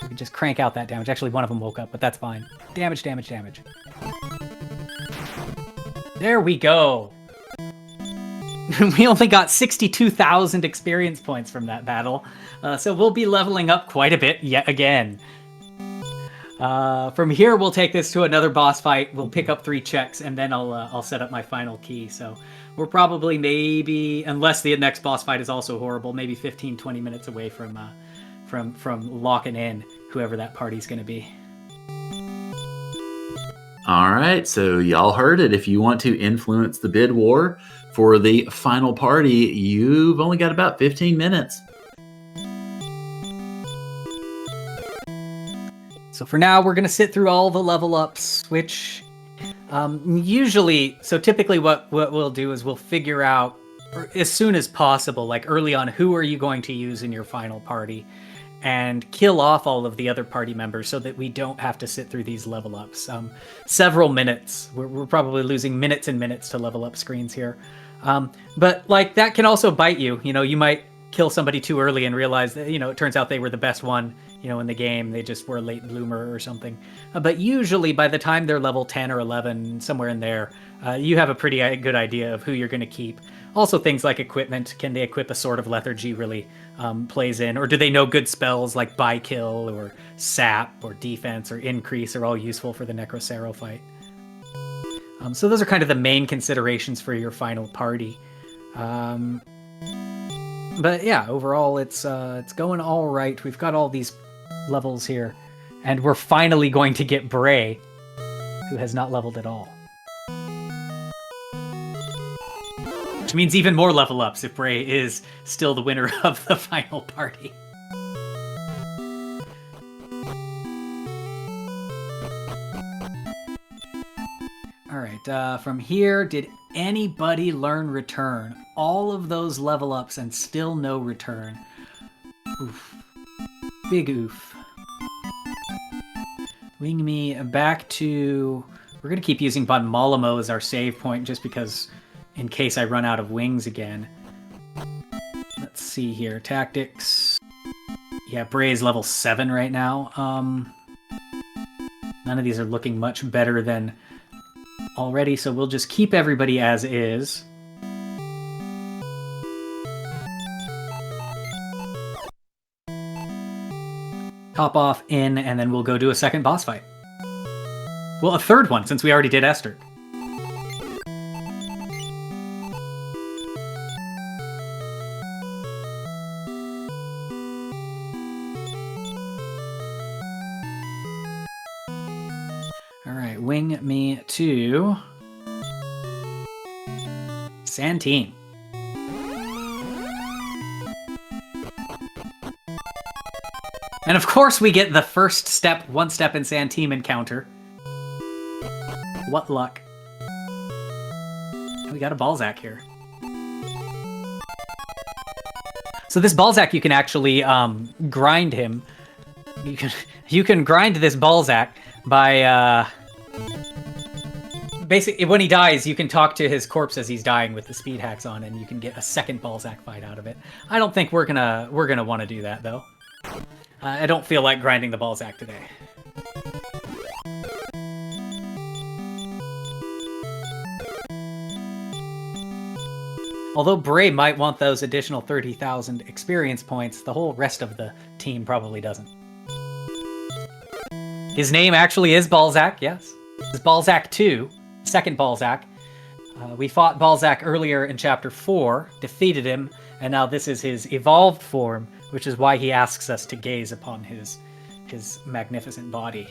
We can just crank out that damage. Actually, one of them woke up, but that's fine. Damage, damage, damage. There we go. We only got 62,000 experience points from that battle, so we'll be leveling up quite a bit yet again. From here, we'll take this to another boss fight. We'll pick up 3 checks, and then I'll set up my final key. So we're probably maybe, unless the next boss fight is also horrible, maybe 15-20 minutes away from locking in whoever that party's going to be. All right, so y'all heard it. If you want to influence the bid war for the final party, you've only got about 15 minutes. So for now, we're going to sit through all the level ups, which usually, so typically what we'll do is we'll figure out as soon as possible, like early on, who are you going to use in your final party, and kill off all of the other party members so that we don't have to sit through these level ups. Several minutes. We're probably losing minutes and minutes to level up screens here. But like that can also bite you. You know, you might kill somebody too early and realize that, you know, it turns out they were the best one, you know, in the game. They just were a late bloomer or something. But usually by the time they're level 10 or 11, somewhere in there, you have a pretty good idea of who you're going to keep. Also things like equipment. Can they equip a Sword of Lethargy really plays in? Or do they know good spells like Buy Kill or Sap or Defense or Increase are all useful for the Necrocero fight? So those are kind of the main considerations for your final party. But yeah, overall it's going all right. We've got all these levels here. And we're finally going to get Bray, who has not leveled at all. Which means even more level ups if Bray is still the winner of the final party. Alright, from here, did anybody learn Return? All of those level ups and still no Return. Oof. Big oof. Wing me back to... We're going to keep using Von Malamo as our save point just because... in case I run out of wings again. Let's see here. Tactics. Yeah, Bray's level 7 right now. None of these are looking much better than already, so we'll just keep everybody as is. Top off in, and then we'll go do a second boss fight. Well, a third one, since we already did Esther. Wing me to Sand team. And of course we get the first step, one step in sand team encounter. What luck. We got a Balzac here. So this Balzac, you can actually grind him. You can grind this Balzac by basically when he dies, you can talk to his corpse as he's dying with the speed hacks on, and you can get a second Balzac fight out of it. I don't think we're gonna want to do that though. I don't feel like grinding the Balzac today. Although Bray might want those additional 30,000 experience points, the whole rest of the team probably doesn't. His name actually is Balzac, yes. It's Balzac 2, second Balzac. We fought Balzac earlier in Chapter 4, defeated him, and now this is his evolved form, which is why he asks us to gaze upon his magnificent body.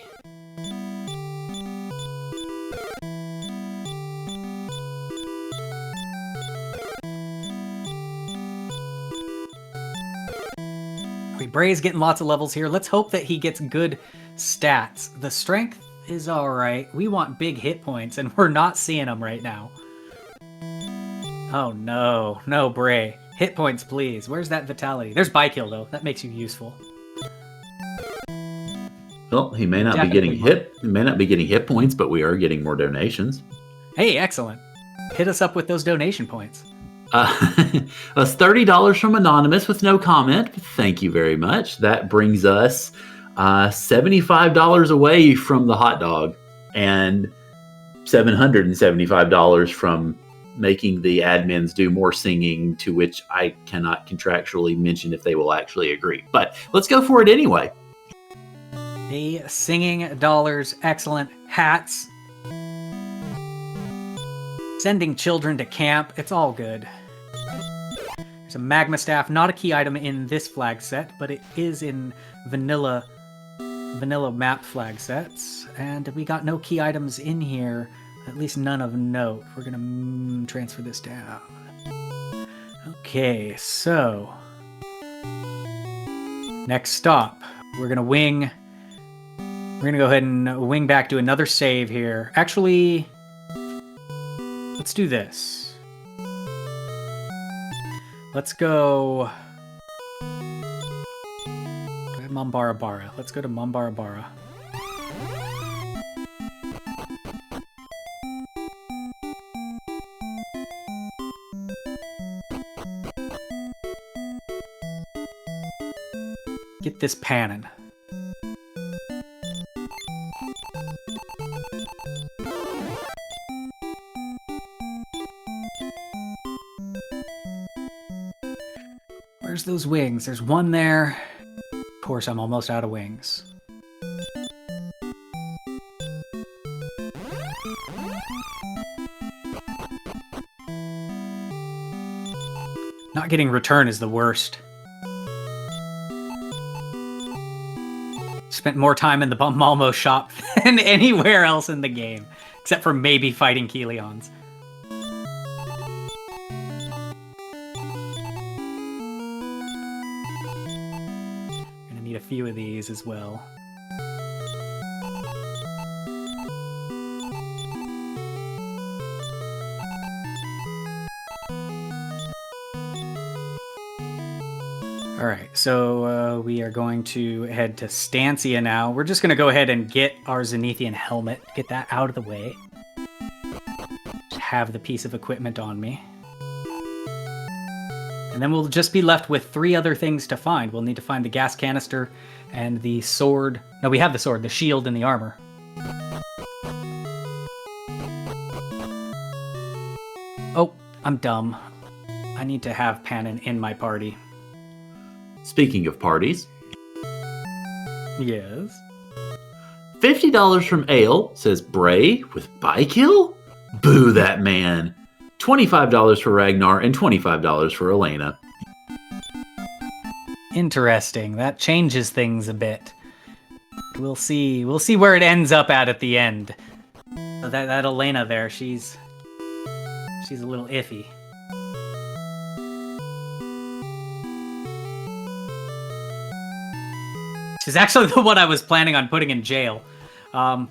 Bray's getting lots of levels here. Let's hope that he gets good stats. The strength is alright. We want big hit points, and we're not seeing them right now. Oh no. No, Bray. Hit points, please. Where's that vitality? There's By-Kill, though. That makes you useful. Well, he may not be getting hit points, but we are getting more donations. Hey, excellent. Hit us up with those donation points. That's $30 from Anonymous with no comment. Thank you very much. That brings us $75 away from the hot dog and $775 from making the admins do more singing, to which I cannot contractually mention if they will actually agree. But let's go for it anyway. The singing dollars, excellent. Hats. Sending children to camp. It's all good. There's a magma staff, not a key item in this flag set, but it is in vanilla map flag sets. And we got no key items in here, at least none of note. We're gonna transfer this down. Okay, so next stop, we're gonna wing. We're gonna go ahead and wing back to another save here. Actually, let's do this. Let's go Mumbarabara. Let's go to Mumbarabara. Get this panning. Where's those wings? There's one there. Of course, I'm almost out of wings. Not getting return is the worst. Spent more time in the Malmo shop than anywhere else in the game, except for maybe fighting Keleons. Gonna need a few of these as well. Alright, so we are going to head to Stancia now. We're just going to go ahead and get our Zenithian helmet, get that out of the way. Just have the piece of equipment on me. And then we'll just be left with 3 other things to find. We'll need to find the gas canister and the sword. No, we have the sword, the shield, and the armor. Oh, I'm dumb. I need to have Panin in my party. Speaking of parties. Yes? $50 from Ale, says Bray, with By-Kill? Boo that man. $25 for Ragnar and $25 for Elena. Interesting. That changes things a bit. We'll see where it ends up at the end. That Elena there, she's a little iffy. which is actually the one I was planning on putting in jail. But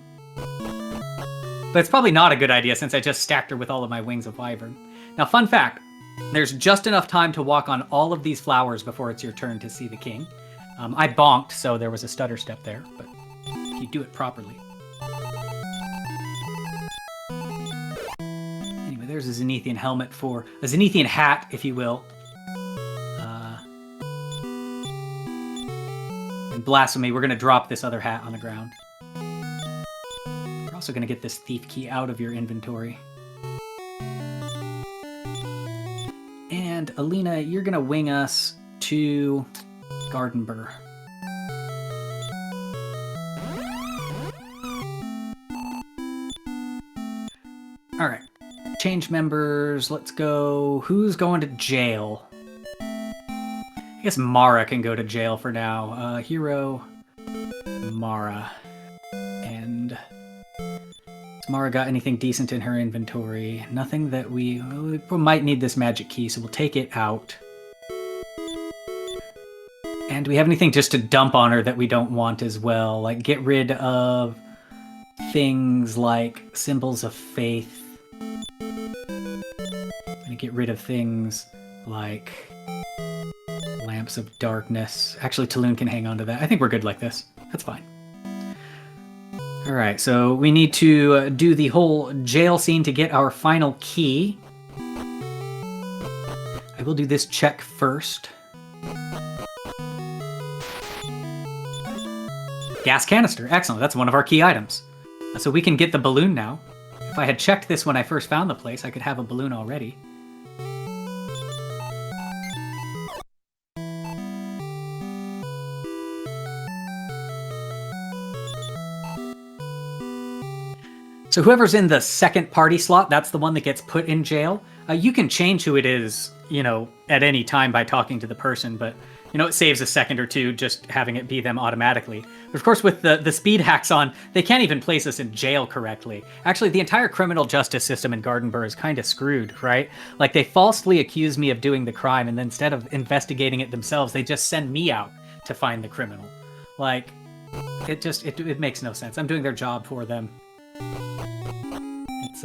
it's probably not a good idea since I just stacked her with all of my wings of wyvern. Now, fun fact, there's just enough time to walk on all of these flowers before it's your turn to see the king. I bonked, so there was a stutter step there, but if you do it properly. Anyway, there's a Zenithian helmet a Zenithian hat, if you will. And blasphemy, we're going to drop this other hat on the ground. We're also going to get this thief key out of your inventory. And Alina, you're going to wing us to Gardenbur. All right. Change members. Let's go. Who's going to jail? I guess Mara can go to jail for now. Hero, Mara. And has Mara got anything decent in her inventory? Nothing that we might need this magic key, so we'll take it out. And do we have anything just to dump on her that we don't want as well? Like, get rid of things like symbols of faith. And get rid of things like lamps of darkness. Actually, Talon can hang on to that. I think we're good like this. That's fine. All right, so we need to do the whole jail scene to get our final key. I will do this check first. Gas canister. Excellent. That's one of our key items. So we can get the balloon now. If I had checked this when I first found the place, I could have a balloon already. So whoever's in the second party slot, that's the one that gets put in jail. You can change who it is, at any time by talking to the person, but, it saves a second or two just having it be them automatically. But of course, with the speed hacks on, they can't even place us in jail correctly. Actually, the entire criminal justice system in Gardenbur is kind of screwed, right? Like, they falsely accuse me of doing the crime, and then instead of investigating it themselves, they just send me out to find the criminal. Like, it makes no sense. I'm doing their job for them. It's,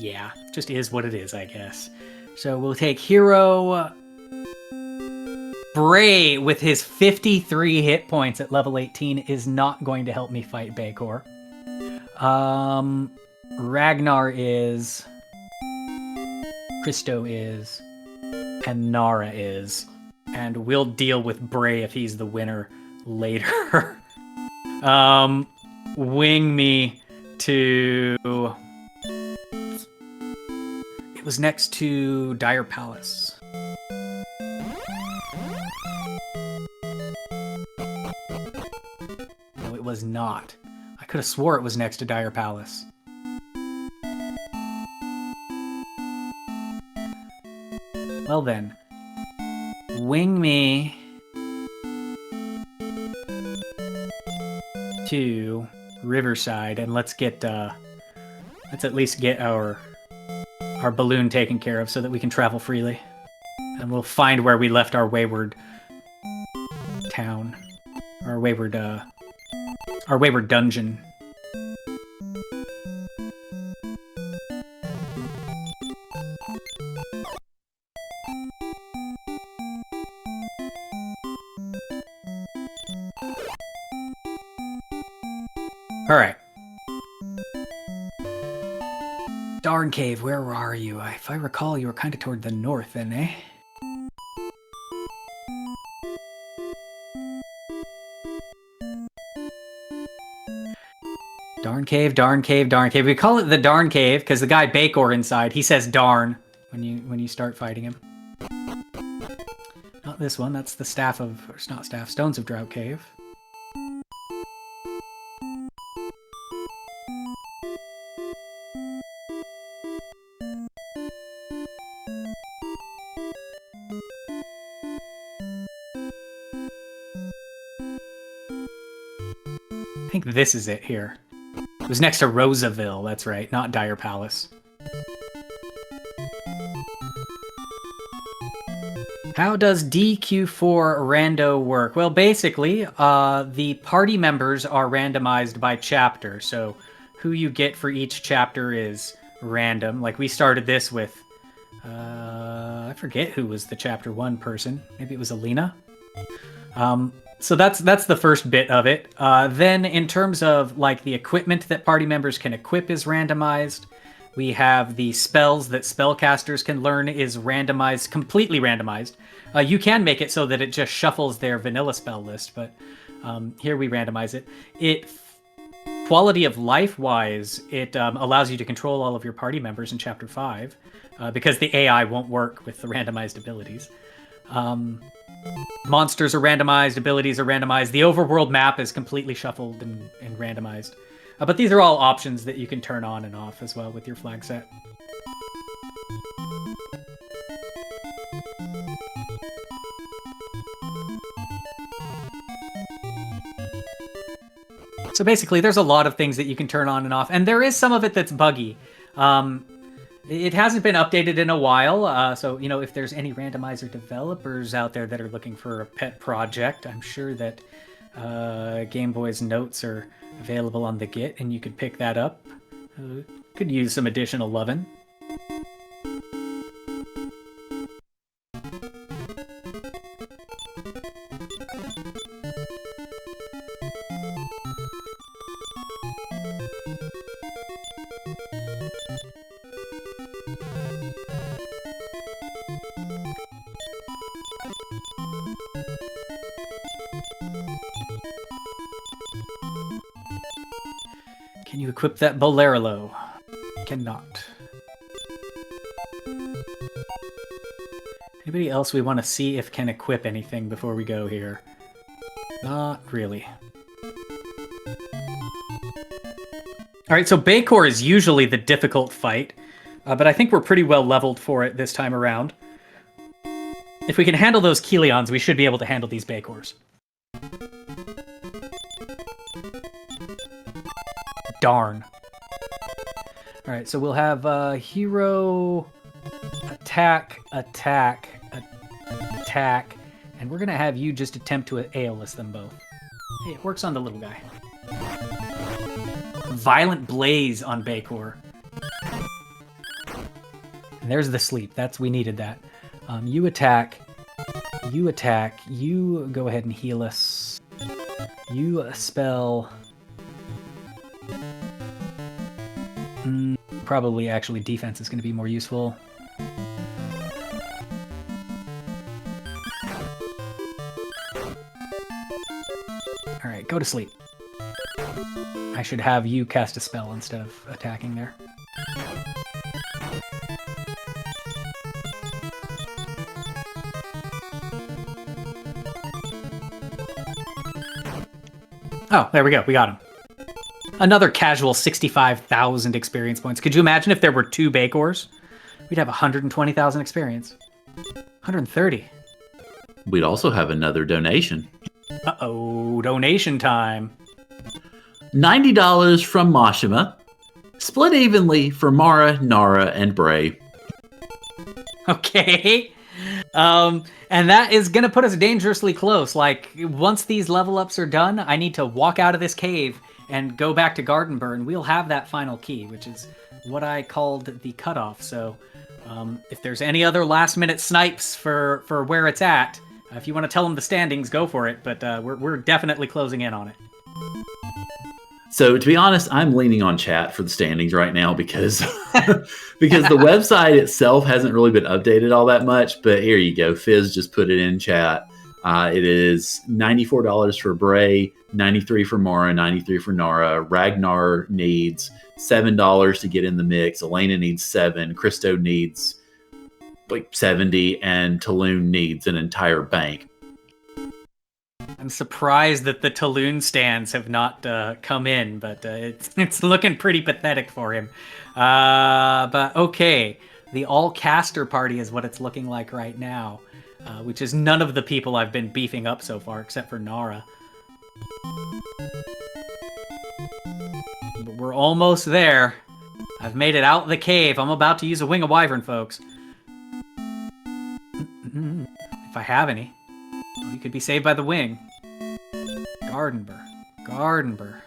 yeah, just is what it is, I guess. So we'll take Hero Bray with his 53 hit points at level 18 is not going to help me fight Bakor. Ragnar is, Christo is, and Nara is. And we'll deal with Bray if he's the winner later. Wing me to... It was next to Dire Palace. No, it was not. I could have swore it was next to Dire Palace. Well then, wing me to Riverside, and let's at least get our balloon taken care of so that we can travel freely. And we'll find where we left our wayward town. Our wayward dungeon. Alright. Darn Cave, where are you? If I recall, you were kind of toward the north then, eh? Darn Cave, Darn Cave, Darn Cave. We call it the Darn Cave because the guy Bakor inside, he says darn when you start fighting him. Not this one, that's the it's not staff, Stones of Drought Cave. I think this is it here. It was next to Rosaville, that's right, not Dire Palace. How does DQ4 Rando work? Well, basically, the party members are randomized by chapter. So who you get for each chapter is random. Like we started this with, I forget who was the chapter 1 person. Maybe it was Alina. So that's the first bit of it. Then in terms of like the equipment that party members can equip is randomized. We have the spells that spellcasters can learn is randomized, completely randomized. You can make it so that it just shuffles their vanilla spell list, but here we randomize it. Quality of life wise, it allows you to control all of your party members in Chapter 5, because the AI won't work with the randomized abilities. Monsters are randomized, abilities are randomized. The overworld map is completely shuffled and randomized. But these are all options that you can turn on and off as well with your flag set. So basically, there's a lot of things that you can turn on and off, and there is some of it that's buggy. It hasn't been updated in a while, so you know, if there's any randomizer developers out there that are looking for a pet project, I'm sure that Game Boy's notes are available on the Git, and you could pick that up. Could use some additional lovin'. Can you equip that Bolero? Cannot. Anybody else we want to see if can equip anything before we go here? Not really. Alright, so Bakor is usually the difficult fight, but I think we're pretty well leveled for it this time around. If we can handle those Kelions, we should be able to handle these Bakors. Darn. Alright, so we'll have hero, attack, attack, attack, and we're going to have you just attempt to AOList them both. Hey, it works on the little guy. Violent Blaze on Bakor. And there's the sleep. We needed that. You attack, you go ahead and heal us. You spell... probably actually defense is going to be more useful. Alright, go to sleep. I should have you cast a spell instead of attacking there. Oh, there we go. We got him. Another casual 65,000 experience points. Could you imagine if there were 2 Bakors? We'd have 120,000 experience. 130. We'd also have another donation. Uh-oh, donation time. $90 from Mashima, split evenly for Mara, Nara, and Bray. Okay. And that is going to put us dangerously close. Like, once these level ups are done, I need to walk out of this cave and go back to Gardenburn. We'll have that final key, which is what I called the cutoff. So if there's any other last-minute snipes for where it's at, if you want to tell them the standings, go for it. But we're definitely closing in on it. So to be honest, I'm leaning on chat for the standings right now because because the website itself hasn't really been updated all that much. But here you go. Fizz just put it in chat. It is $94 for Bray, $93 for Mara, $93 for Nara. Ragnar needs $7 to get in the mix. Elena needs $7. Christo needs like 70, and Talon needs an entire bank. I'm surprised that the Talon stands have not come in, but it's looking pretty pathetic for him. But okay, the all-caster party is what it's looking like right now, which is none of the people I've been beefing up so far, except for Nara. But we're almost there. I've made it out the cave. I'm about to use a Wing of Wyvern, folks. I If I have any. You could be saved by the wing. Gardenber. Gardenber.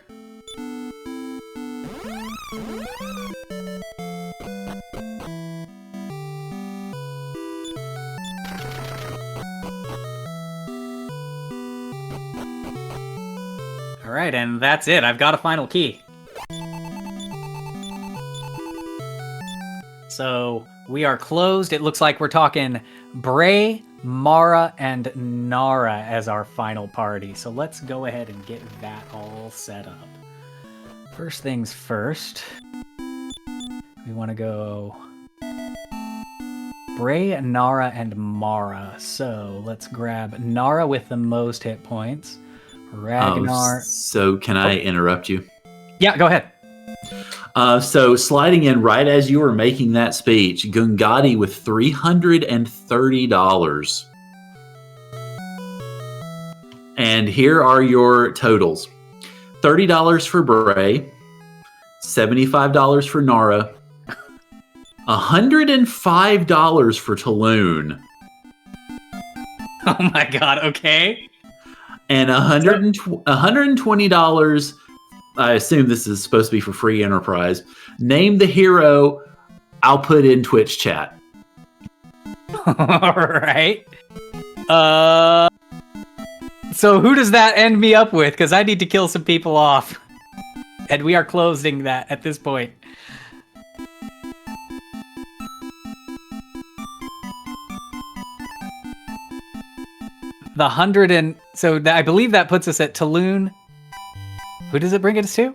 All right, and that's it. I've got a final key. So we are closed. It looks like we're talking Bray, Mara, and Nara as our final party. So let's go ahead and get that all set up. First things first, we want to go Bray, Nara, and Mara. So let's grab Nara with the most hit points. Ragnar. So can I interrupt you? Yeah, go ahead. So sliding in right as you were making that speech, Gungati with $330. And here are your totals. $30 for Bray, $75 for Nara, $105 for Talon. Oh my god, okay. And $120, I assume this is supposed to be for free enterprise. Name the hero, I'll put in Twitch chat. Alright. So who does that end me up with? Because I need to kill some people off. And we are closing that at this point. I believe that puts us at Talon. Who does it bring us to?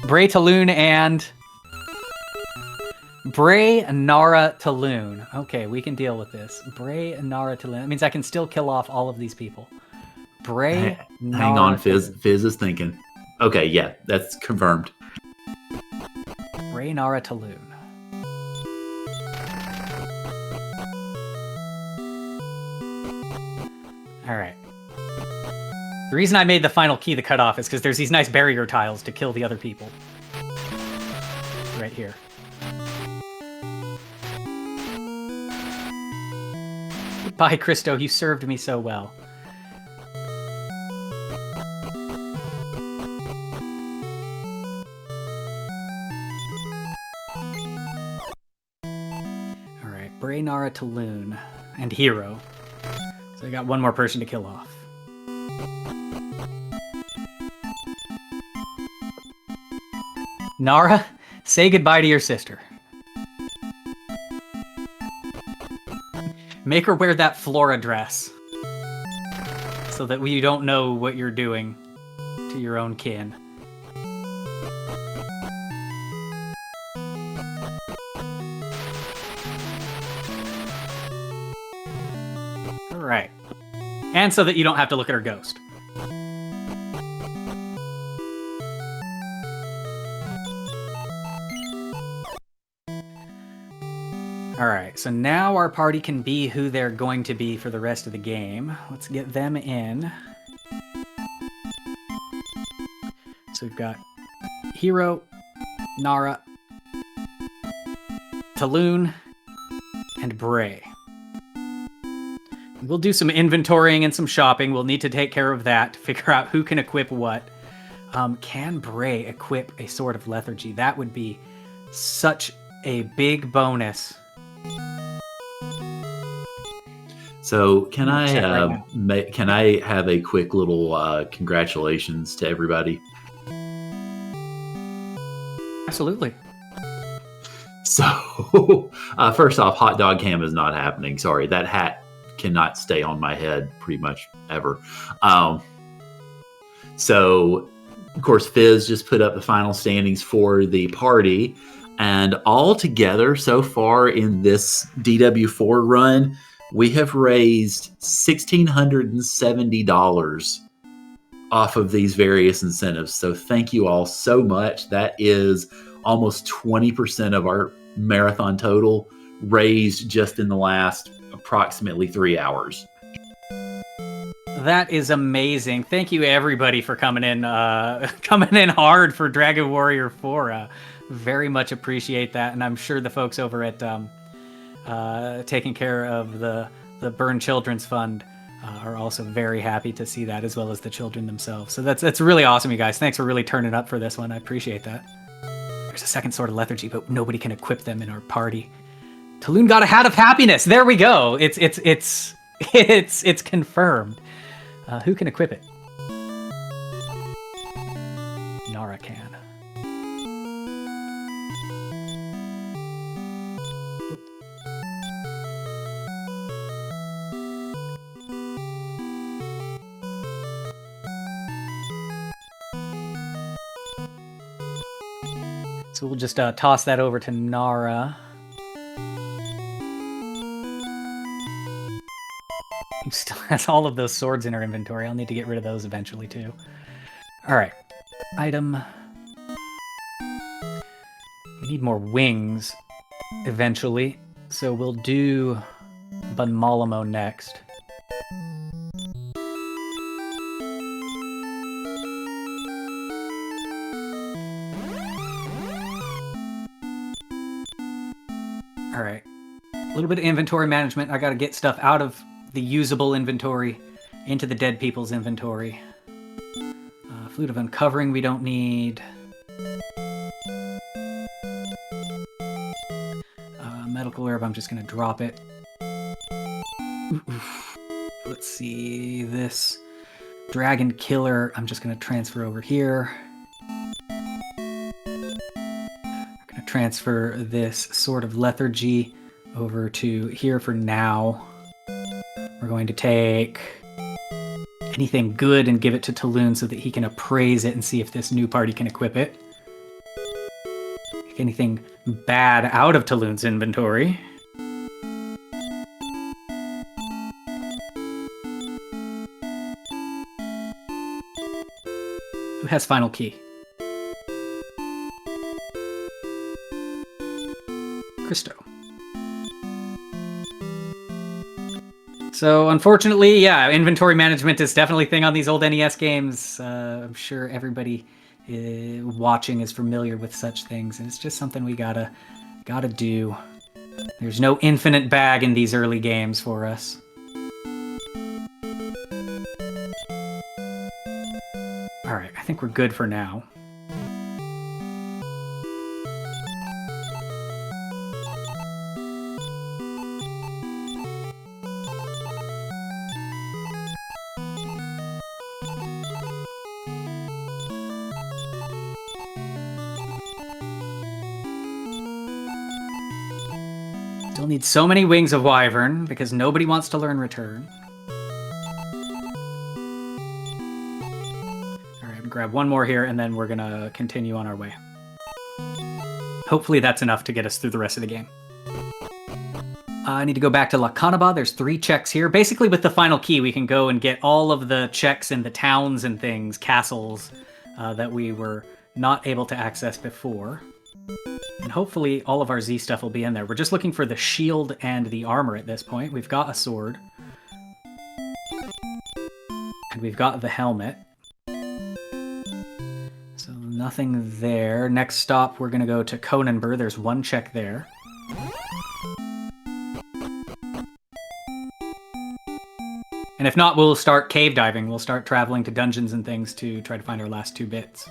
Bray, Talon, and Bray, Nara, Talon. Okay, we can deal with this. Bray, Nara, Talon. That means I can still kill off all of these people. Bray, Nara, hang on, Fizz. Fizz is thinking. Okay, yeah, that's confirmed. Bray, Nara, Talon. All right. The reason I made the final key the cutoff is because there's these nice barrier tiles to kill the other people. Right here. Goodbye, Christo. You served me so well. All right. Bray, Nara, Talon, and Hero. So I got one more person to kill off. Nara, say goodbye to your sister. Make her wear that Flora dress. So that you don't know what you're doing to your own kin. Alright. And so that you don't have to look at her ghost. Alright, so now our party can be who they're going to be for the rest of the game. Let's get them in. So we've got Hero, Nara, Talon, and Bray. We'll do some inventorying and some shopping. We'll need to take care of that to figure out who can equip what. Can Bray equip a Sword of Lethargy? That would be such a big bonus. So can I have a quick little congratulations to everybody? Absolutely. So first off, hot dog cam is not happening. Sorry, that hat cannot stay on my head pretty much ever. So of course, Fizz just put up the final standings for the party, and all together so far in this DW4 run, we have raised $1,670 off of these various incentives. So thank you all so much. That is almost 20% of our marathon total raised just in the last approximately 3 hours. That is amazing. Thank you everybody for coming in hard for Dragon Warrior 4. Very much appreciate that, and I'm sure the folks over at taking care of the the Burn Children's Fund are also very happy to see that, as well as the children themselves. So that's really awesome, you guys. Thanks for really turning up for this one. I appreciate that. There's a second sword of lethargy, but nobody can equip them in our party. Talon got a hat of happiness. There we go. It's confirmed. Who can equip it? Nara can. So we'll just toss that over to Nara. Who still has all of those swords in her inventory. I'll need to get rid of those eventually too. All right. Item. We need more wings eventually. So we'll do Bunmalamo next. All right, a little bit of inventory management. I got to get stuff out of the usable inventory into the dead people's inventory. Flute of Uncovering we don't need. Medical Herb, I'm just going to drop it. Let's see, this Dragon Killer, I'm just going to transfer over here. Transfer this Sword of Lethargy over to here for now. We're going to take anything good and give it to Talon so that he can appraise it and see if this new party can equip it. Take anything bad out of Talon's inventory. Who has Final Key? Christo. So unfortunately, yeah, inventory management is definitely a thing on these old NES games. I'm sure everybody watching is familiar with such things, and it's just something we gotta do. There's no infinite bag in these early games for us. All right, I think we're good for now. Still need so many Wings of Wyvern because nobody wants to learn Return. Alright, I'm gonna grab one more here and then we're gonna continue on our way. Hopefully that's enough to get us through the rest of the game. I need to go back to Lakanaba. There's 3 checks here. Basically with the Final Key we can go and get all of the checks in the towns and things, castles, that we were not able to access before. And hopefully all of our Z stuff will be in there. We're just looking for the shield and the armor at this point. We've got a sword. And we've got the helmet. So nothing there. Next stop, we're going to go to Conanbur. There's 1 check there. And if not, we'll start cave diving. We'll start traveling to dungeons and things to try to find our last 2 bits.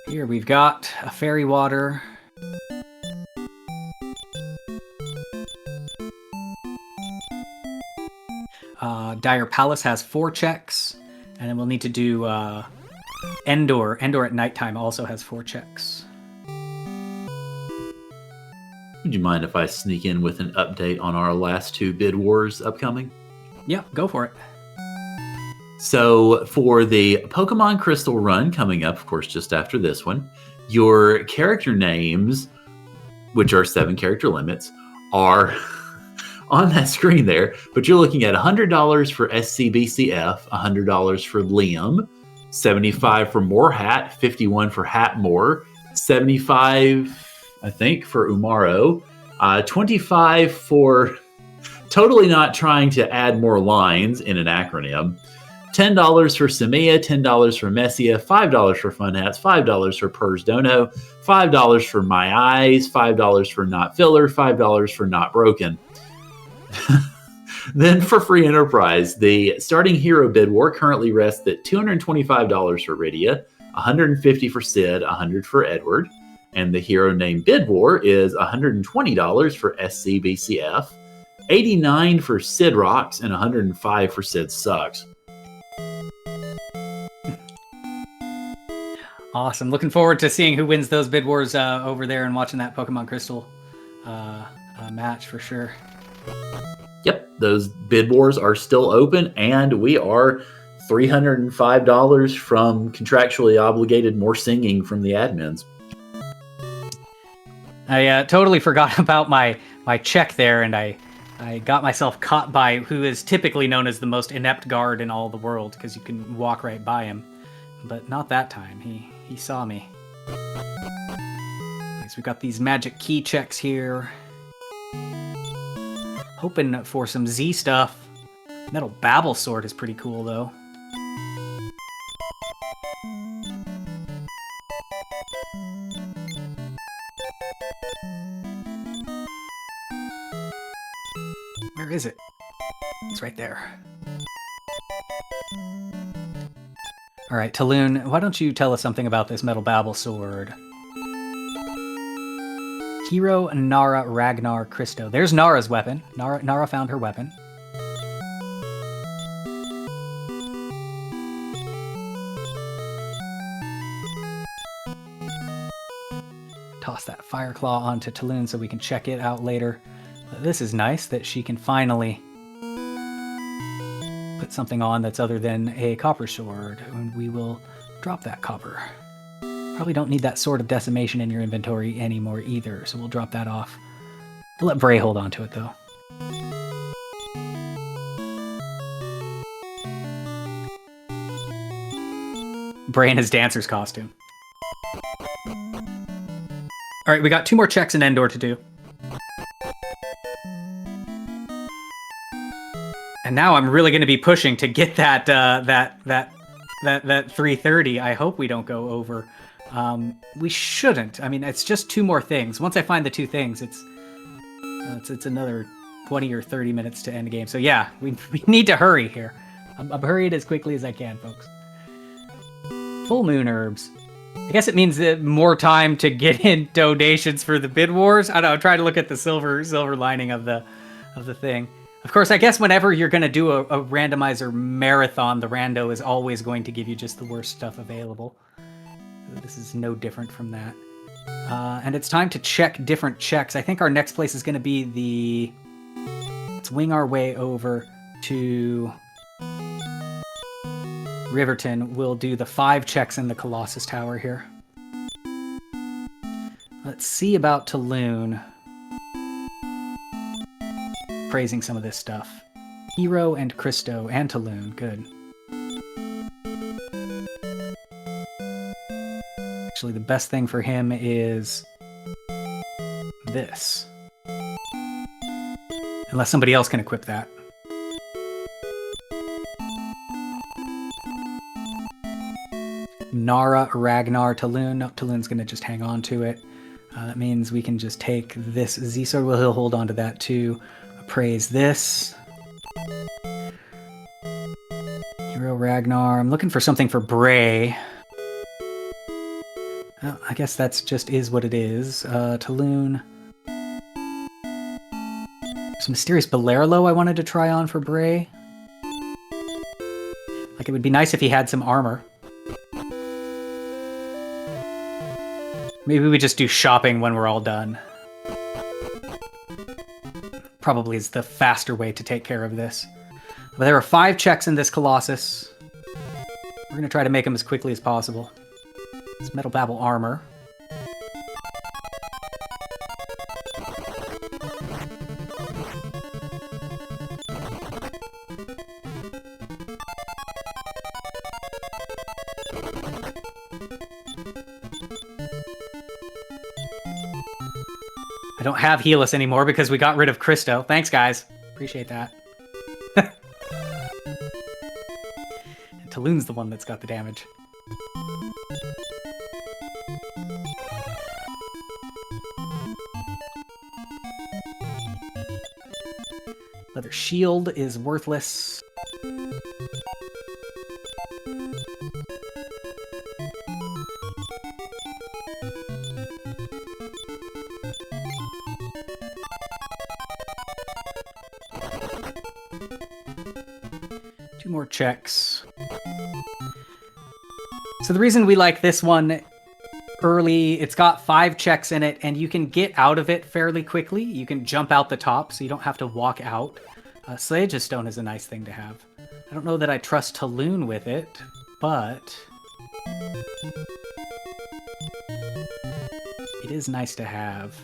Here we've got a fairy water. Dire Palace has 4 checks. And then we'll need to do Endor. Endor at nighttime also has 4 checks. Would you mind if I sneak in with an update on our last 2 bid wars upcoming? Yeah, go for it. So for the Pokemon Crystal run coming up, of course, just after this one, your character names, which are 7 character limits, are on that screen there. But you're looking at $100 for SCBCF, $100 for Liam, $75 for Moorhat, $51 for Hatmore, $75, I think, for Umaro, $25 for totally not trying to add more lines in an acronym, $10 for Samia, $10 for Messia, $5 for Fun Hats, $5 for Purrs Dono, $5 for My Eyes, $5 for Not Filler, $5 for Not Broken. Then for free enterprise, the starting hero bid war currently rests at $225 for Rydia, $150 for Sid, $100 for Edward, and the hero name bid war is $120 for SCBCF, $89 for Sid Rocks, and $105 for Sid Sucks. Awesome. Looking forward to seeing who wins those bid wars over there and watching that Pokemon Crystal match for sure. Yep, those bid wars are still open, and we are $305 from contractually obligated more singing from the admins. I totally forgot about my check there, and I got myself caught by who is typically known as the most inept guard in all the world, because you can walk right by him. But not that time. He saw me. We've got these magic key checks here. Hoping for some Z stuff. Metal Babble Sword is pretty cool, though. Where is it? It's right there. All right, Taloon, why don't you tell us something about this Metal Babble Sword? Hero, Nara, Ragnar, Christo. There's Nara's weapon. Nara found her weapon. Toss that Fire Claw onto Taloon so we can check it out later. But this is nice that she can finally put something on that's other than a copper sword, and we will drop that copper. Probably don't need that Sword of Decimation in your inventory anymore either, so we'll drop that off. We'll let Bray hold on to it, though. Bray in his dancer's costume. All right, we got 2 more checks in Endor to do. And now I'm really going to be pushing to get that 330. I hope we don't go over. We shouldn't. I mean, it's just 2 more things. Once I find the 2 things, it's another 20 or 30 minutes to end the game. So yeah, we need to hurry here. I'm hurried as quickly as I can, folks. Full moon herbs. I guess it means that more time to get in donations for the bid wars. I don't know. I'm trying to look at the silver lining of the thing. Of course, I guess whenever you're going to do a randomizer marathon, the rando is always going to give you just the worst stuff available. This is no different from that. And it's time to check different checks. I think our next place is going to be let's wing our way over to Riverton. We'll do the 5 checks in the Colossus Tower here. Let's see about Taloon. Praising some of this stuff. Hero and Christo and Taloon. Good. Actually, the best thing for him is this. Unless somebody else can equip that. Nara, Ragnar, Taloon. No, Taloon's going to just hang on to it. That means we can just take this Z-Sword. Well, he'll hold on to that too. Praise this. Hero Ragnar. I'm looking for something for Bray. Oh, I guess that's just is what it is. Taloon. Some Mysterious Belarlo I wanted to try on for Bray. Like, it would be nice if he had some armor. Maybe we just do shopping when we're all done. Probably is the faster way to take care of this. But there are 5 checks in this Colossus. We're going to try to make them as quickly as possible. It's Metal Babble armor. I don't have Healus anymore because we got rid of Christo. Thanks, guys. Appreciate that. And Taloon's the one that's got the damage. Leather shield is worthless. Two more checks. So the reason we like this one early, it's got 5 checks in it, and you can get out of it fairly quickly. You can jump out the top, so you don't have to walk out. Slayage's Stone is a nice thing to have. I don't know that I trust Taloon with it, but it is nice to have.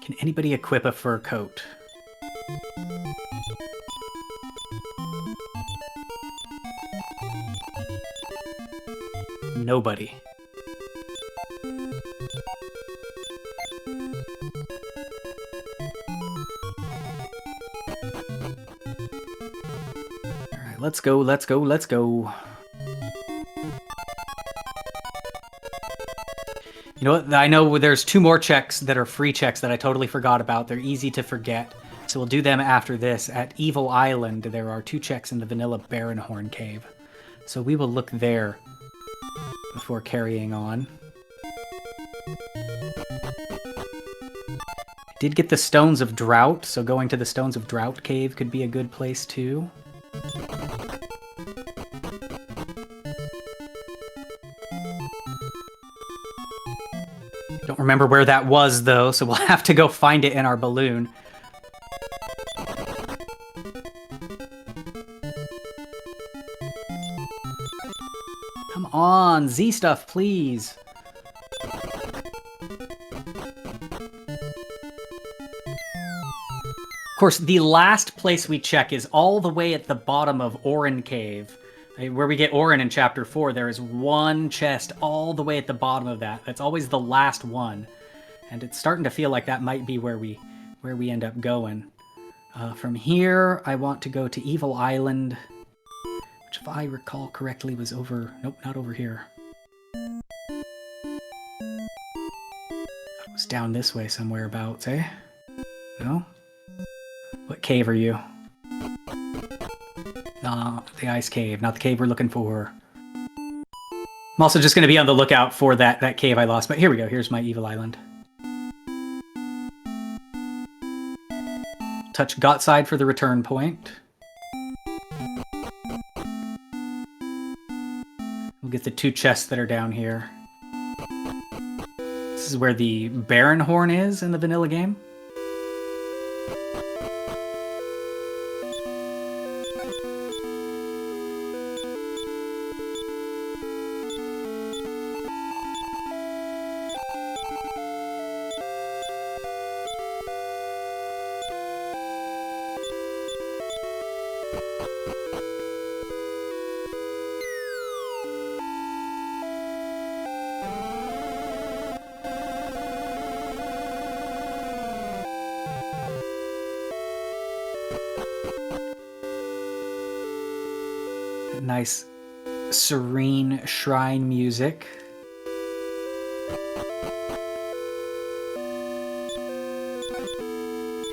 Can anybody equip a fur coat? Nobody. Alright, let's go, let's go, let's go. You know what? I know there's 2 more checks that are free checks that I totally forgot about. They're easy to forget. So we'll do them after this. At Evil Island, there are 2 checks in the vanilla Baronhorn Cave. So we will look there before carrying on. I did get the Stones of Drought, so going to the Stones of Drought Cave could be a good place too. Don't remember where that was though, so we'll have to go find it in our balloon. Come on, Z stuff, please. Of course, the last place we check is all the way at the bottom of Orin Cave. Where we get Orin in Chapter 4, there is one chest all the way at the bottom of that. That's always the last one. And it's starting to feel like that might be where we end up going. From here, I want to go to Evil Island, which if I recall correctly was over... Nope, not over here. It was down this way somewhere abouts, eh? No? What cave are you? The ice cave, not the cave we're looking for. I'm also just going to be on the lookout for that cave I lost, but here we go. Here's my Evil Island. Touch Gotside for the return point. We'll get the 2 chests that are down here. This is where the Baronhorn is in the vanilla game. Nice, serene shrine music.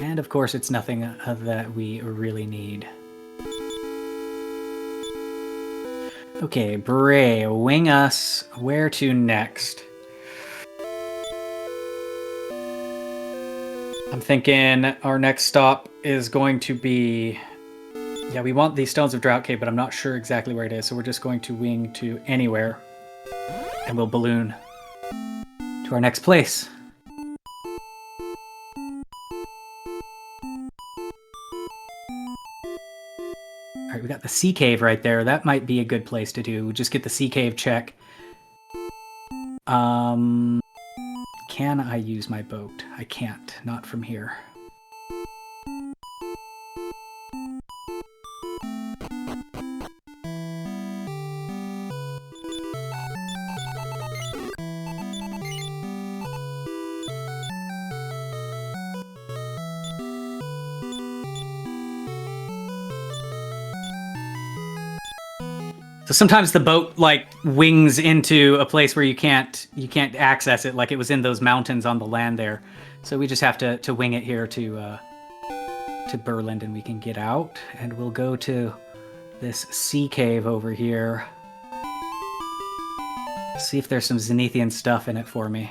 And of course, it's nothing that we really need. Okay, Bray, wing us. Where to next? I'm thinking our next stop is going to be... Yeah, we want the Stones of Drought Cave, but I'm not sure exactly where it is, so we're just going to wing to anywhere. And we'll balloon to our next place. Alright, we got the Sea Cave right there. That might be a good place to do. Just get the Sea Cave check. Can I use my boat? I can't. Not from here. So sometimes the boat like wings into a place where you can't access it, like it was in those mountains on the land there. So we just have to wing it here to Berland, and we can get out, and we'll go to this sea cave over here. See if there's some Zenithian stuff in it for me.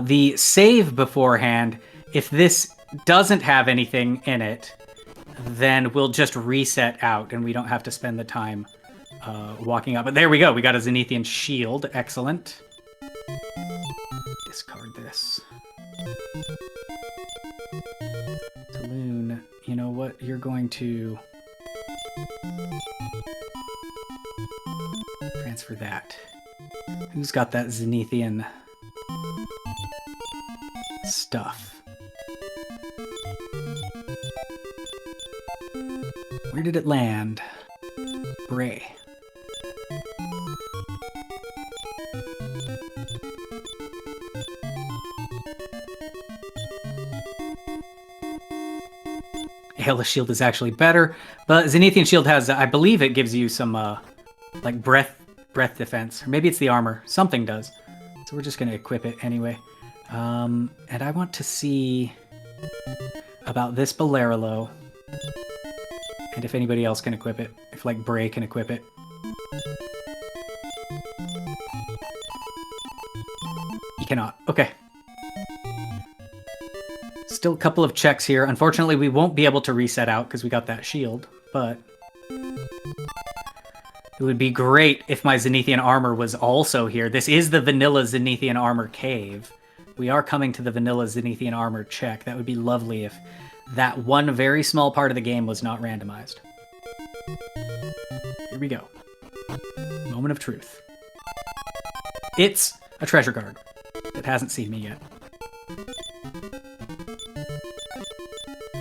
The save beforehand, if this doesn't have anything in it, then we'll just reset out and we don't have to spend the time walking up. But there we go. We got a Zenithian shield. Excellent. Discard this. Saloon, you know what? You're going to transfer that. Who's got that Zenithian stuff? Where did it land? Bray. Hailless Shield is actually better, but Zenithian Shield has, I believe it gives you some, like breath defense. Or maybe it's the armor. Something does. So we're just going to equip it anyway. And I want to see about this Bolero. And if anybody else can equip it. If, like, Bray can equip it. He cannot. Okay. Still a couple of checks here. Unfortunately, we won't be able to reset out because we got that shield, but it would be great if my Zenithian armor was also here. This is the vanilla Zenithian armor cave. We are coming to the vanilla Zenithian armor check. That would be lovely if that one very small part of the game was not randomized. Here we go. Moment of truth. It's a treasure guard that hasn't seen me yet.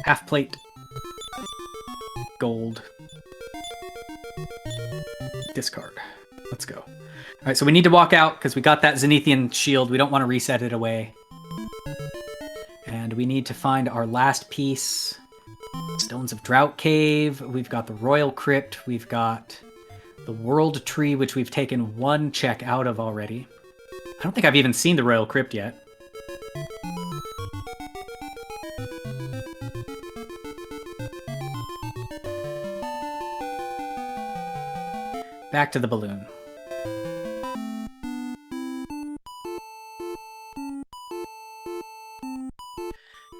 Half plate. Gold. Discard. Let's go. All right, so we need to walk out because we got that Zenithian shield. We don't want to reset it away. And we need to find our last piece. Stones of Drought Cave. We've got the Royal Crypt. We've got the World Tree, which we've taken one check out of already. I don't think I've even seen the Royal Crypt yet. Back to the balloon.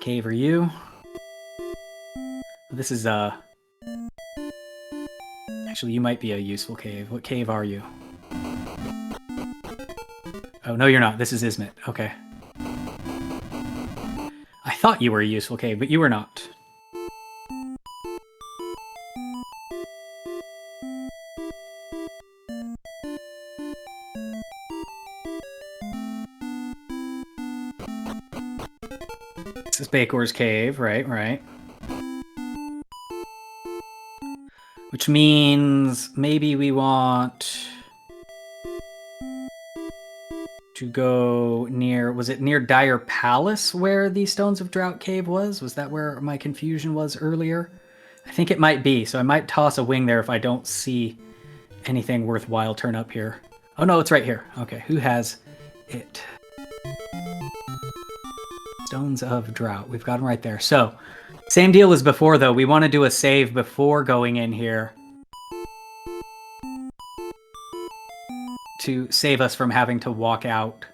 Cave, are you? This is, actually, you might be a useful cave. What cave are you? Oh, no, you're not. This is Ismet. Okay. I thought you were a useful cave, but you were not. This is Bacor's cave, right. Which means maybe we want to go near, was it near Dire Palace where the Stones of Drought Cave was? Was that where my confusion was earlier? I think it might be, so I might toss a wing there if I don't see anything worthwhile turn up here. Oh no, it's right here. Okay, who has it? Stones of Drought. We've got them right there. So, same deal as before, though. We want to do a save before going in here to save us from having to walk out.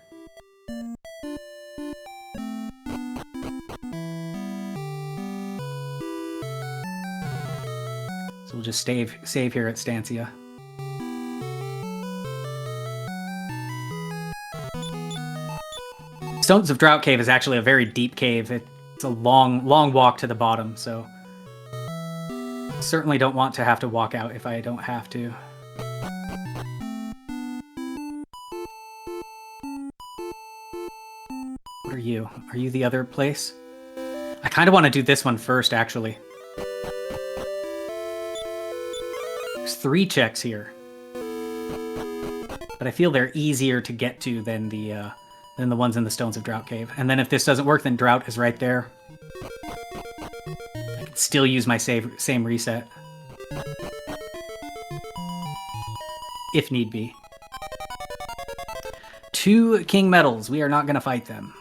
So we'll just save here at Stancia. Stones of Drought Cave is actually a very deep cave. It's a long walk to the bottom, so certainly don't want to have to walk out if I don't have to. What are you? Are you the other place? I kind of want to do this one first, actually. There's 3 checks here, but I feel they're easier to get to than the ones in the Stones of Drought Cave. And then if this doesn't work, then Drought is right there. I can still use my same reset. if need be. 2 king medals. We are not going to fight them.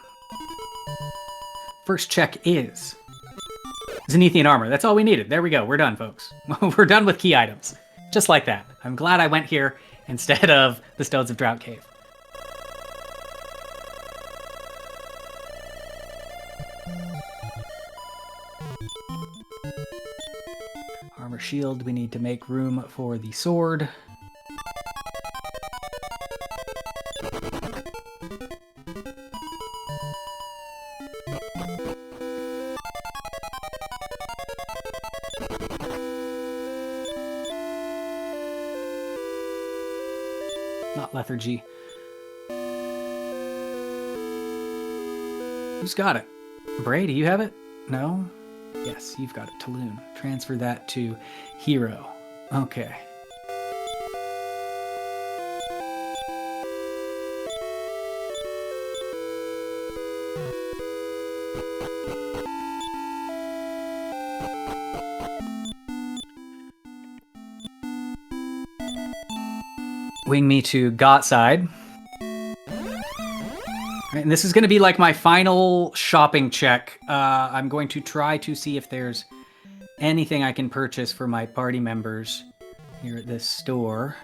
First check is Zenithian armor. That's all we needed. There we go. We're done, folks. We're done with key items. Just like that. I'm glad I went here instead of the Stones of Drought Cave. Armor shield. We need to make room for the sword. Not lethargy. Who's got it? Bray, do you have it? No? Yes, you've got it. Talon. Transfer that to Hero. Okay. Wing me to Got side. Right, and this is going to be like my final shopping check. I'm going to try to see if there's anything I can purchase for my party members here at this store.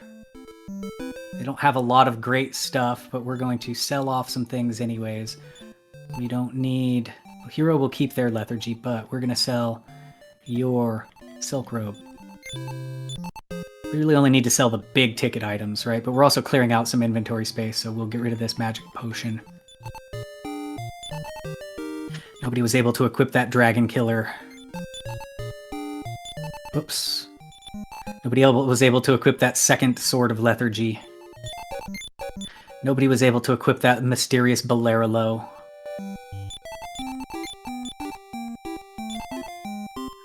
They don't have a lot of great stuff, but we're going to sell off some things anyways. We don't need... Hero will keep their lethargy, but we're going to sell your silk robe. We really only need to sell the big ticket items, right? But we're also clearing out some inventory space, so we'll get rid of this magic potion. Nobody was able to equip that dragon killer. Oops. Nobody was able to equip that second sword of lethargy. Nobody was able to equip that mysterious Bolero.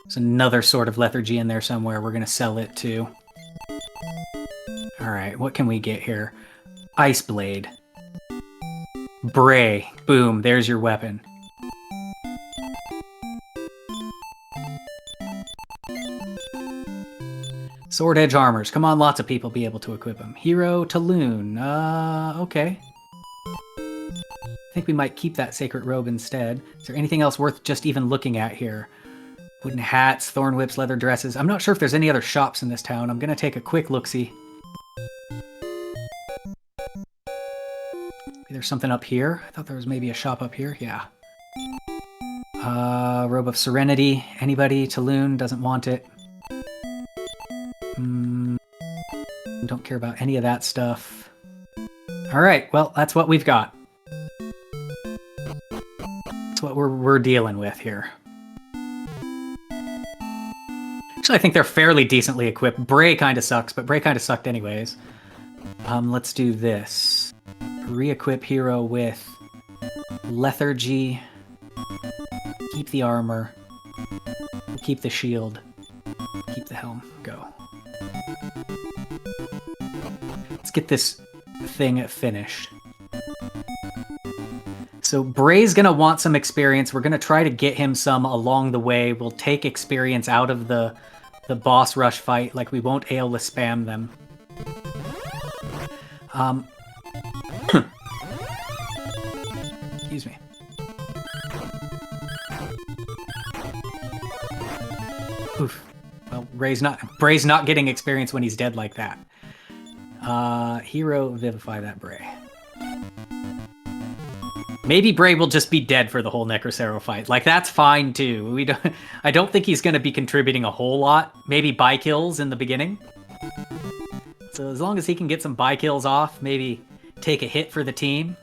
There's another sword of lethargy in there somewhere. We're going to sell it too. Alright, what can we get here? Ice Blade. Bray. Boom, there's your weapon. Sword Edge Armors. Come on, lots of people be able to equip them. Hero Talon. Okay. I think we might keep that Sacred Robe instead. Is there anything else worth just even looking at here? Wooden hats, thorn whips, leather dresses. I'm not sure if there's any other shops in this town. I'm going to take a quick look-see. There's something up here. I thought there was maybe a shop up here. Yeah. Robe of Serenity. Anybody? Talon doesn't want it. Don't care about any of that stuff. Alright, well, that's what we've got. That's what we're dealing with here. Actually, I think they're fairly decently equipped. Bray kind of sucks, but Bray kind of sucked anyways. Let's do this. Re-equip Hero with Lethargy. Keep the armor. Keep the shield. Keep the helm. Go. Let's get this thing finished. So Bray's gonna want some experience. We're gonna try to get him some along the way. We'll take experience out of the boss rush fight. Like, we won't Aeolus spam them. Excuse me. Oof. Well, Bray's not getting experience when he's dead like that. Hero Vivify that Bray. Maybe Bray will just be dead for the whole Necrocero fight. Like, that's fine too. I don't think he's going to be contributing a whole lot. Maybe buy kills in the beginning. So as long as he can get some buy kills off, maybe take a hit for the team,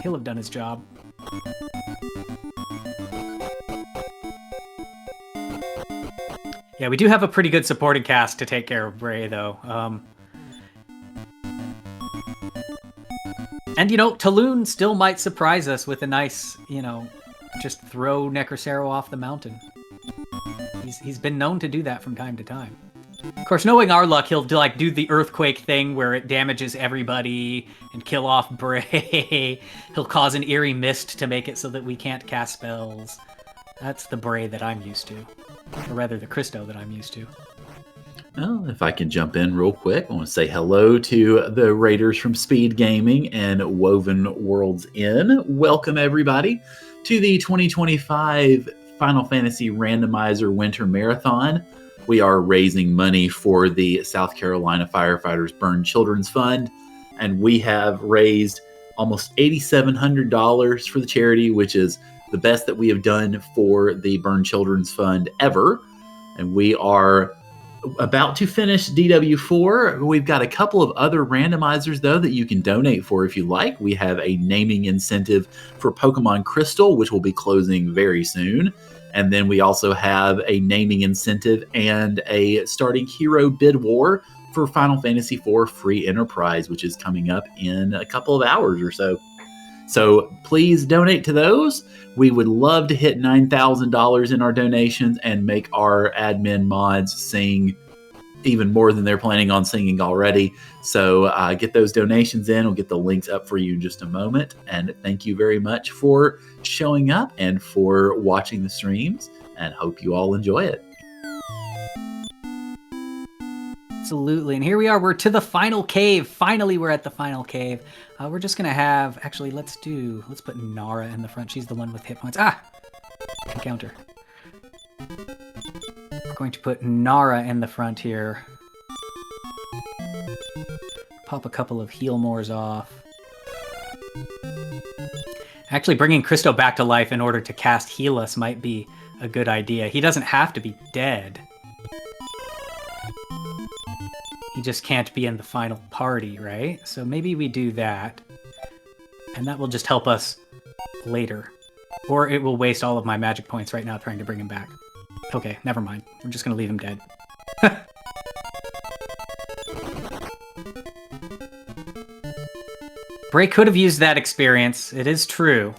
he'll have done his job. Yeah, we do have a pretty good supporting cast to take care of Bray, though. And, Talon still might surprise us with a nice, just throw Necrocero off the mountain. He's been known to do that from time to time. Of course, knowing our luck, he'll do the earthquake thing where it damages everybody and kill off Bray. He'll cause an eerie mist to make it so that we can't cast spells. That's the Bray that I'm used to. Or rather, the Christo that I'm used to. Well, if I can jump in real quick, I want to say hello to the Raiders from Speed Gaming and Woven Worlds Inn. Welcome, everybody, to the 2025 Final Fantasy Randomizer Winter Marathon. We are raising money for the South Carolina Firefighters Burn Children's Fund, and we have raised almost $8,700 for the charity, which is the best that we have done for the Burn Children's Fund ever. And we are about to finish DW4. We've got a couple of other randomizers, though, that you can donate for if you like. We have a naming incentive for Pokemon Crystal, which will be closing very soon. And then we also have a naming incentive and a starting hero bid war for Final Fantasy IV Free Enterprise, which is coming up in a couple of hours or so. So please donate to those. We would love to hit $9,000 in our donations and make our admin mods sing even more than they're planning on singing already. So get those donations in. We'll get the links up for you in just a moment. And thank you very much for showing up and for watching the streams, and hope you all enjoy it. Absolutely. And here we are. We're to the final cave. Finally, we're at the final cave. We're just going to have... Actually, let's put Nara in the front. She's the one with hit points. Encounter. We're going to put Nara in the front here. Pop a couple of heal mores off. Actually, bringing Christo back to life in order to cast Heal Us might be a good idea. He doesn't have to be dead. He just can't be in the final party, right? So maybe we do that. And that will just help us later. Or it will waste all of my magic points right now trying to bring him back. Okay, never mind. We're just going to leave him dead. Bray could have used that experience. It is true.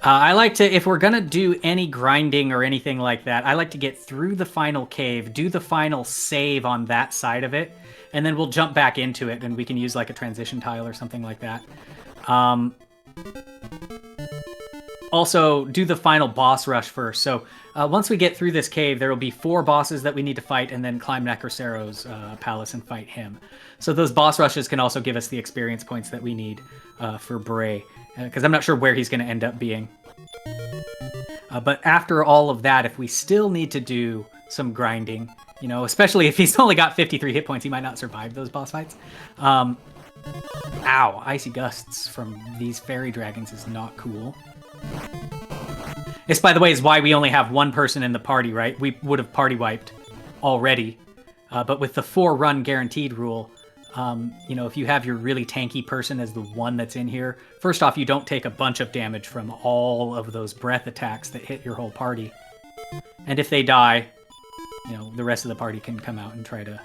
I like to, if we're going to do any grinding or anything like that, I like to get through the final cave, do the final save on that side of it, and then we'll jump back into it, and we can use like a transition tile or something like that. Also, do the final boss rush first. So once we get through this cave, there will be 4 bosses that we need to fight, and then climb Necrocero's palace and fight him. So those boss rushes can also give us the experience points that we need for Bray, because I'm not sure where he's going to end up being. But after all of that, if we still need to do some grinding, you know, especially if he's only got 53 hit points, he might not survive those boss fights. Ow, Icy Gusts from these fairy dragons is not cool. This, by the way, is why we only have 1 person in the party, right? We would have party wiped already. But with the 4-run guaranteed rule, you know, if you have your really tanky person as the one that's in here, first off, you don't take a bunch of damage from all of those breath attacks that hit your whole party. And if they die, you know, the rest of the party can come out and try to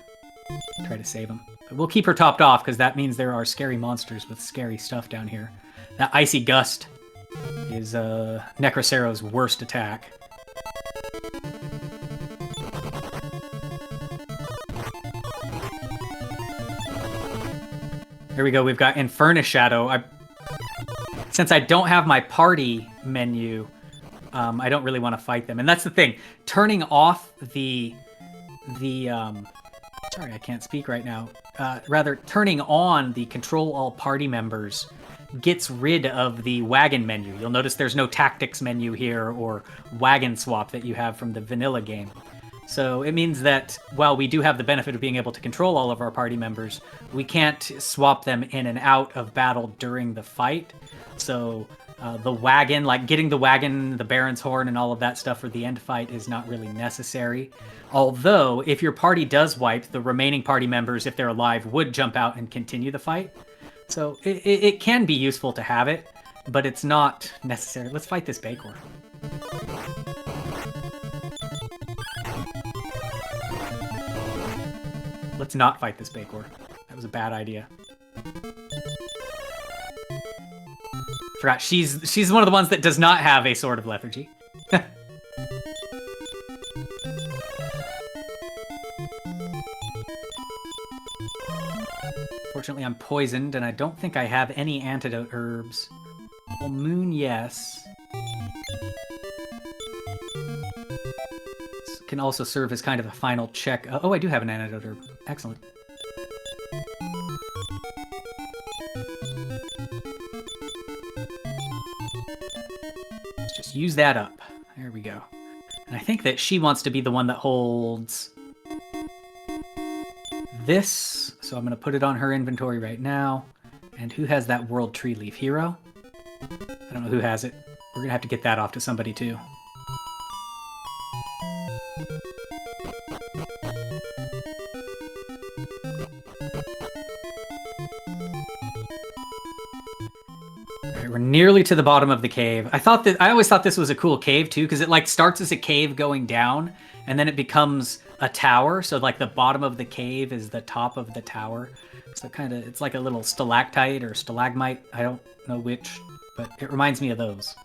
save them. But we'll keep her topped off, because that means there are scary monsters with scary stuff down here. That Icy Gust is Necrocero's worst attack. Here we go, we've got Infernus Shadow. Since I don't have my party menu, I don't really want to fight them. And that's the thing, turning off the sorry, I can't speak right now. Rather, turning on the control all party members gets rid of the wagon menu. You'll notice there's no tactics menu here or wagon swap that you have from the vanilla game. So it means that while we do have the benefit of being able to control all of our party members, we can't swap them in and out of battle during the fight. So the wagon, like getting the wagon, the Baron's Horn, and all of that stuff for the end fight is not really necessary. Although, if your party does wipe, the remaining party members, if they're alive, would jump out and continue the fight. So it can be useful to have it, but it's not necessary. Let's fight this Bakor. Let's not fight this Bakor. That was a bad idea. Forgot, she's one of the ones that does not have a Sword of Lethargy. Fortunately, I'm poisoned, and I don't think I have any antidote herbs. Well, Moon, yes. can also serve as kind of a final check. Oh, I do have an antidote herb. Excellent. Let's just use that up. There we go. And I think that she wants to be the one that holds this. So I'm going to put it on her inventory right now. And who has that World Tree Leaf? Hero? I don't know who has it. We're going to have to get that off to somebody too. We're nearly to the bottom of the cave. I always thought this was a cool cave too, because it like starts as a cave going down, and then it becomes a tower. So like the bottom of the cave is the top of the tower. So it's like a little stalactite or stalagmite. I don't know which, but it reminds me of those.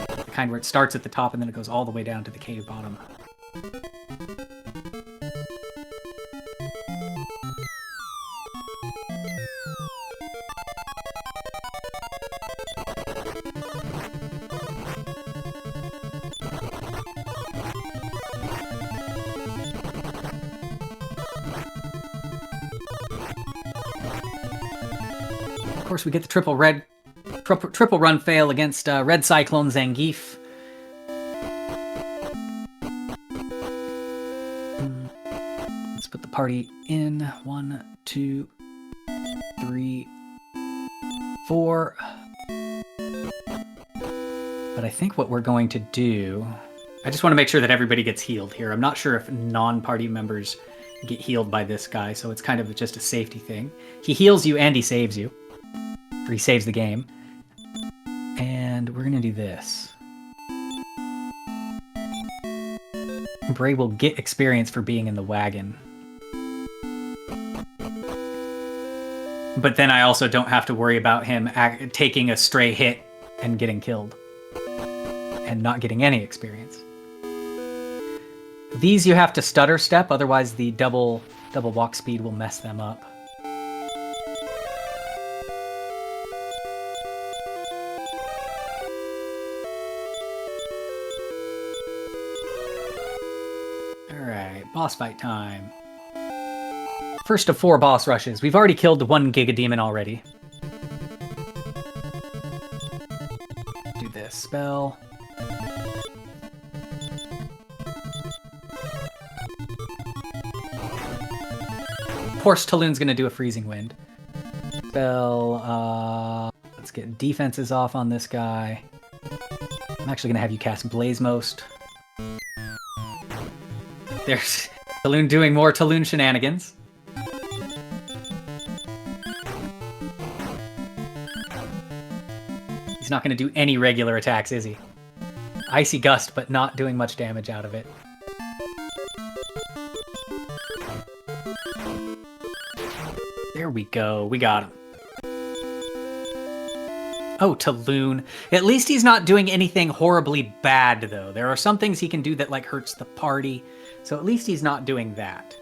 The kind where it starts at the top and then it goes all the way down to the cave bottom. Of course, we get the triple run fail against Red Cyclone Zangief. Let's put the party in. 1, 2, 3, 4. But I think what we're going to do... I just want to make sure that everybody gets healed here. I'm not sure if non-party members get healed by this guy, so it's kind of just a safety thing. He heals you and he saves you. Or he saves the game. And we're going to do this. Bray will get experience for being in the wagon. But then I also don't have to worry about him taking a stray hit and getting killed. And not getting any experience. These you have to stutter step, otherwise the double walk speed will mess them up. Boss fight time. First of 4 boss rushes. We've already killed 1 Giga Demon already. Do this spell. Of course, Talon's gonna do a Freezing Wind. Spell, let's get defenses off on this guy. I'm actually gonna have you cast Blaze Most. There's Talon doing more Talon shenanigans. He's not going to do any regular attacks, is he? Icy Gust, but not doing much damage out of it. There we go. We got him. Oh, Talon. At least he's not doing anything horribly bad, though. There are some things he can do that, like, hurts the party. So at least he's not doing that.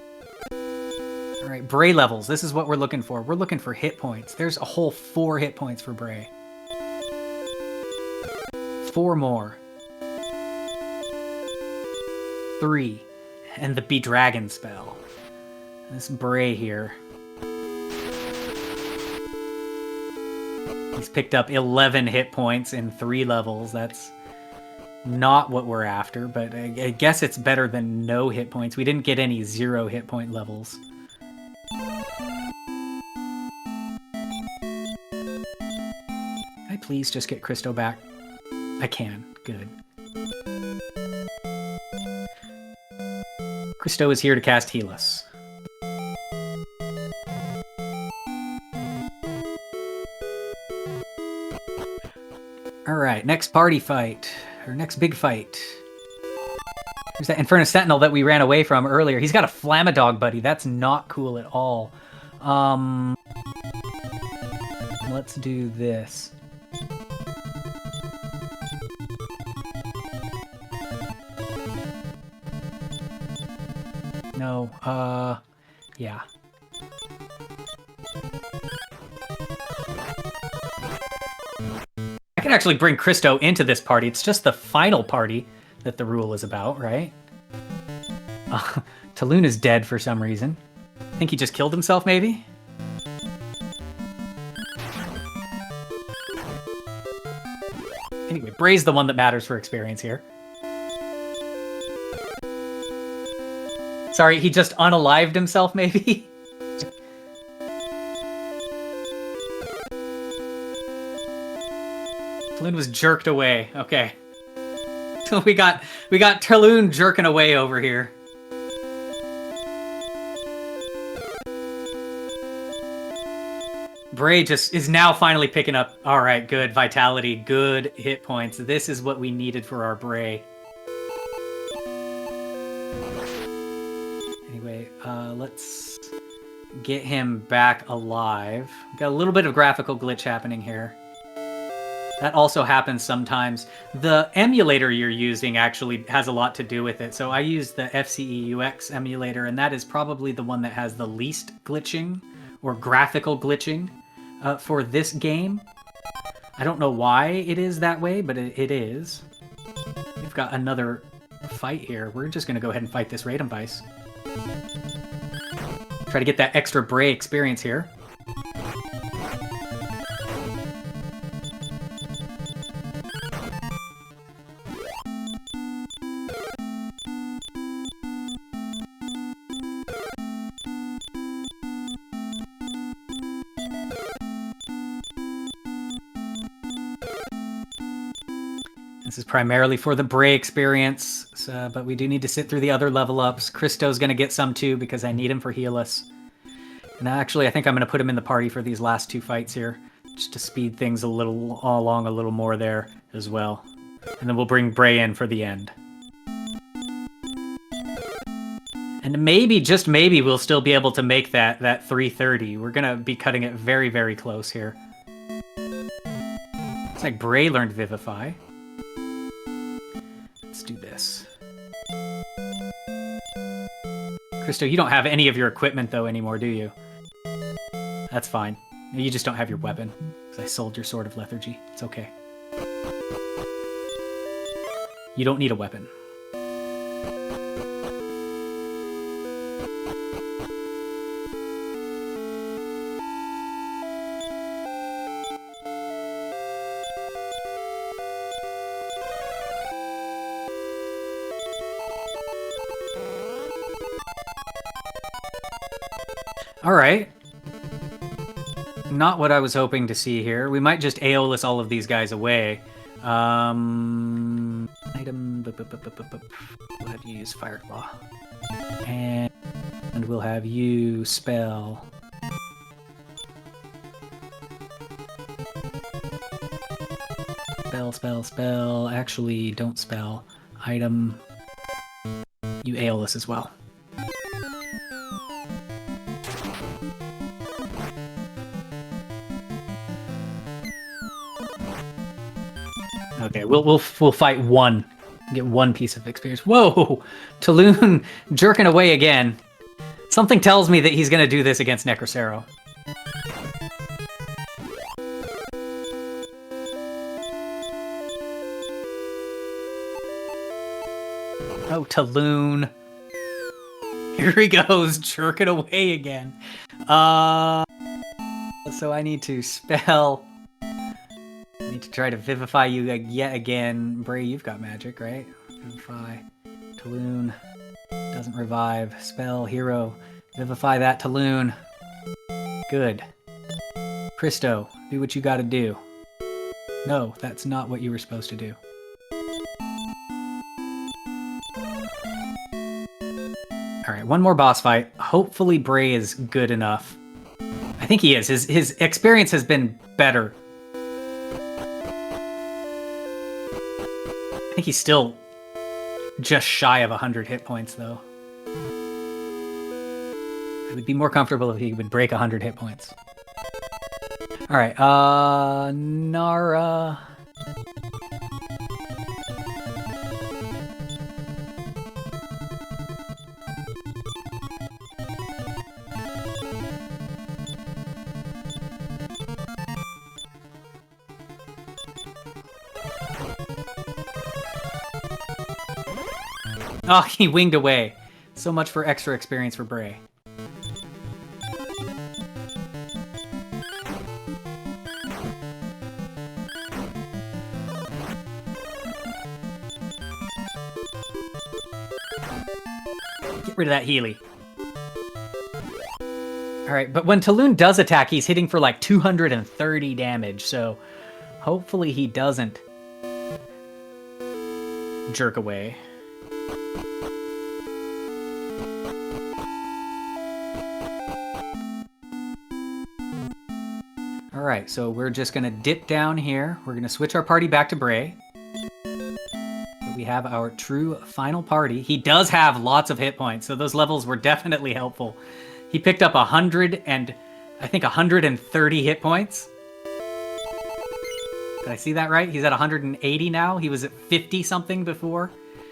All right, Bray levels. This is what we're looking for. We're looking for hit points. There's a whole 4 hit points for Bray. 4 more. 3. And the Bedragon spell. This Bray here. He's picked up 11 hit points in 3 levels. That's not what we're after, but I guess it's better than no hit points. We didn't get any 0 hit point levels. Can I please just get Christo back? I can. Good. Christo is here to cast Heal Us. Alright, next party fight. Or next big fight. There's that Infernus Sentinel that we ran away from earlier. He's got a Flamadog buddy. That's not cool at all. Let's do this. No, yeah. I can actually bring Christo into this party. It's just the final party that the rule is about, right? Taloon is dead for some reason. I think he just killed himself, maybe? Anyway, Bray's the one that matters for experience here. Sorry, he just unalived himself, maybe? Taloon was jerked away. Okay. So we got Taloon jerking away over here. Bray just is now finally picking up. All right, good vitality, good hit points. This is what we needed for our Bray. Anyway, let's get him back alive. Got a little bit of graphical glitch happening here. That also happens sometimes. The emulator you're using actually has a lot to do with it. So I use the FCE-UX emulator, and that is probably the one that has the least glitching or graphical glitching for this game. I don't know why it is that way, but it is. We've got another fight here. We're just going to go ahead and fight this Randomizer. Try to get that extra Bray experience here. This is primarily for the Bray experience, but we do need to sit through the other level ups. Christo's going to get some too because I need him for Healus. And actually, I think I'm going to put him in the party for these last two fights here, just to speed things along a little more there as well. And then we'll bring Bray in for the end. And maybe, just maybe, we'll still be able to make that 330. We're going to be cutting it very, very close here. Looks like Bray learned Vivify. Let's do this. Christo, you don't have any of your equipment, though, anymore, do you? That's fine. You just don't have your weapon, because I sold your Sword of Lethargy. It's okay. You don't need a weapon. All right. Not what I was hoping to see here. We might just Aeolus all of these guys away. Item. We'll have you use Fireclaw. And we'll have you spell. Spell. Actually, don't spell. Item. You Aeolus as well. Okay, we'll fight one. Get one piece of experience. Whoa! Taloon jerking away again. Something tells me that he's going to do this against Necrocero. Oh, Taloon. Here he goes, jerking away again. So I need to spell... Need to try to Vivify you yet again. Bray, you've got magic, right? Vivify. Taloon. Doesn't revive. Spell. Hero. Vivify that Taloon. Good. Christo, do what you gotta do. No, that's not what you were supposed to do. Alright, one more boss fight. Hopefully Bray is good enough. I think he is. His experience has been better. I think he's still just shy of 100 hit points, though. I would be more comfortable if he would break 100 hit points. Alright, Nara... Oh, he winged away. So much for extra experience for Bray. Get rid of that Healy. Alright, but when Taloon does attack, he's hitting for like 230 damage, so hopefully he doesn't jerk away. Alright, so we're just going to dip down here. We're going to switch our party back to Bray. We have our true final party. He does have lots of hit points, so those levels were definitely helpful. He picked up 100 and I think 130 hit points. Did I see that right? He's at 180 now. He was at 50 something before.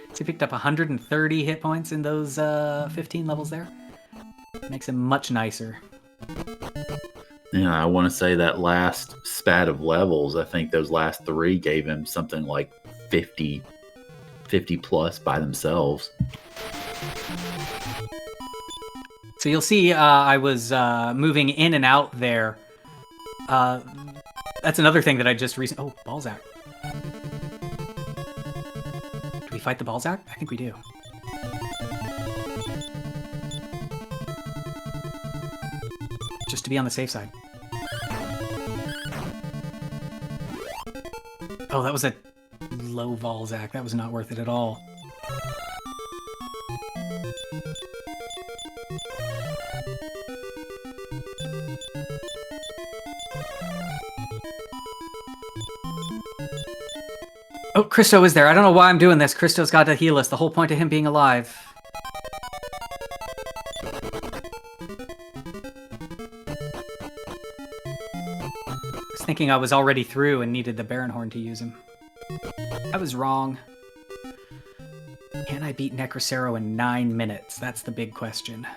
So he picked up 130 hit points in those 15 levels there. Makes him much nicer. Yeah, I want to say that last spat of levels, I think those last 3 gave him something like 50 plus by themselves. So you'll see I was moving in and out there. That's another thing that I just recently... Oh, Balzac. Do we fight the Balzac? I think we do. Just to be on the safe side. Oh, that was a low Balzac. That was not worth it at all. Oh, Christo is there. I don't know why I'm doing this. Christo's got to heal us. The whole point of him being alive. I was thinking I was already through and needed the Baron Horn to use him. I was wrong. Can I beat Necrocero in 9 minutes? That's the big question.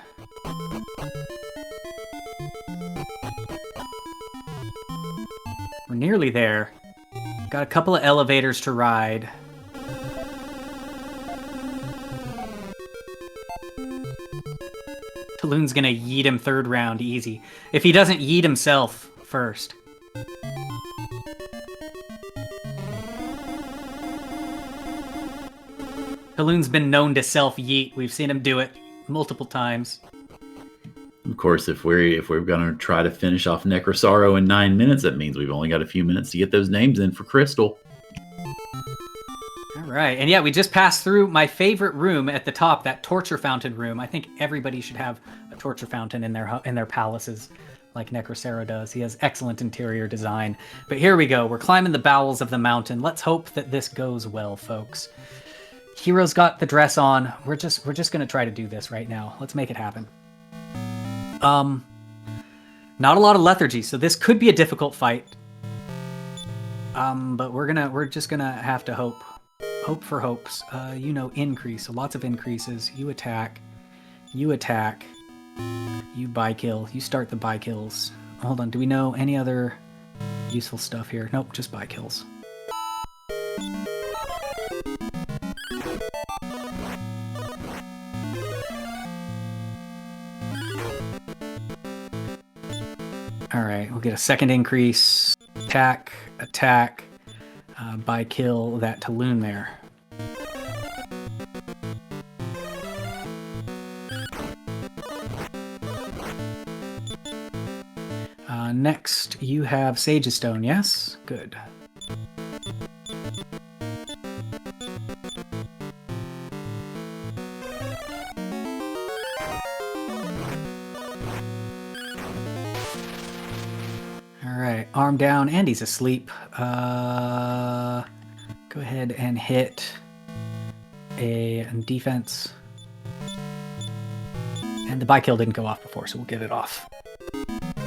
We're nearly there. Got a couple of elevators to ride. Taloon's gonna yeet him 3rd round easy. If he doesn't yeet himself first. Taloon's been known to self-yeet. We've seen him do it multiple times. Of course, if we're going to try to finish off Necrosaro in 9 minutes, that means we've only got a few minutes to get those names in for Crystal. All right, and yeah, we just passed through my favorite room at the top, that torture fountain room. I think everybody should have a torture fountain in their palaces, like Necrocero does. He has excellent interior design. But here we go. We're climbing the bowels of the mountain. Let's hope that this goes well, folks. Hero's got the dress on. We're just going to try to do this right now. Let's make it happen. Not a lot of lethargy, so this could be a difficult fight. But we're just gonna have to hope. Hope for hopes. You know, increase. So lots of increases. You attack. You attack. You buy kill. You start the buy kills. Hold on, do we know any other useful stuff here? Nope, just buy kills. Alright, we'll get a 2nd increase. Attack, attack, buy kill that Taloon there. Next, you have Sage's Stone, yes? Good. Alright, arm down, and he's asleep. Go ahead and hit a defense. And the buy kill didn't go off before, so we'll get it off.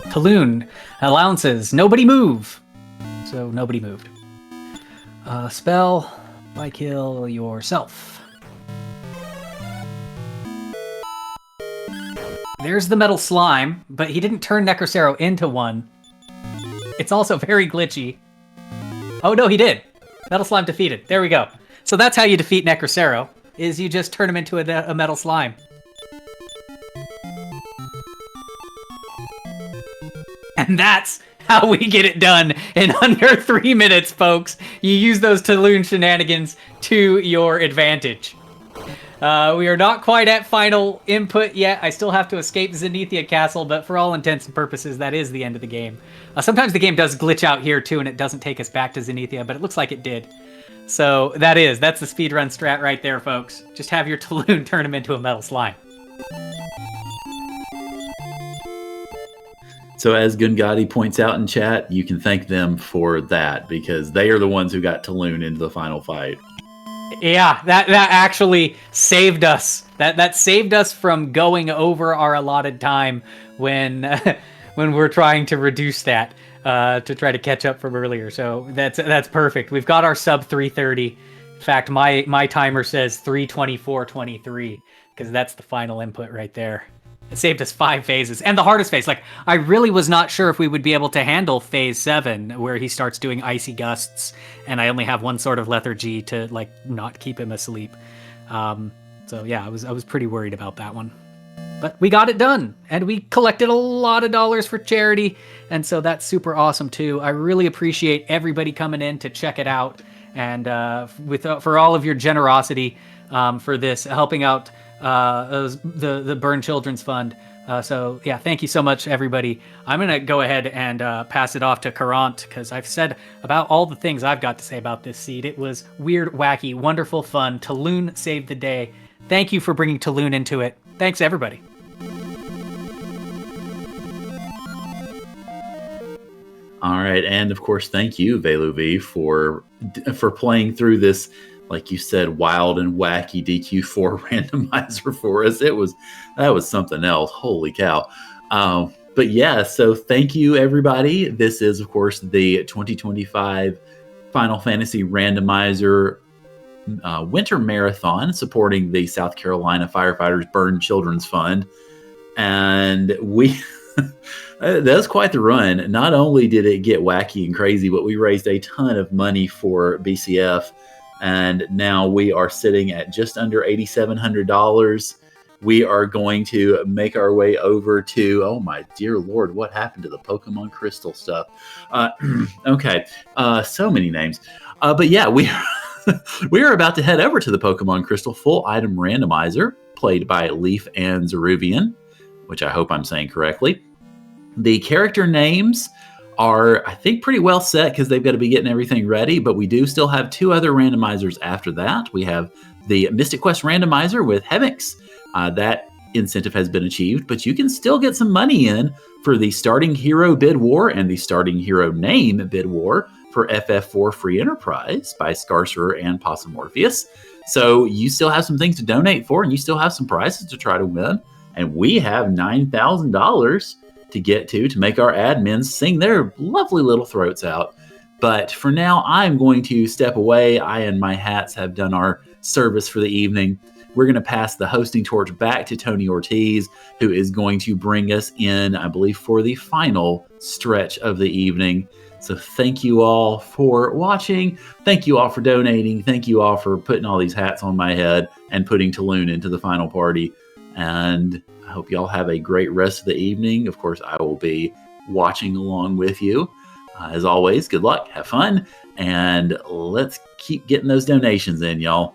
Taloon, allowances, nobody move! So nobody moved. Spell, buy kill yourself. There's the metal slime, but he didn't turn Necrocero into one. It's also very glitchy. Oh no, he did! Metal slime defeated. There we go. So that's how you defeat Necrocero, is you just turn him into a metal slime. And that's how we get it done in under 3 minutes, folks. You use those Taloon shenanigans to your advantage. We are not quite at final input yet. I still have to escape Zenithia Castle, but for all intents and purposes, that is the end of the game. Sometimes the game does glitch out here too, and it doesn't take us back to Zenithia, but it looks like it did. So that's the speedrun strat right there, folks. Just have your Taloon turn him into a metal slime. So as Gungadi points out in chat, you can thank them for that because they are the ones who got Taloon into the final fight. Yeah, that actually saved us. That saved us from going over our allotted time when we're trying to reduce that to try to catch up from earlier. So that's perfect. We've got our sub 3:30. In fact, my timer says 3:24:23 because that's the final input right there. It saved us 5 phases. And the hardest phase. Like, I really was not sure if we would be able to handle phase 7, where he starts doing icy gusts, and I only have one sort of lethargy to, like, not keep him asleep. So, yeah, I was pretty worried about that one. But we got it done, and we collected a lot of dollars for charity, and so that's super awesome, too. I really appreciate everybody coming in to check it out, and for all of your generosity for this, helping out the Burn Children's Fund. So yeah, thank you so much, everybody. I'm gonna go ahead and pass it off to Courant because I've said about all the things I've got to say about this seed. It was weird, wacky, wonderful, fun. Taloon saved the day. Thank you for bringing Taloon into it. Thanks, everybody. All right, and of course, thank you, Veluv, for playing through this, like you said, wild and wacky DQ4 randomizer for us. That was something else. Holy cow. But yeah, so thank you, everybody. This is, of course, the 2025 Final Fantasy Randomizer Winter Marathon supporting the South Carolina Firefighters Burn Children's Fund. And that was quite the run. Not only did it get wacky and crazy, but we raised a ton of money for BCF. And now we are sitting at just under $8,700. We are going to make our way over to, oh my dear Lord, what happened to the Pokemon Crystal stuff? Okay, so many names. But yeah, we are about to head over to the Pokemon Crystal full item randomizer, played by Leaf and Zeruvian, which I hope I'm saying correctly. The character names are, I think, pretty well set because they've got to be getting everything ready, but we do still have 2 other randomizers after that. We have the Mystic Quest randomizer with Hemix. That incentive has been achieved, but you can still get some money in for the Starting Hero Bid War and the Starting Hero Name Bid War for FF4 Free Enterprise by Scarcerer and Possumorpheus. So you still have some things to donate for, and you still have some prizes to try to win. And we have $9,000 to get to make our admins sing their lovely little throats out. But for now, I'm going to step away. I and my hats have done our service for the evening. We're going to pass the hosting torch back to Tony Ortiz, who is going to bring us in, I believe, for the final stretch of the evening. So thank you all for watching. Thank you all for donating. Thank you all for putting all these hats on my head and putting Taloon into the final party. And I hope you all have a great rest of the evening. Of course, I will be watching along with you. As always, good luck, have fun, and let's keep getting those donations in, y'all.